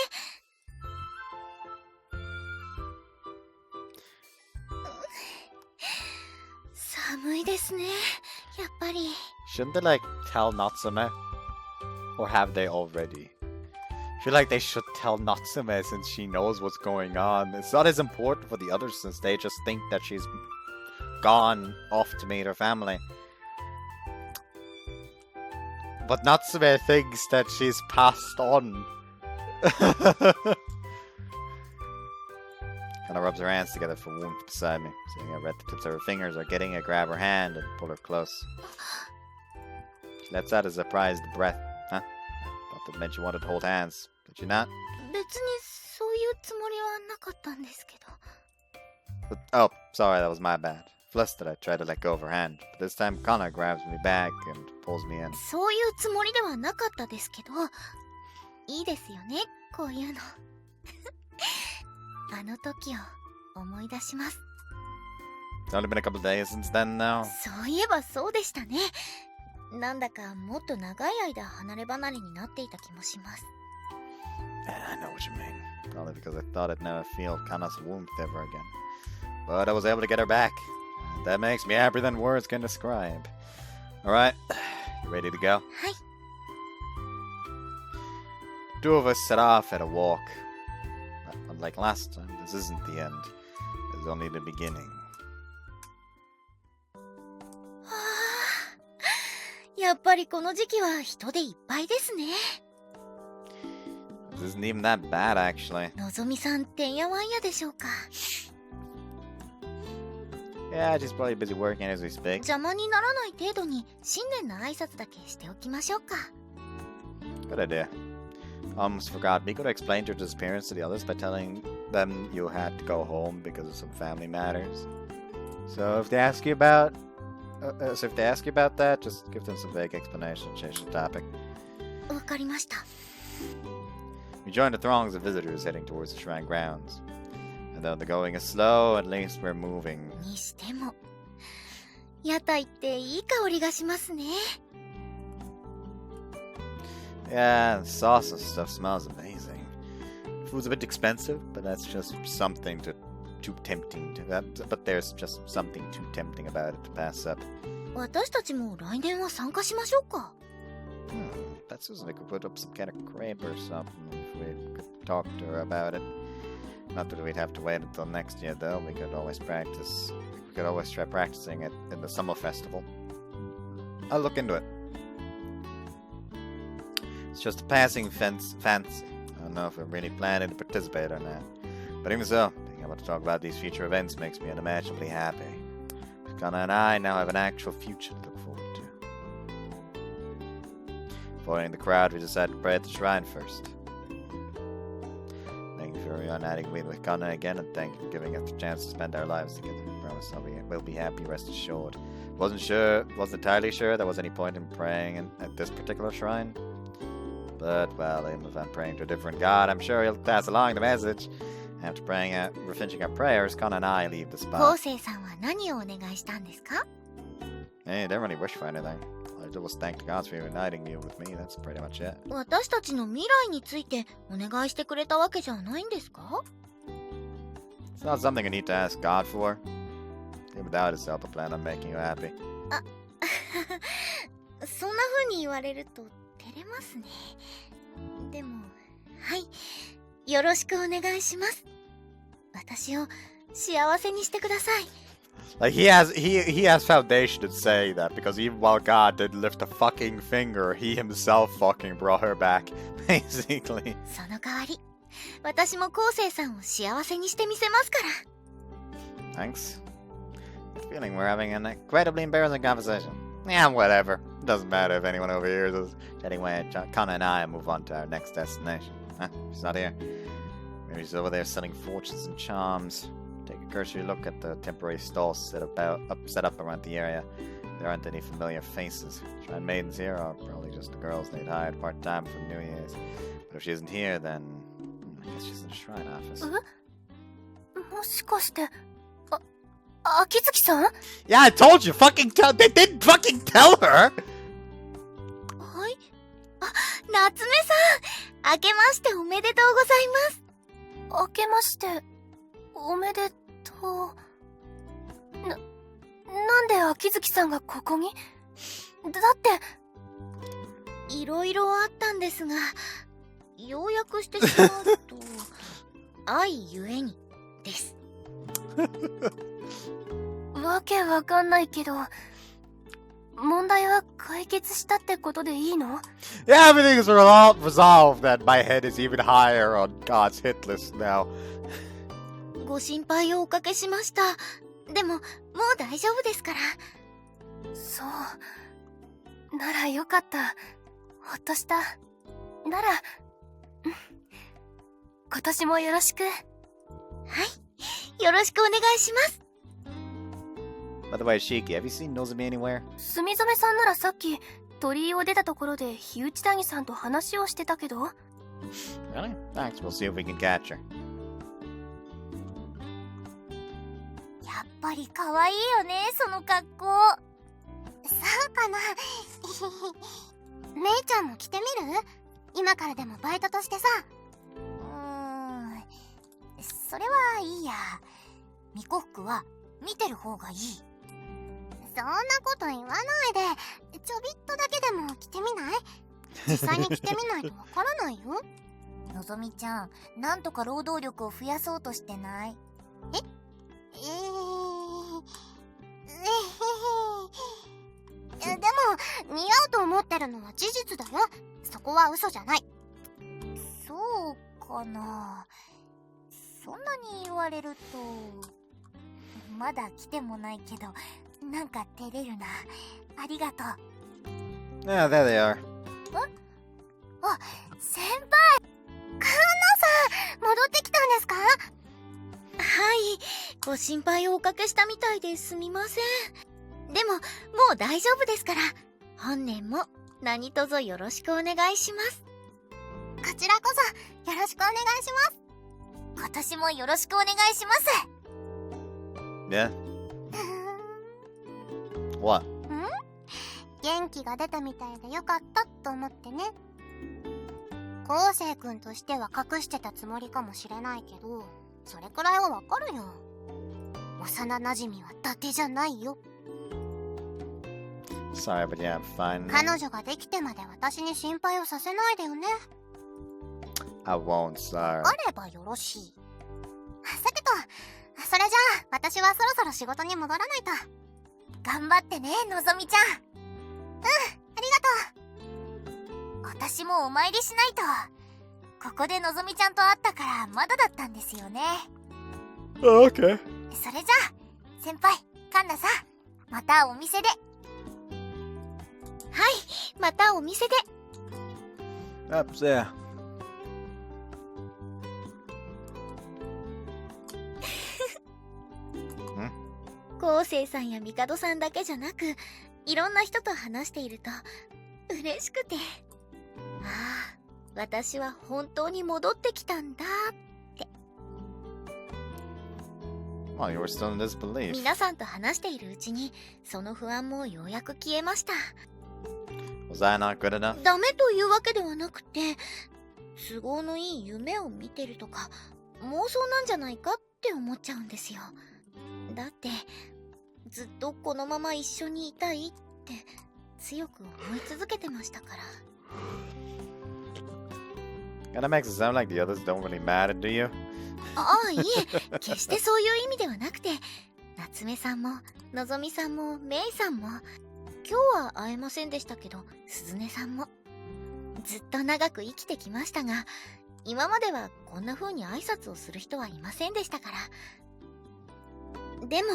寒いですね、やっぱり。Shouldn't they, tell Natsume? Or have they already? I feel like they should tell Natsume since she knows what's going on. It's not as important for the others since they just think that she's gone off to meet her family. But Natsume thinks that she's passed on. Kinda rubs her hands together for warmth beside me, seeing how red the tips of her fingers are getting. I grab her hand and pull her close. She lets out a surprised breath. Huh? Thought that meant you wanted to hold hands. Did you not? 別にそういうつもりはなかったんですけど。 Oh, sorry, that was my bad. Flustered, I tried to let go of her hand, but this time Kanna grabs me back and pulls me in. そういうつもりではなかったですけど、いいですよね、こういうの。あの時を思い出します。 It's only been a couple days since then now. そういえばそうでしたね。なんだかもっと長い間離れ離れになっていた気もします。I know what you mean. Probably because I thought I'd never feel Kanna's warmth ever again. But I was able to get her back. That makes me happier than words can describe. Alright, you ready to go? はい。 The two of us set off at a walk. Unlike last time, this isn't the end. It's only the beginning. はあ、やっぱりこの時期は人でいっぱいですね。This isn't even that bad, actually. のぞみさんてんやわんやでしょうか。 Yeah, she's probably busy working as we speak. 邪魔にならない程度に新年の挨拶だけしておきましょうか。 Good idea. Almost forgot. Mikoto explained your disappearance to the others by telling them you had to go home because of some family matters. So if they ask you about that, just give them some vague explanation and change the topic. わかりました。 We join the throngs of visitors heading towards the shrine grounds. And though the going is slow, at least we're moving. にしても、屋台っていい香りがしますね。 Yeah, the sauce and stuff smells amazing. Food's a bit expensive, but that's just something too tempting to. But there's just something too tempting about it to pass up. 私たちも来年は参加しましょうか。That Susan could put up some kind of crepe or something if we could talk to her about it. Not that we'd have to wait until next year, though. We could always practice. We could always try practicing it in the summer festival. I'll look into it. It's just a passing fancy. I don't know if we're really planning to participate or not. But even so, being able to talk about these future events makes me unimaginably happy. Kanna and I now have an actual future to look forward to. Avoiding the crowd, we decided to pray at the shrine first. Thank you for reuniting me with Kanna again, and thank you for giving us the chance to spend our lives together. I promise we'll be happy, rest assured. Wasn't entirely sure there was any point in praying at this particular shrine. But, well, even if I'm praying to a different god, I'm sure he'll pass along the message. After finishing our prayers, Kanna and I leave the 昴 spot. 生さんは何をお願いしたんですか？ Hey, didn't really wish for anything. I just thanked the gods for uniting you with me, that's pretty much it. 私たちの未来についてお願いしてくれたわけじゃないんですか？ It's not something you need to ask God for. Even without his help, I plan on making you happy. そんな風に言われると照れますね。でも、はい、よろしくお願いします。私を幸せにしてください。 Like he has foundation to say that because even while God didn't lift a fucking finger, he himself fucking brought her back, basically. その代わり、私も昴生さんを幸せにしてみせますから。 Thanks. I have a feeling we're having an incredibly embarrassing conversation. Yeah, whatever. It doesn't matter if anyone overhears us. Anyway, Kanna and I move on to our next destination. Huh? She's not here. Maybe she's over there selling fortunes and charms. Take a cursory look at the temporary stalls set up around the area. There aren't any familiar faces. Shrine maidens here are probably just the girls they'd hired part-time for New Year's. But if she isn't here, then I guess she's in the shrine office. もしかして、秋月さん？ Yeah, I told you! They didn't fucking tell her! はい。あ、夏目さん、明けましておめでとうございます。明けましておめでとう。なんで秋月さんがここに？だっていろいろあったんですが、要約してしまうと愛ゆえにです。わけわかんないけど、問題は解決したってことでいいの？ Yeah, everything's resolved and my head is even higher on God's hit list now. ご心配をおかけしました。でも、もう大丈夫ですから。そう。ならよかった。ほっとした。なら、今年もよろしく。はい。よろしくお願いします。By the way, Shiki, have you seen Nozomi anywhere? 墨染さんならさっき、鳥居を出たところで火内谷さんと話をしてたけど。Really? Thanks, we'll see if we can catch her. やっぱり可愛いよね、その格好。そうかな。姉ちゃんも着てみる？今からでもバイトとしてさ。それはいいや。巫女服は見てる方がいい。そんなこと言わないで、ちょびっとだけでも着てみない？実際に着てみないとわからないよ。のぞみちゃん、なんとか労働力を増やそうとしてない？でも似合うと思ってるのは事実だよ。そこは嘘じゃない。そうかな。そんなに言われるとまだ来てもないけど、なんか照れるな。ありがとう。Yeah, there they are. あ、先輩、カンナさん戻ってきたんですか？はい、ご心配をおかけしたみたいですみません。でももう大丈夫ですから、本年も何卒よろしくお願いします。こちらこそよろしくお願いします。今年もよろしくお願いします。Yeah? What? 元気が出たみたいでよかったと思ってね。昴生君としては隠してたつもりかもしれないけど、それくらいはわかるよ。幼馴染は伊達じゃないよ。Sorry, but yeah, I'm fine. 彼女ができてまで私に心配をさせないでよね。I won't, sorry. あればよろしい。さてと、それじゃあ私はそろそろ仕事に戻らないと。頑張ってね、のぞみちゃん。ありがとう。私もお参りしないと。ここでのぞみちゃんと会ったからまだだったんですよね。Oh, okay. それじゃあ先輩、カンナさん、またお店で。はい、またお店で。Up there. 昴生さんや帝さんだけじゃなく、いろんな人と話していると嬉しくて、ああ、私は本当に戻ってきたんだって。 Well, you were still in disbelief. 皆さんと話しているうちにその不安もようやく消えました。 Was I not good enough? ダメというわけではなくて、都合のいい夢を見てるとか妄想なんじゃないかって思っちゃうんですよ。だってずっとこのまま一緒にいたいって強く思い続けてましたから。 Kinda makes it sound like the others don't really matter, do you? ああ、いえ、決してそういう意味ではなくて、夏目さんものぞみさんもメイさんも、今日は会えませんでしたけど鈴音さんもずっと長く生きてきましたが、今まではこんな風に挨拶をする人はいませんでしたから。でも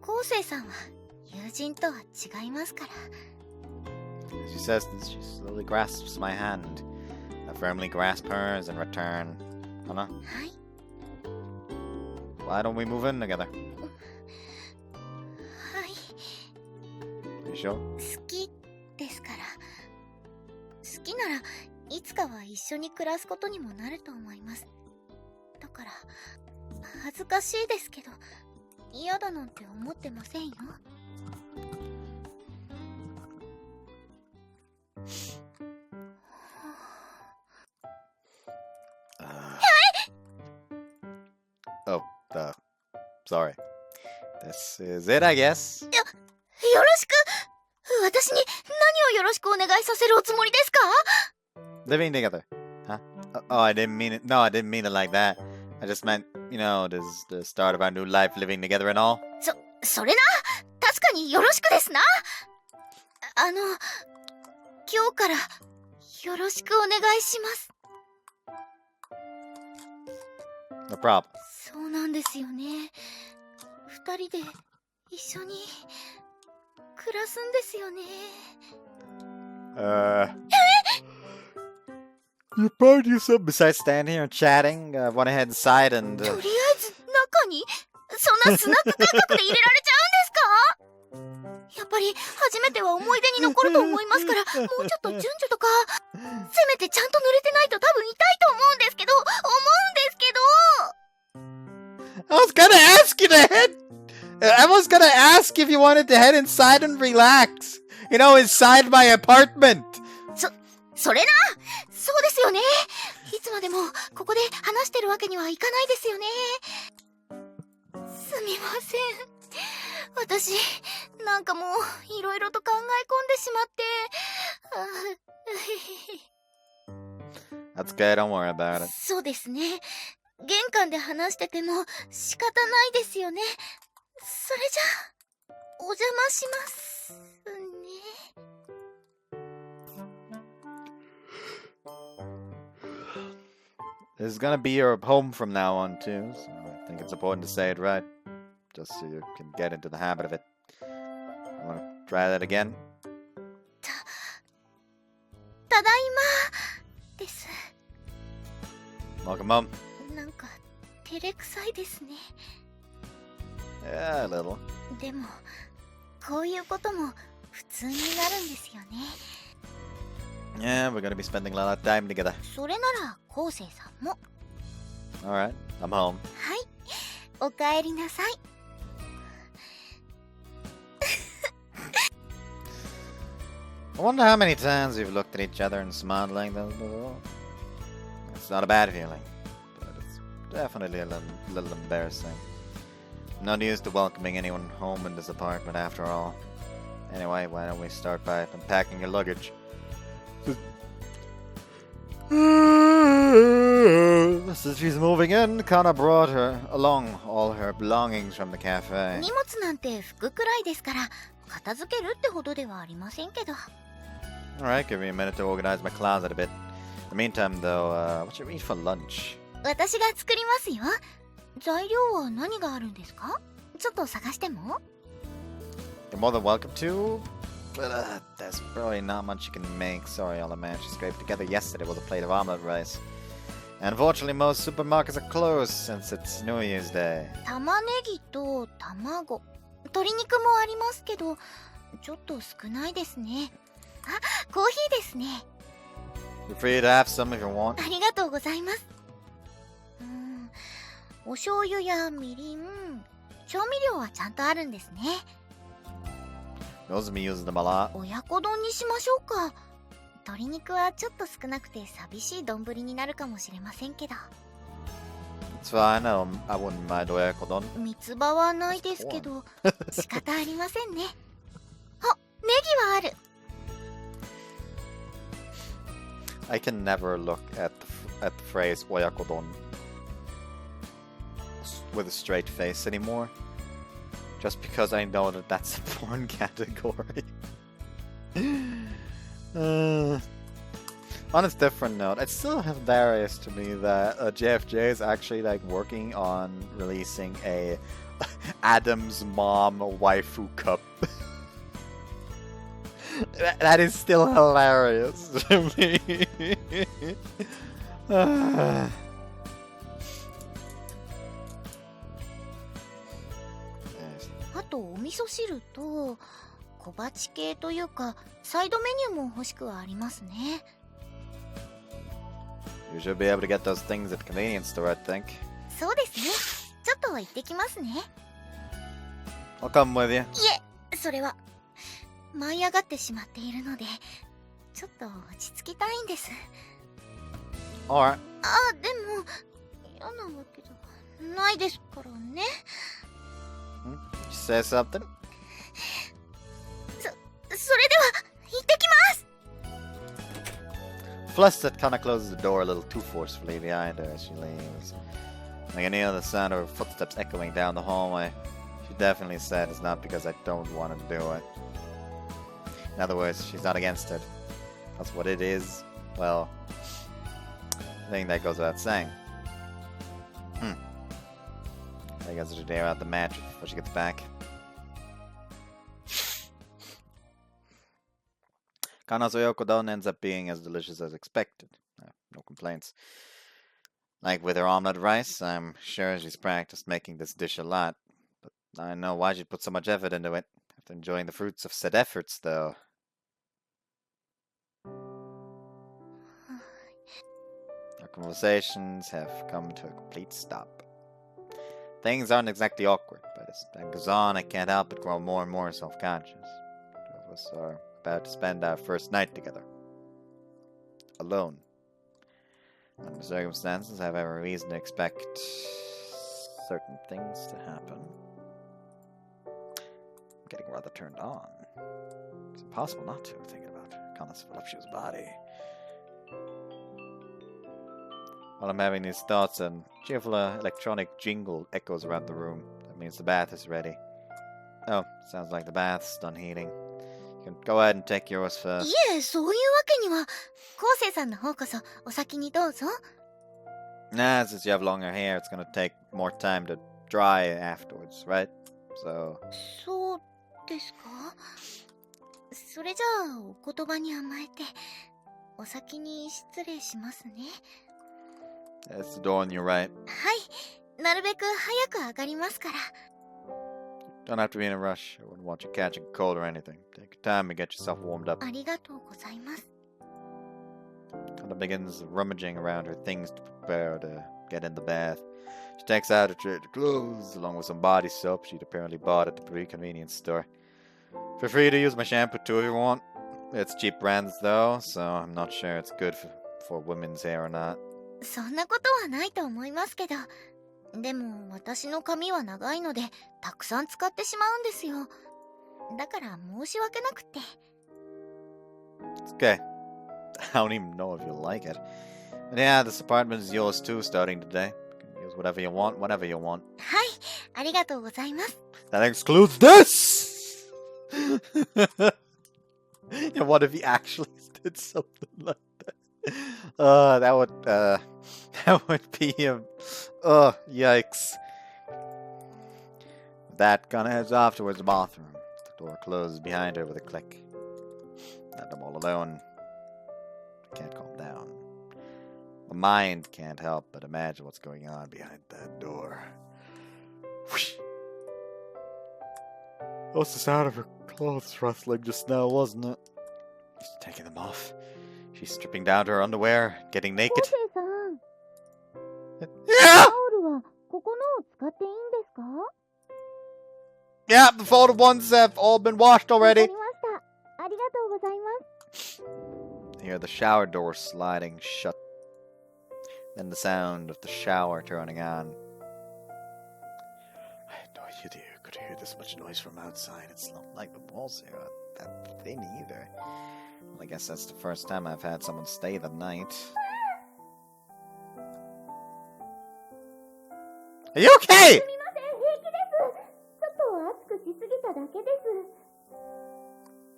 昴生さんは友人とは違いますから。 She says that she slowly grasps my hand. I firmly grasp hers in return. Kanna? はい。 Why don't we move in together? はい。 You sure? 好きですから。好きならいつかは一緒に暮らすことにもなると思います。だから恥ずかしいですけど嫌だなんて思ってませんよ。 Oh, sorry. This is it, I guess. よろしく。私に何をよろしくお願いさせるおつもりですか？ Living together. Huh? Oh, I didn't mean it. No, I didn't mean it like that. I just meant, you know, this the start of our new life living together and all. それな。確かによろしくですな。今日からよろしくお願いします。 No problem. そうなんですよね。二人で一緒に暮らすんですよね。You probably do something besides standing here and chatting. Went ahead inside and. とりあえず中にそんなスナック感覚で入れられちゃうんですか？やっぱり初めては思い出に残ると思いますから、もうちょっと順序とか、せめてちゃんと濡れてないと多分痛いと思うんですけど。 I was gonna ask you to head. I was gonna ask if you wanted to head inside and relax. You know, inside my apartment. それな。そうですよね。いつまでもここで話してるわけにはいかないですよね。すみません。私なんかもういろいろと考え込んでしまって。That's good. Don't worry about it. そうですね。玄関で話してても仕方ないですよね。それじゃあお邪魔しますね。This is gonna be your home from now on too, so I think it's important to say it right, just so you can get into the habit of it. You wanna try that again? ただいまです。 Welcome home. なんか照れくさいですね。 Yeah, a little. でもこういうことも普通になるんですよね。 Yeah, we're gonna be spending a lot of time together. それなら昴生さんも。 Alright, I'm home. はい、おかえりなさい。 I wonder how many times we've looked at each other and smiled like that before. It's not a bad feeling, but it's definitely a little embarrassing. No news to welcoming anyone home in this apartment after all. Anyway, why don't we start by unpacking your luggage? Since she's moving in, Kanna brought her along all her belongings from the cafe. 荷物なんて服くらいですから片付けるってほどではありませんけど。 Alright, give me a minute to organize my closet a bit. In the meantime, though, what should we eat for lunch? 私が作りますよ。材料は何があるんですか？ちょっと探しても。 You're more than welcome to. But there's probably not much you can make. Sorry, all I managed to scrape together yesterday was a plate of omelet rice. And unfortunately, most supermarkets are closed since it's New Year's Day. 玉ねぎと卵、鶏肉もありますけど、ちょっと少ないですね。あ、コーヒーですね。You're free to have some if you want. ありがとうございます。お醤油やみりん、調味料はちゃんとあるんですね。Those me using them a lot. 親子丼にしましょうか。鶏肉はちょっと少なくて寂しい丼になるかもしれませんけど。It's fine. I wouldn't mind oyakodon. 三つ葉はないですけど、仕方ありませんね。あ、ネギはある。I can never look at the phrase oyakodon with a straight face anymore. Just because I know that that's a porn category. On a different note, it's still hilarious to me that JFJ is actually like working on releasing a Adam's mom waifu cup. That is still hilarious to me. Yes. あとお味噌汁と小鉢系というかサイドメニューも欲しくはありますね。You should be able to get those things at the convenience store, I think. そうですね。ちょっと行ってきますね。 I'll come with you. いえ、それは舞い上がってしまっているのでちょっと落ち着きたいんです。 Alright. あ、でも嫌なわけじゃないですからね。You say something? それでは行ってきます。 Flustered kind of closes the door a little too forcefully behind her as she leaves. I can hear the sound of her footsteps echoing down the hallway. She definitely said it's not because I don't want to do it. In other words, she's not against it. That's what it is. Well, I think that goes without saying. I guess she'll air out the match before she gets back. Kanna's oyakodon ends up being as delicious as expected. No complaints. Like with her omelette rice, I'm sure she's practiced making this dish a lot. But I know why she'd put so much effort into it. After enjoying the fruits of said efforts, though. Our conversations have come to a complete stop. Things aren't exactly awkward, but as time goes on, I can't help but grow more and more self-conscious. Two of us are about to spend our first night together. Alone. Under the circumstances, I have every reason to expect certain things to happen. I'm getting rather turned on. It's impossible not to, thinking about Kanna's voluptuous body. While I'm having these thoughts, a cheerful electronic jingle echoes around the room. That means the bath is ready. Oh, sounds like the bath's done heating. You can go ahead and take yours first. いえ、そういうわけには。昴生さんの方こそお先にどうぞ。 Nah, since you have longer hair, it's gonna take more time to dry afterwards, right? So... そうですか。それじゃあお言葉に甘えてお先に失礼しますね。 That's the door on your right. はい、なるべく早く上がりますから。 Don't have to be in a rush. I wouldn't want you catching a cold or anything. Take your time and get yourself warmed up. ありがとうございます。 Kanna begins rummaging around her things to prepare to get in the bath. She takes out her trained clothes along with some body soap she'd apparently bought at the convenience store. Feel free to use my shampoo too if you want. It's cheap brands though, so I'm not sure it's good for women's hair or not. そんなことはないと思いますけど、でも私の髪は長いのでたくさん使ってしまうんですよ。だから申し訳なくて。 It's okay. I don't even know if you'll like it. But yeah, this apartment is yours too starting today. You can use whatever you want, whenever you want. はい、ありがとうございます。 That excludes this! Yeah, what if he actually did something like that? That would be him. Yikes. That kind of heads off towards the bathroom. The door closes behind her with a click. Let them all alone. I can't calm down. My mind can't help but imagine what's going on behind that door. Whoosh. That was the sound of her clothes rustling just now, wasn't it? She's taking them off. She's stripping down to her underwear, getting naked. Yeah! Yeah, the folded ones have all been washed already. Hear the shower door sliding shut. Then the sound of the shower turning on. I had no idea you could hear this much noise from outside. It's not like the walls here are that thin either. Well, I guess that's the first time I've had someone stay the night. Are you okay?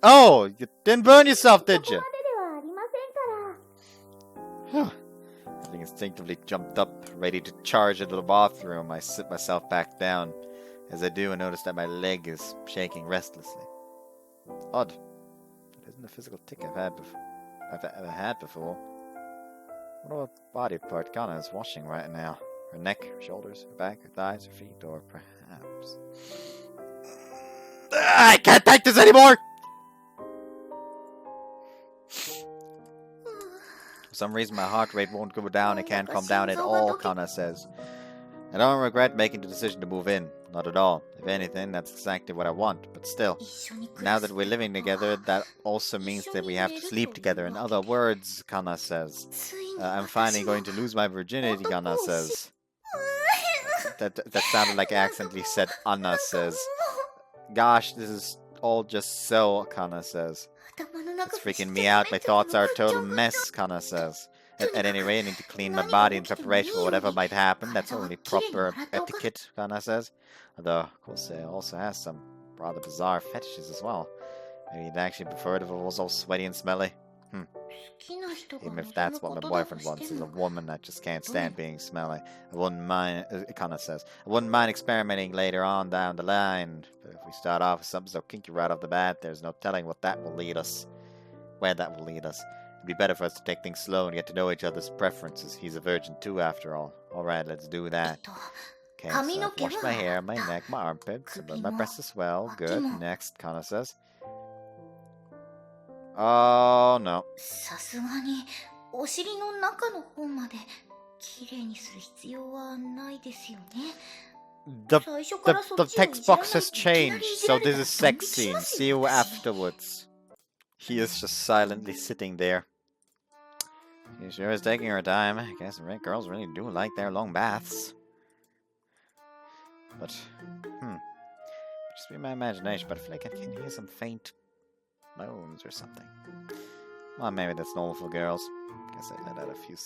Oh, you didn't burn yourself, did you? Having instinctively jumped up, ready to charge into the bathroom, I sit myself back down. As I do, I notice that my leg is shaking restlessly. Odd. It isn't a physical tick I've ever had before. I wonder what body part Kanna is washing right now. Her neck, her shoulders, her back, her thighs, her feet, or perhaps... I can't take this anymore! For some reason, my heart rate won't go down. It can't come down at all, Kanna says. I don't regret making the decision to move in. Not at all. If anything, that's exactly what I want. But still, now that we're living together, that also means that we have to sleep together. In other words, Kanna says. I'm finally going to lose my virginity, Kanna says. That sounded like I accidentally said Anna says. Gosh, this is all just so, Kanna says. It's freaking me out. My thoughts are a total mess, Kanna says. At any rate, I need to clean my body in preparation for whatever might happen. That's only proper etiquette, Kanna says. Although, Kosei also has some rather bizarre fetishes as well. Maybe he'd actually prefer it if it was all sweaty and smelly. Even if that's what my boyfriend wants, is a woman that just can't stand being smelly. I wouldn't mind, Kanna says. I wouldn't mind experimenting later on down the line. But if we start off with something so kinky right off the bat, there's no telling what that will lead us. Where that will lead us. It'd be better for us to take things slow and get to know each other's preferences. He's a virgin too, after all. Alright, let's do that. Okay, so I've washed my hair, my neck, my armpits, and my breasts as well. Good. Next, Kanna says. Oh, no. The text box has changed, so this is sex scene. See you afterwards. He is just silently sitting there. She sure is taking her time. I guess girls really do like their long baths. But, just be my imagination, but I feel like I can hear some faint moans or something. Well, maybe that's normal for girls. Guess I let out a few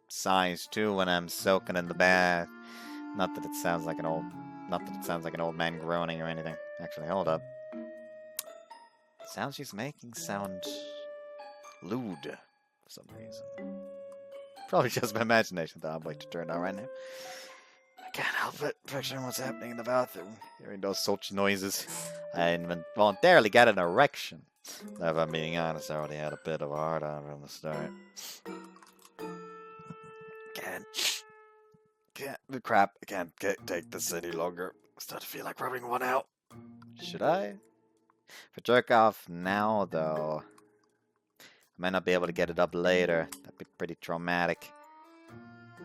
sighs too when I'm soaking in the bath. Not that it sounds like an old man groaning or anything. Actually, hold up. The sounds she's making sound lewd for some reason. Probably just my imagination that I'm going to turn on right now. I can't help it picturing what's happening in the bathroom. Hearing those such noises. I involuntarily got an erection. If I'm being honest, I already had a bit of a hard on from the start. Crap, I can't take this any longer. I start to feel like rubbing one out. Should I? If I jerk off now, though, I might not be able to get it up later. That'd be pretty traumatic.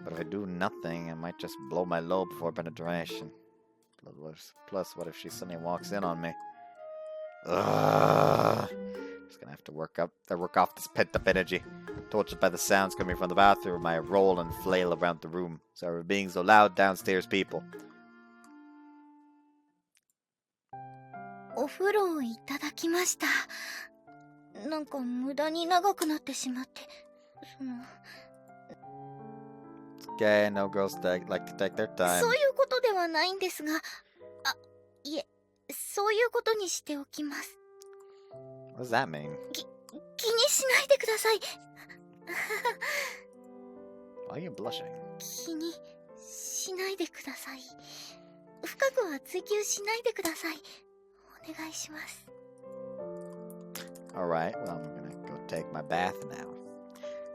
But if I do nothing, I might just blow my load before penetration. Plus, what if she suddenly walks in on me? Ugh. Just gonna have to work off this pent-up energy. Tortured by the sounds coming from the bathroom, I roll and flail around the room. Sorry for being so loud, downstairs people. お風呂いただきました。なんか無駄に長くなってしまって、Okay, no girls like to take their time. そういうことではないんですが、いえ、そういうことにしておきます。What does that mean? 気にしないでください。Why are you blushing? 気にしないでください。深くは追求しないでください。お願いします。Alright, well, I'm gonna take my bath now.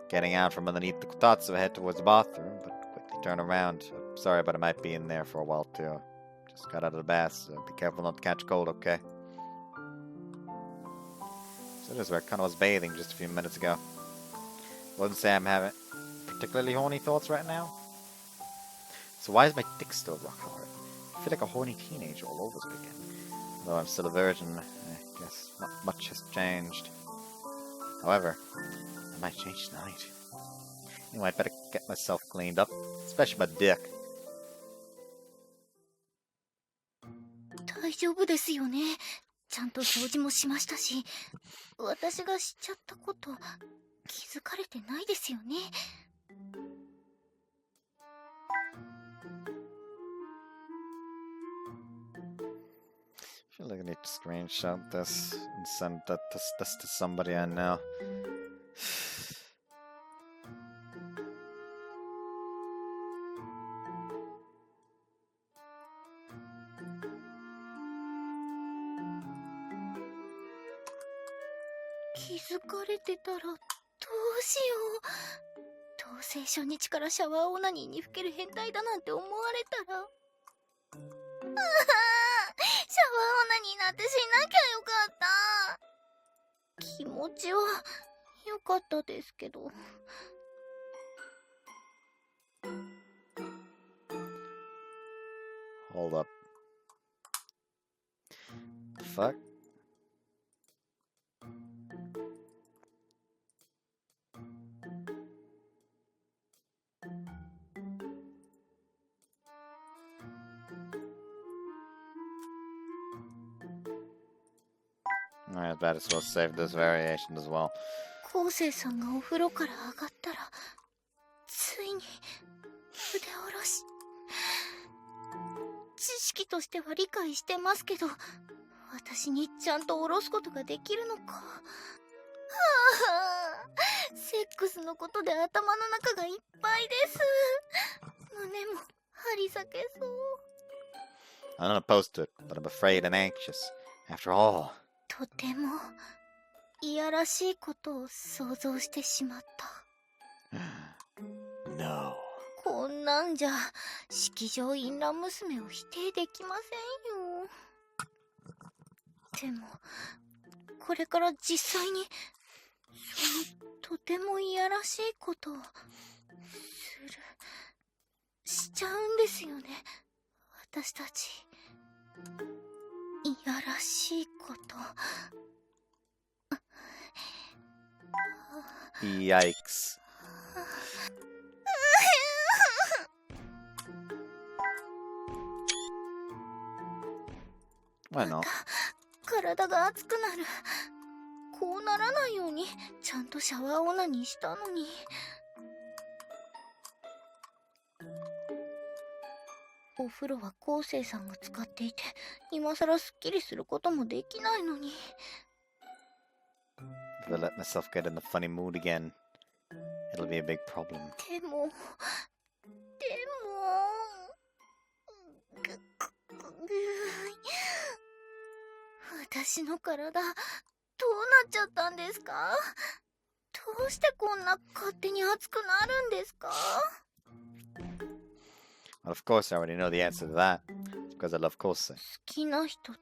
Getting out from underneath the kotatsu, I head towards the bathroom, but quickly turn around. Sorry, but I might be in there for a while too. Just got out of the bath, so be careful not to catch cold, okay? So this is where Kanna was bathing just a few minutes ago. Wouldn't say I'm having particularly horny thoughts right now. So why is my dick still rock hard? I feel like a horny teenager all over again. Though I'm still a virgin, I guess not much has changed. However, I might change tonight. Anyway, I'd better get myself cleaned up, especially my dick. 大丈夫ですよね。ちゃんと掃除もしましたし、私がしちゃったこと気づかれてないですよね。I feel like I need to screenshot this and send this to somebody I know.「気づかれてたらどうしよう。どうせ初日からシャワーオナニーにふける変態だなんて思われたら。シャワーオナニーなんてしなきゃよかった。気持ちは良かったですけど。Hold up. The fuck? Alright, might as well save this variation as well. 昴生さんがお風呂から上がったら、ついに腕下ろし。知識としては理解してますけど、私にちゃんと下ろすことができるのか。はあ、セックスのことで頭の中がいっぱいです。胸も張り裂けそう。I'm not opposed to it, but I'm afraid and anxious. After all. とてもいやらしいことを想像してしまった。No. こんなんじゃ式場淫乱娘を否定できませんよ。でもこれから実際にそのとてもいやらしいことをしちゃうんですよね、私たち。いやらしいこと。Yikes. Why not? 体が熱くなる。こうならないようにちゃんとシャワーオナニーしたのに。お風呂は昴生さんが使っていて、今さらすっきりすることもできないのに。If I let myself get in the funny mood again, it'll be a big problem. でも私の体どうなっちゃったんですか？どうしてこんな勝手に熱くなるんですか？ Well, of course I already know the answer to that. It's because I love Kose. 好きな人と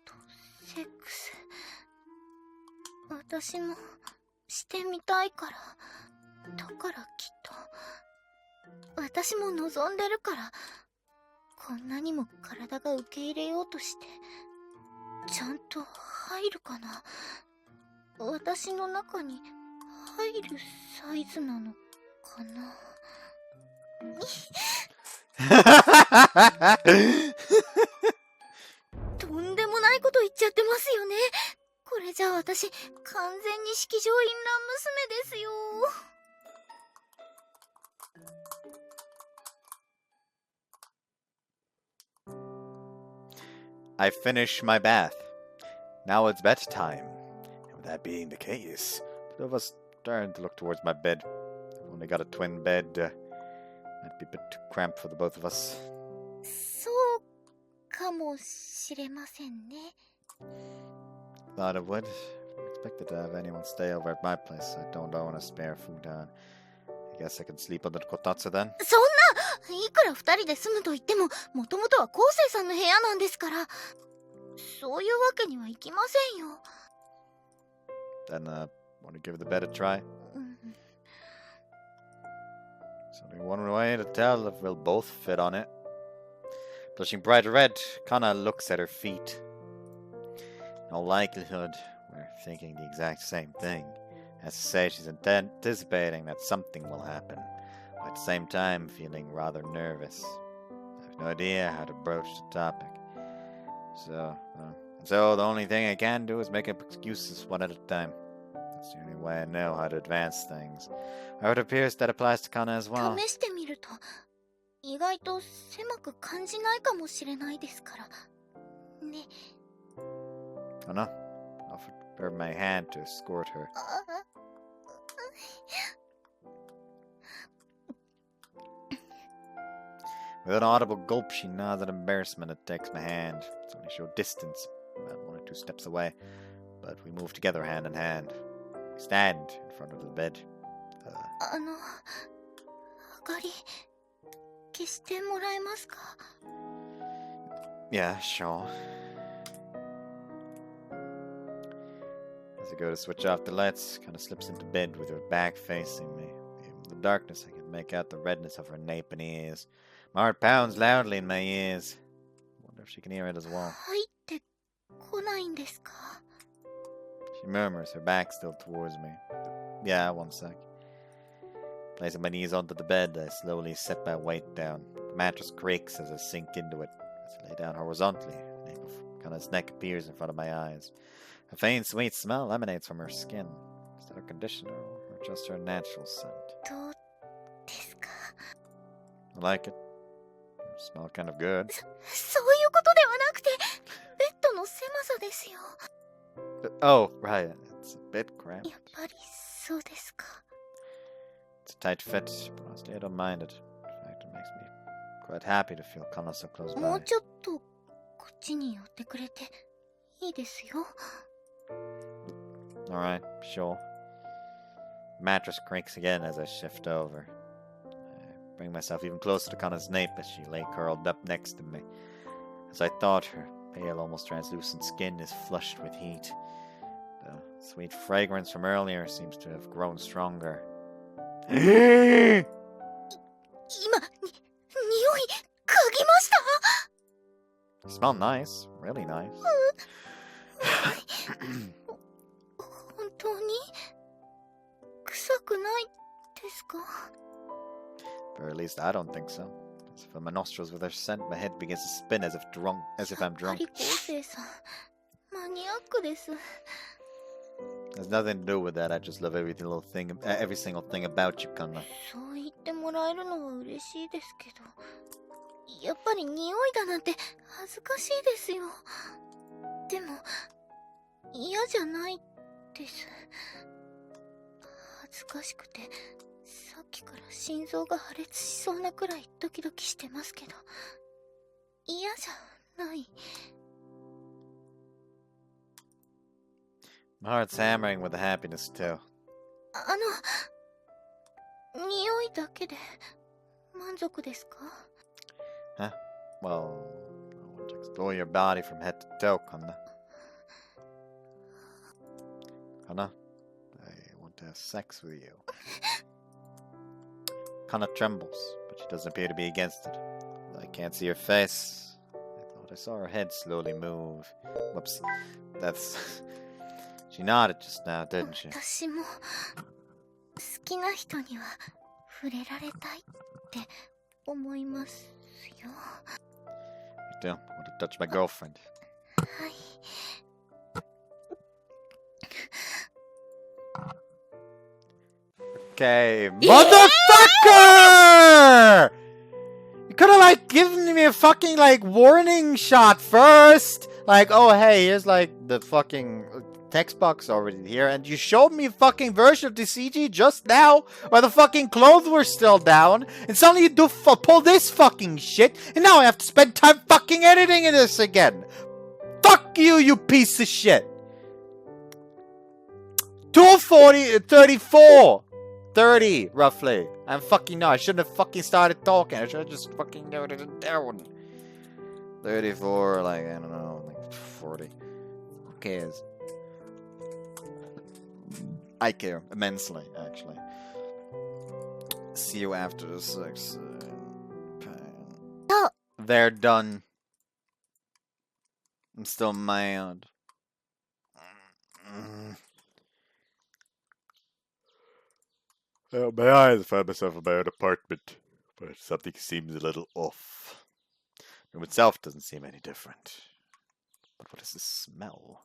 セックス、私もしてみたいから。だからきっと私も望んでるから、こんなにも体が受け入れようとしてちゃんと入るかな。私の中に入るサイズなのかな。とんでもないこと言っちゃってますよね。これじゃあ私完全に式場淫乱娘ですよ。I finished my bath. Now it's bedtime. And with that being the case, the two of us turned to look towards my bed. I've only got a twin bed. Might be a bit too cramped for the both of us. そうかもしれませんね。 Thought it would. expected to have anyone stay over at my place. I don't own a spare futon. I guess I can sleep under the kotatsu then? そんな、いくら二人で住むと言っても、もともとは昴生さんの部屋なんですから。そういうわけにはいきませんよ。Then, want to give the bed a try? There's only one way to tell if we'll both fit on it. Blushing bright red, Kanna looks at her feet. In all likelihood, we're thinking the exact same thing. As to say, she's anticipating that something will happen, while at the same time feeling rather nervous. I have no idea how to broach the topic. So the only thing I can do is make up excuses one at a time. That's the only way I know how to advance things. Or it appears that applies to Kanna as well. 試してみると、意外と狭く感じないかもしれないですから。ね。Kanna offered her my hand to escort her. With an audible gulp, she nods in embarrassment and takes my hand. It's only showed distance, about 1 or 2 steps away, but we move together hand in hand. We stand in front of the bed. 明かり、消してもらえますか? Yeah, sure. As I go to switch off the lights, Kanna slips into bed with her back facing me. In the darkness, I can make out the redness of her nape and ears. My heart pounds loudly in my ears. I wonder if she can hear it as well. 入ってこないんですか? She murmurs, her back still towards me. Yeah, 1 sec. Placing my knees onto the bed, I slowly set my weight down. The mattress creaks as I sink into it. As I lay down horizontally, the nape of Kanna's neck appears in front of my eyes. A faint, sweet smell emanates from her skin. Is that her conditioner or just her natural scent? どうですか? I like it. You smell kind of good. そういうことではなくて、ベッドの狭さですよ。Oh, right. It's a bit cramped. やっぱりそうですか。It's a tight fit, but honestly, I don't mind it. In fact, it makes me quite happy to feel Kanna so close も by. うちょっとこっちに寄ってくれていいですよ。Alright, sure. Mattress creaks again as I shift over. I bring myself even closer to Kanna's nape as she lay curled up next to me. As I thought, her pale, almost translucent skin is flushed with heat. The sweet fragrance from earlier seems to have grown stronger. 今、匂い嗅ぎました? You smell nice, really nice. 本当に臭くないですか? Or at least I don't think so. As if my nostrils with their scent, my head begins to spin as if I'm やっぱ drunk. り昴生さん、マニアックです。 There's nothing to do with that. I just love every single thing about you, Kanna. そう言ってもらえるのは嬉しいですけど、やっぱり匂いだなんて恥ずかしいですよ。でも嫌じゃないです。恥ずかしくてさっきから心臓が破裂しそうなくらいドキドキしてますけど、嫌じゃない。My heart's hammering with the happiness too. 匂いだけで満足ですか? Huh? Well, I want to explore your body from head to toe, Kanna. Kanna, I want to have sex with you. Kanna trembles, but she doesn't appear to be against it. I can't see her face. I thought I saw her head slowly move. Whoops. That's... She nodded just now, didn't she? 私も好きな人には触れられたいって思いますよ。 Me too. I want to touch my girlfriend. はい。Okay, motherfucker! You could have like given me a fucking like warning shot first. Like, oh hey, here's like the fucking text box already here, and you showed me a fucking version of the CG just now, where the fucking clothes were still down, and suddenly you do pull this fucking shit, and now I have to spend time fucking editing this again. Fuck you, you piece of shit. 2:40, 34! 30, roughly. I'm fucking no, I shouldn't have fucking started talking. I should have just fucking noted it down. 34, like, I don't know, like 40. Who cares? I care immensely, actually. See you after the sex. They're done. I'm still mad. My eyes found myself in my own apartment, but something seems a little off. The room itself doesn't seem any different. But what is this smell?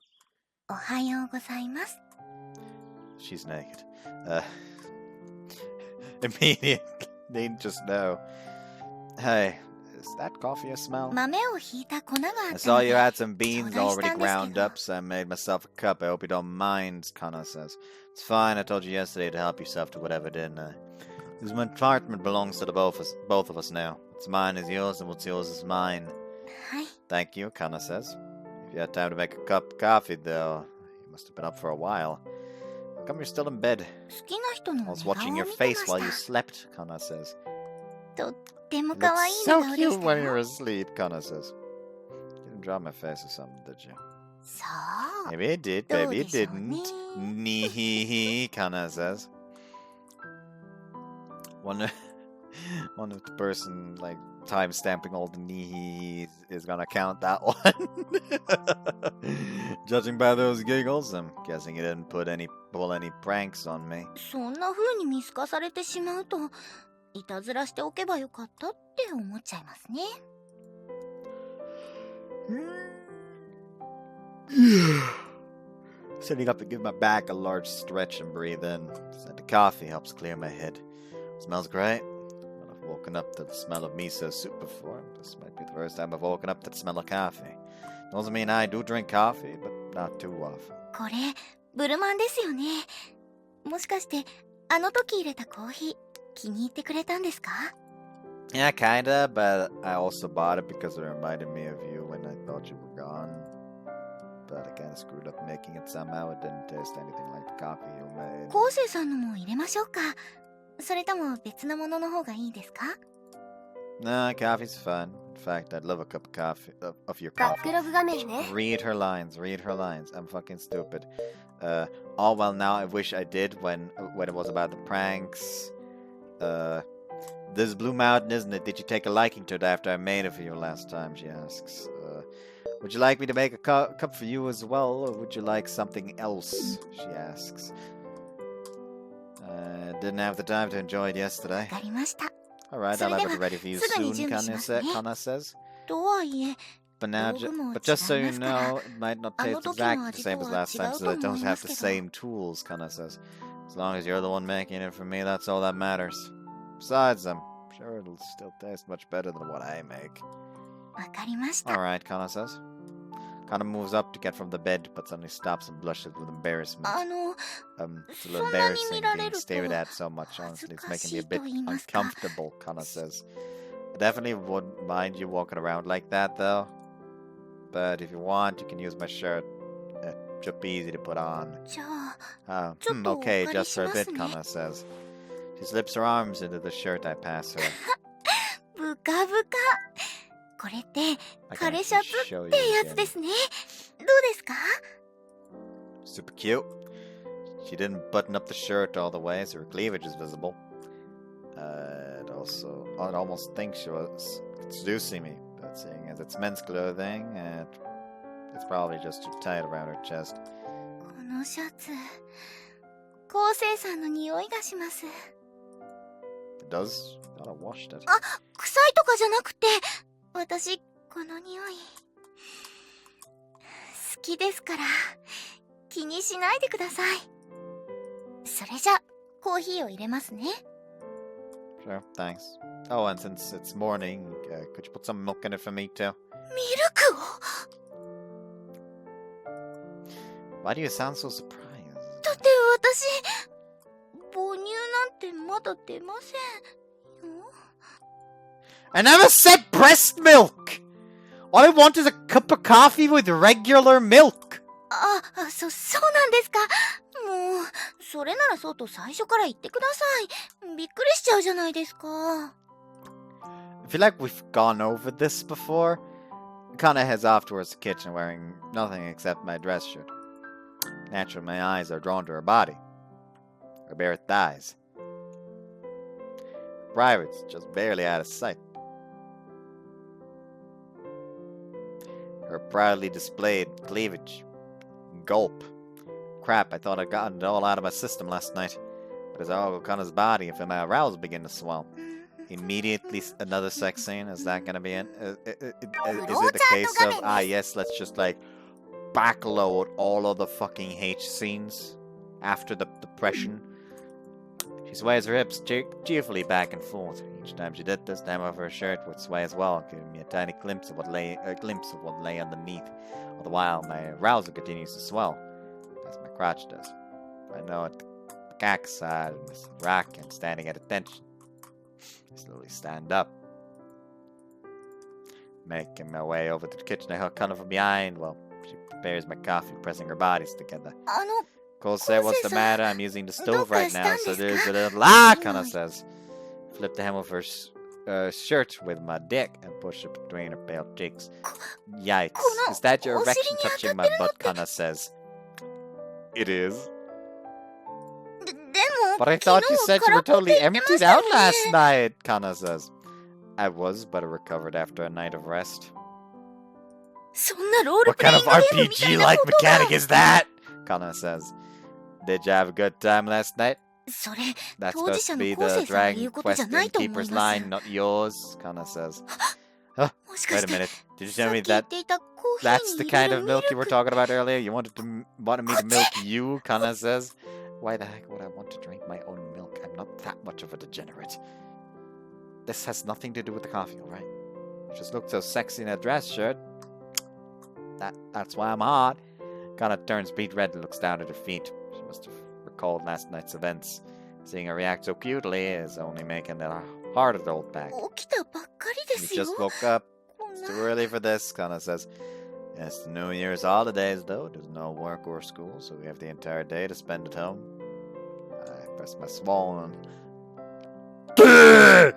おはようございます。 She's naked. Immediately, just know. Hey, is that coffee a smell? 豆をひいた粉があ I った saw の you で had some beans 頂戴し already たんですけど。 ground up, so I made myself a cup. I hope you don't mind, Kanna says. It's fine, I told you yesterday to help yourself to whatever, didn't I? This apartment belongs to the both of us now. What's mine is yours, and what's yours is mine. はい。 Thank you, Kanna says. If you had time to make a cup of coffee, though, you must have been up for a while. How come you're still in bed? 好きな人の I 寝 was 顔を watching 見 your てま face し while you た。 slept, Kanna says. とっても You 可 looked 愛い寝 so 顔で cute した when you よ。 were asleep, Kanna says. You didn't draw my face or something, did you? そう。 Maybe it did, どう maybe で it しょう didn't. ね。 Neehee, Kanna says. Wonder if the person, like, time stamping all the neehees is gonna count that one. Judging by those giggles, I'm guessing you didn't pull any pranks on me. そんな風に見透かされてしまうと、いたずらしておけばよかったって思っちゃいますね。 Sitting up and give my back a large stretch and breathe in. Said the coffee helps clear my head. Smells great. I've woken up to the smell of miso soup before. This might be the first time I've woken up to the smell of coffee. Doesn't mean I do drink coffee, but not too often. これ、ブルマンですよね。もしかして、あの時入れたコーヒー、気に入ってくれたんですか？ Yeah, kinda, but I also bought it because it reminded me of you when I thought you were gone. But I kinda screwed up making it somehow. It didn't taste anything like the coffee you made. 昴生さんのも入れましょうか。それとも別のものの方がいいですか？ Nah, coffee's fun. In fact, I'd love a cup of coffee, of your バッ coffee. クログ画面ね。 Read her lines, read her lines. I'm fucking stupid. All well now, I wish I did when it was about the pranks. This is Blue Mountain, isn't it? Did you take a liking to it after I made it for you last time, she asks. Would you like me to make a cup for you as well, or would you like something else, she asks. Didn't have the time to enjoy it yesterday. わかりました。 Alright, I'll have it ready for you すぐに soon, 準備しますね。 Kanna says. とはいえ、 But now, but just so you know, it might not taste exactly the same as last time, so I don't have the same tools, Kanna says. As long as you're the one making it for me, that's all that matters. Besides, I'm sure it'll still taste much better than what I make. わかりました。 Alright, Kanna says. Kanna moves up to get from the bed, but suddenly stops and blushes with embarrassment. It's a little embarrassing being stared at so much, honestly. It's making me a bit uncomfortable, Kanna says. I definitely wouldn't mind you walking around like that, though. But if you want, you can use my shirt. It's easy to put on. じゃあ、ちょっとお借 Okay, り just し for a ます bit, ね。 Kanna says. She slips her arms into the shirt I pass her. ブカブカ。これって I 枯 can れシャ actually ツ show っ you てやつ again. ですね。どうですか？ Super cute. She didn't button up the shirt all the way, so her cleavage is visible. I'd almost think she was seducing me, but seeing as it's men's clothing, it's probably just too tight around her chest. このシャツ、昴生さんの匂いがします。 It does? Thought I washed it. あ、臭いとかじゃなくて、私、この匂い、好きですから、気にしないでください。それじゃ、コーヒーを入れますね。 Sure, thanks. Oh, and since it's morning, could you put some milk in it for me, too? ミルクを？ Why do you sound so surprised? だって私、母乳なんてまだ出ませんよ。 I never said breast milk! All I want is a cup of coffee with regular milk! そうなんですか。もう、それならそうと最初から言ってください。びっくりしちゃうじゃないですか。I feel like we've gone over this before. Kanna heads off towards the kitchen wearing nothing except my dress shirt. Naturally, my eyes are drawn to her body. Her bare thighs. Private's just barely out of sight. Her proudly displayed cleavage. Gulp. Crap, I thought I'd gotten it all out of my system last night. But as I all go Kanna's body, I feel my arousal begin to swell. Immediately another sex scene? Is that gonna be it? Is it the case of, yes, let's just like backload all of the fucking H scenes after the depression? She sways her hips cheerfully back and forth. Each time she did this, the hem of her shirt would sway as well, giving me a tiny glimpse of what lay underneath. All the while, my arousal continues to swell, as my crotch does. I know it. The cack side of this rack and standing at attention. I slowly stand up, making my way over to the kitchen. I held Kanna from behind while she prepares my coffee, pressing her bodies together. Cole said, "What's the matter? I'm using the stove right now, so there's a little..." Kanna says. Flip the hem of her shirt with my dick and push it between her pale cheeks. Yikes. Is that your erection touching my butt? Kanna says. It is. But I thought you said you were totally emptied out last night, Kanna says. I was, but I recovered after a night of rest. What kind of RPG-like mechanic is that? Kanna says. Did you have a good time last night? That's supposed to be the Dragon Quest Innkeeper's line, not yours, Kanna says. Huh, wait a minute. Did you tell me that that's the kind of milk you were talking about earlier? You wanted me to milk you, Kanna says. Why the heck would I want to drink my own milk? I'm not that much of a degenerate. This has nothing to do with the coffee, alright? You just look so sexy in a dress shirt. That's why I'm hot. Kanna turns beet red and looks down at her feet. She must have recalled last night's events. Seeing her react so cutely is only making it harder to hold back. You just woke up. It's too early for this, Kanna says. It's the New Year's holidays, though. There's no work or school, so we have the entire day to spend at home. I press my swollen dick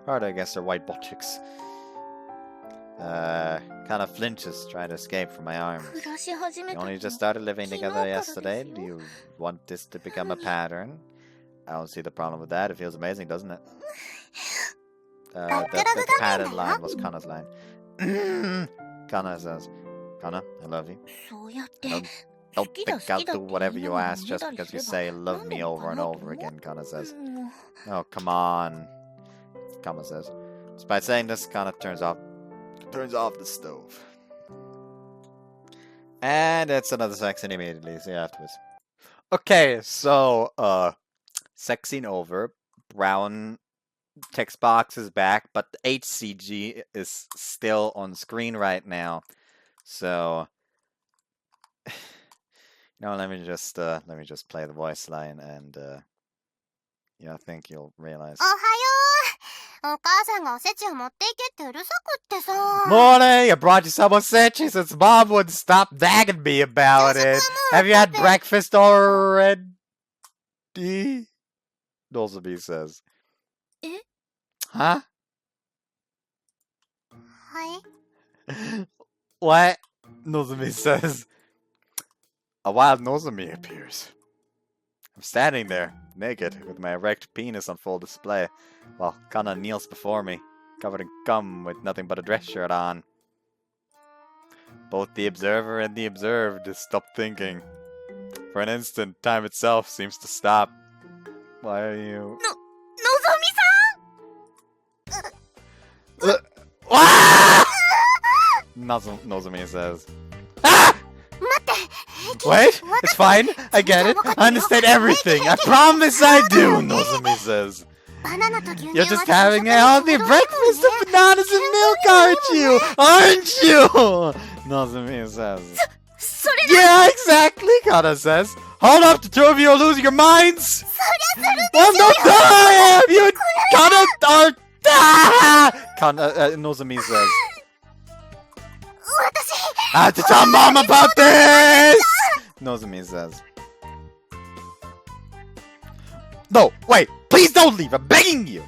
hard against her white buttocks. Kanna flinches, trying to escape from my arms. You only just started living together yesterday. Do you want this to become a pattern? I don't see the problem with that. It feels amazing, doesn't it? The padded line was Kanna's line. Kanna says, Kanna, I love you. Don't think I'll do whatever you ask just because you say love me over and over again, Kanna says. Oh, come on, Kanna says. Despite saying this, Kanna turns off the stove. And it's another sex scene immediately, see afterwards. Okay, so, sex scene over. Brown text box is back, but the HCG is still on screen right now. So, let me just play the voice line, and I think you'll realize. Morning! I brought you some osechi since Mom wouldn't stop nagging me about it. Have you had breakfast already? Nozomi says. Huh? What? Nozomi says. A wild Nozomi appears. I'm standing there, naked, with my erect penis on full display, while Kanna kneels before me, covered in cum with nothing but a dress shirt on. Both the observer and the observed stop thinking. For an instant, time itself seems to stop. Why are you... Nozomi says. Ah! Wait, it's fine. I get it. I understand everything. I promise I do, Nozomi says. You're just having a healthy breakfast of bananas and milk, aren't you? Aren't you? Nozomi says. Yeah, exactly, Kanna says. Hold up, the two of you are losing your minds. Well, no, I am. You Kanna Nozomi says. I have to tell Mom about this! Nozomi says. No, wait, please don't leave, I'm begging you!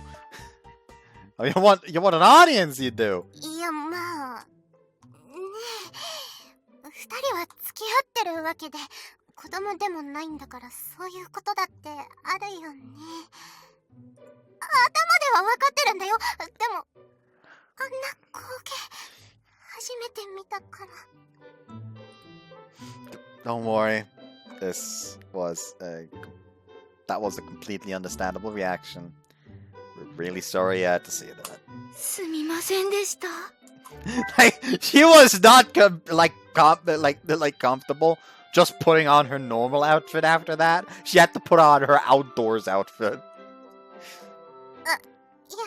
Oh, you want an audience, you do. いや、まあねえ、二人は付き合ってるわけで子供でもないんだから、そういうことだってあるよね。頭では分かってるんだよ。でもあんな光景初めて見たから。 Don't worry. That was a completely understandable reaction. We're really sorry you had to see that. すみませんでした。 Like, she was not comfortable just putting on her normal outfit after that. She had to put on her outdoors outfit. いや、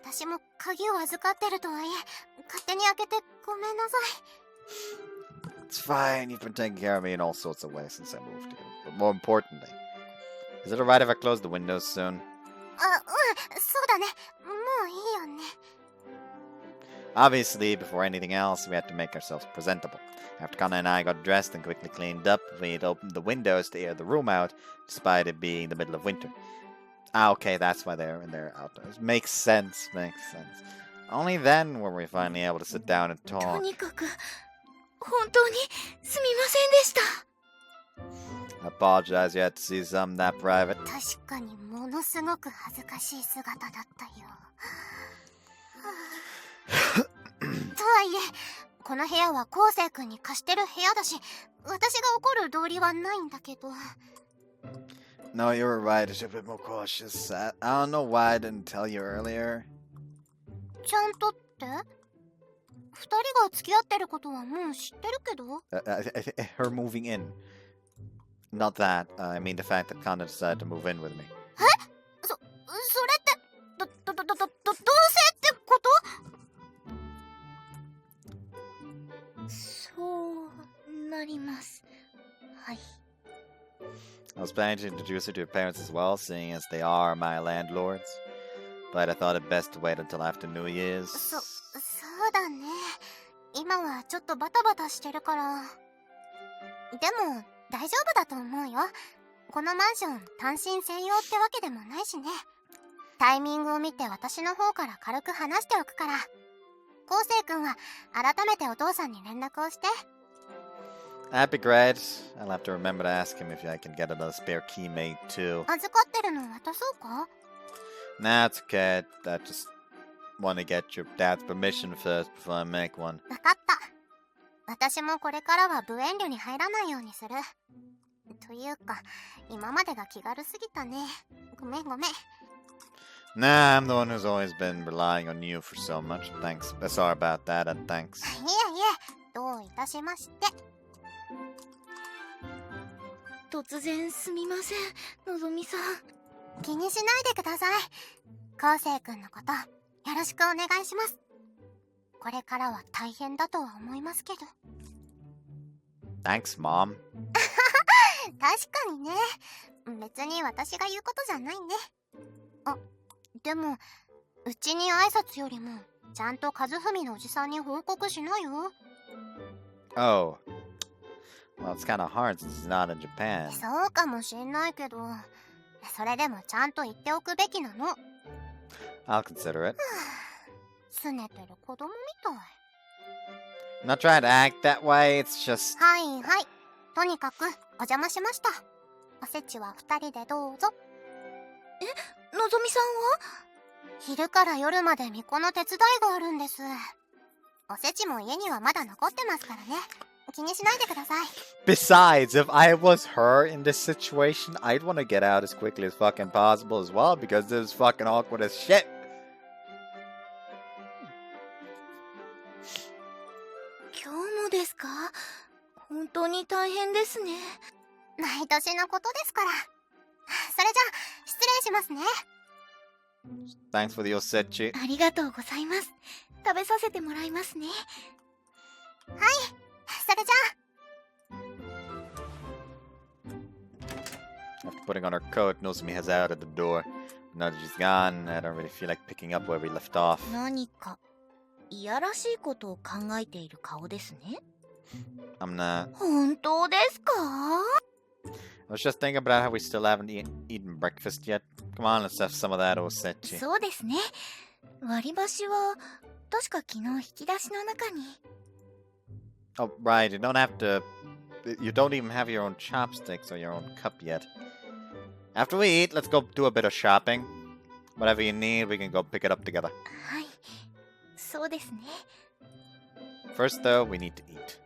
私も鍵を預かってるとはいえ、勝手に開けてごめんなさい。 It's fine. You've been taking care of me in all sorts of ways since I moved here. But more importantly, is it alright if I close the windows soon? あ、そうだね。もういいよね。 Obviously, before anything else, we had to make ourselves presentable. After Kanna and I got dressed and quickly cleaned up, we had opened the windows to air the room out, despite it being the middle of winter. Ah, okay, that's why they're in their outdoors. Makes sense. Only then were we finally able to sit down and と talk. にかく本当にすみませんでした。 I apologize you had to see something that private. 確かにものすごく恥ずかしい姿だったよ。とはいえ、この部屋は昴生君に貸してる部屋だし、私が怒る道理はないんだけど。 No, you were right. I should be more cautious. I don't know why I didn't tell you earlier. ちゃんとって？二人が付き合ってることはもう知ってるけど。Her moving in. Not that. I mean the fact that Kanna decided to move in with me. それって同棲ってこと？そうなります。はい。 I was planning to introduce her to her parents as well, seeing as they are my landlords. But I thought it best to wait until after New Year's. そうだね。今はちょっとバタバタしてるから。でも大丈夫だと思うよ。このマンション単身専用ってわけでもないしね。タイミングを見て私の方から軽く話しておくから。昴生君は改めてお父さんに連絡をして。 That'd be great. I'll have to remember to ask him if I can get a spare key made too. 預かってるの渡そうか？ Nah, it's okay. I just want to get your dad's permission first before I make one. わかった。私もこれからは無遠慮に入らないようにする。というか、今までが気軽すぎたね。ごめん。 Nah, I'm the one who's always been relying on you for so much. Thanks. Sorry about that, and thanks. いえ、どういたしまして。突然すみません、のぞみさん。気にしないでください。昴生君のことよろしくお願いします。これからは大変だとは思いますけど。 Thanks, Mom. 確かにね。別に私が言うことじゃないね。あ、でもうちに挨拶よりもちゃんと和文のおじさんに報告しなよ。 Oh. Well, it's kind of hard since he's not in Japan. そうかもしんないけど、それでもちゃんと言っておくべきなの。 I'll consider it. 拗ねてる子供みたい。 I'm not trying to act that way, it's just... はい。とにかくお邪魔しました。おせちは二人でどうぞ。のぞみさんは？昼から夜まで巫女の手伝いがあるんです。おせちも家にはまだ残ってますからね。気にしないでください。 Besides, if I was her in this situation, I'd want to get out as quickly as fucking possible as well, because this is fucking awkward as shit. 今日もですか？本当に大変ですね。毎年のことですから。それじゃあ失礼しますね。 Thanks for the osechi. ありがとうございます。食べさせてもらいますね。はい、それじゃあ。 After putting on her coat, Nozomi heads out at the door. Now that she's gone, I don't really feel like picking up where we left off. 何かいやらしいことを考えている顔ですね。I'm not. 本当ですか？ I was just thinking about how we still haven't eaten breakfast yet. Come on, let's have some of that osechi. そうですね。割り箸は確か昨日引き出しの中に。 Oh, right, you don't have to... You don't even have your own chopsticks or your own cup yet. After we eat, let's go do a bit of shopping. Whatever you need, we can go pick it up together. はい。そうですね。 First, though, we need to eat.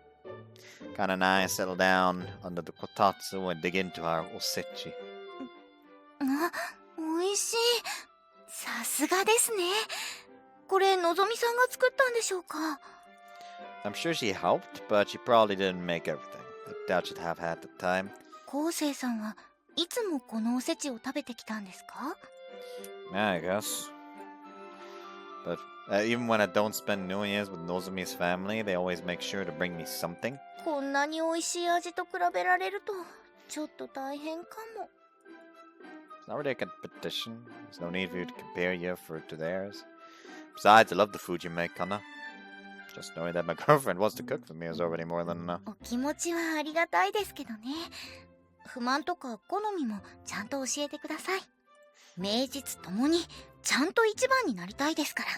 Kanna and I settle down under the kotatsu and dig into our osechi. あ、美味しい。さすがですね。これ、のぞみさんが作ったんでしょうか？ I'm sure she helped, but she probably didn't make everything. I doubt she'd have had the time. 昴生さんはいつもこのおせちを食べてきたんですか？ Yeah, I guess. But even when I don't spend New Year's with Nozomi's family, they always make sure to bring me something. こんなに美味しい味と比べられるとちょっと大変かも。 It's not really a competition. There's no need for you to compare your food to theirs. Besides, I love the food you make, Kanna. Just knowing that my girlfriend wants to cook for me is already more than enough. お気持ちはありがたいですけどね。不満とか好みもちゃんと教えてください。名実ともにちゃんと一番になりたいですから。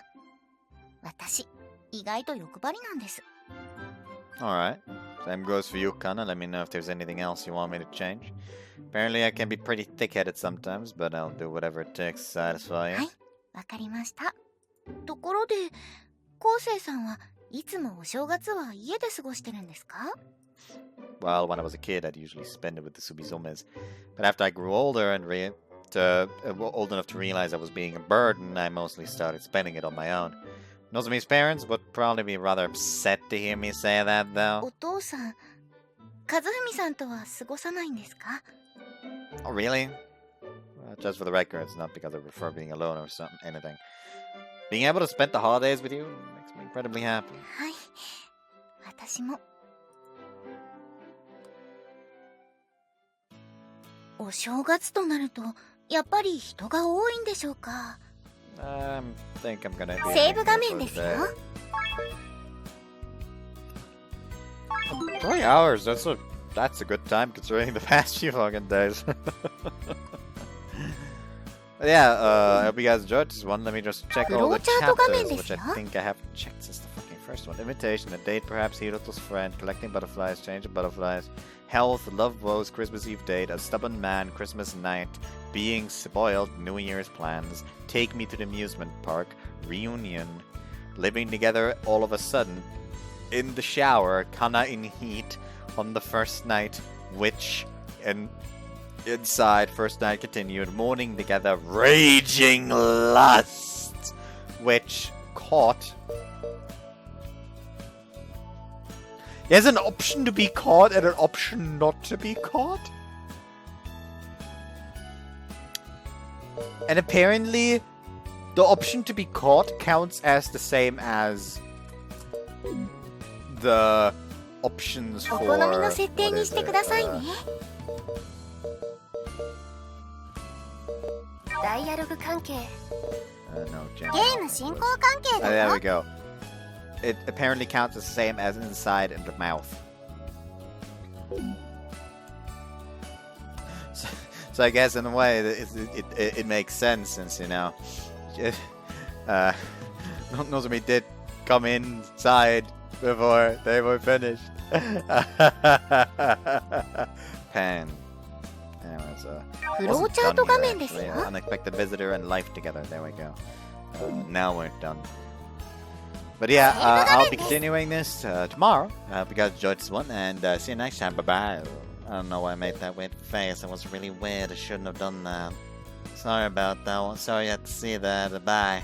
私、意外と欲張りなんです。 Alright. Same goes for you, Kanna. Let me know if there's anything else you want me to change. Apparently, I can be pretty thick-headed sometimes, but I'll do whatever it takes to satisfy you. はい、わかりました。ところで、昴生さんはいつもお正月は家で過ごしてるんですか？ Well, when I was a kid, I'd usually spend it with the Subizumes. But after I grew older and old enough to realize I was being a burden, I mostly started spending it on my own. Nozomi's parents would probably be rather upset to hear me say that, お though. 父さん、和文さんとは過ごさないんですか？ Oh, really? Just for the record, it's not because I prefer being alone or anything. Being able to spend the holidays with you makes me incredibly happy. はい、私も。お正月となるとやっぱり人が多いんでしょうか？ I think I'm gonna be セーブ画面ですよ。 3 hours, that's a good time considering the past few fucking days. But yeah, I hope you guys enjoyed this one. Let me just check all the chapters, which I think I haven't checked since the fucking first one. Invitation, a date, perhaps Hiroto's friend, collecting butterflies, change of butterflies, health, love woes, Christmas Eve date, a stubborn man, Christmas night, being spoiled, New Year's plans, take me to the amusement park, reunion, living together all of a sudden, in the shower, Kanna in heat on the first night, which, and inside, first night continued, mourning together, raging lust, which caught. There's an option to be caught and an option not to be caught. And apparently, the option to be caught counts as the same as the options お for 好みの設定 what に is して it? くださいね。ダイアログ関係 No, Jim. ゲーム進行関係 Oh, だ there よ we。go. It apparently counts the same as inside and the mouth. So I guess in a way it makes sense since, you know, Nozomi did come inside before they were finished. Pen. Anyway, so フローチャート画面ですよ。 unexpected visitor and life together. There we go. Now we're done. But yeah, I'll be continuing this tomorrow. I hope you guys enjoyed this one, and see you next time. Bye bye. I don't know why I made that weird face. It was really weird. I shouldn't have done that. Sorry about that one. Sorry you had to see that. Bye.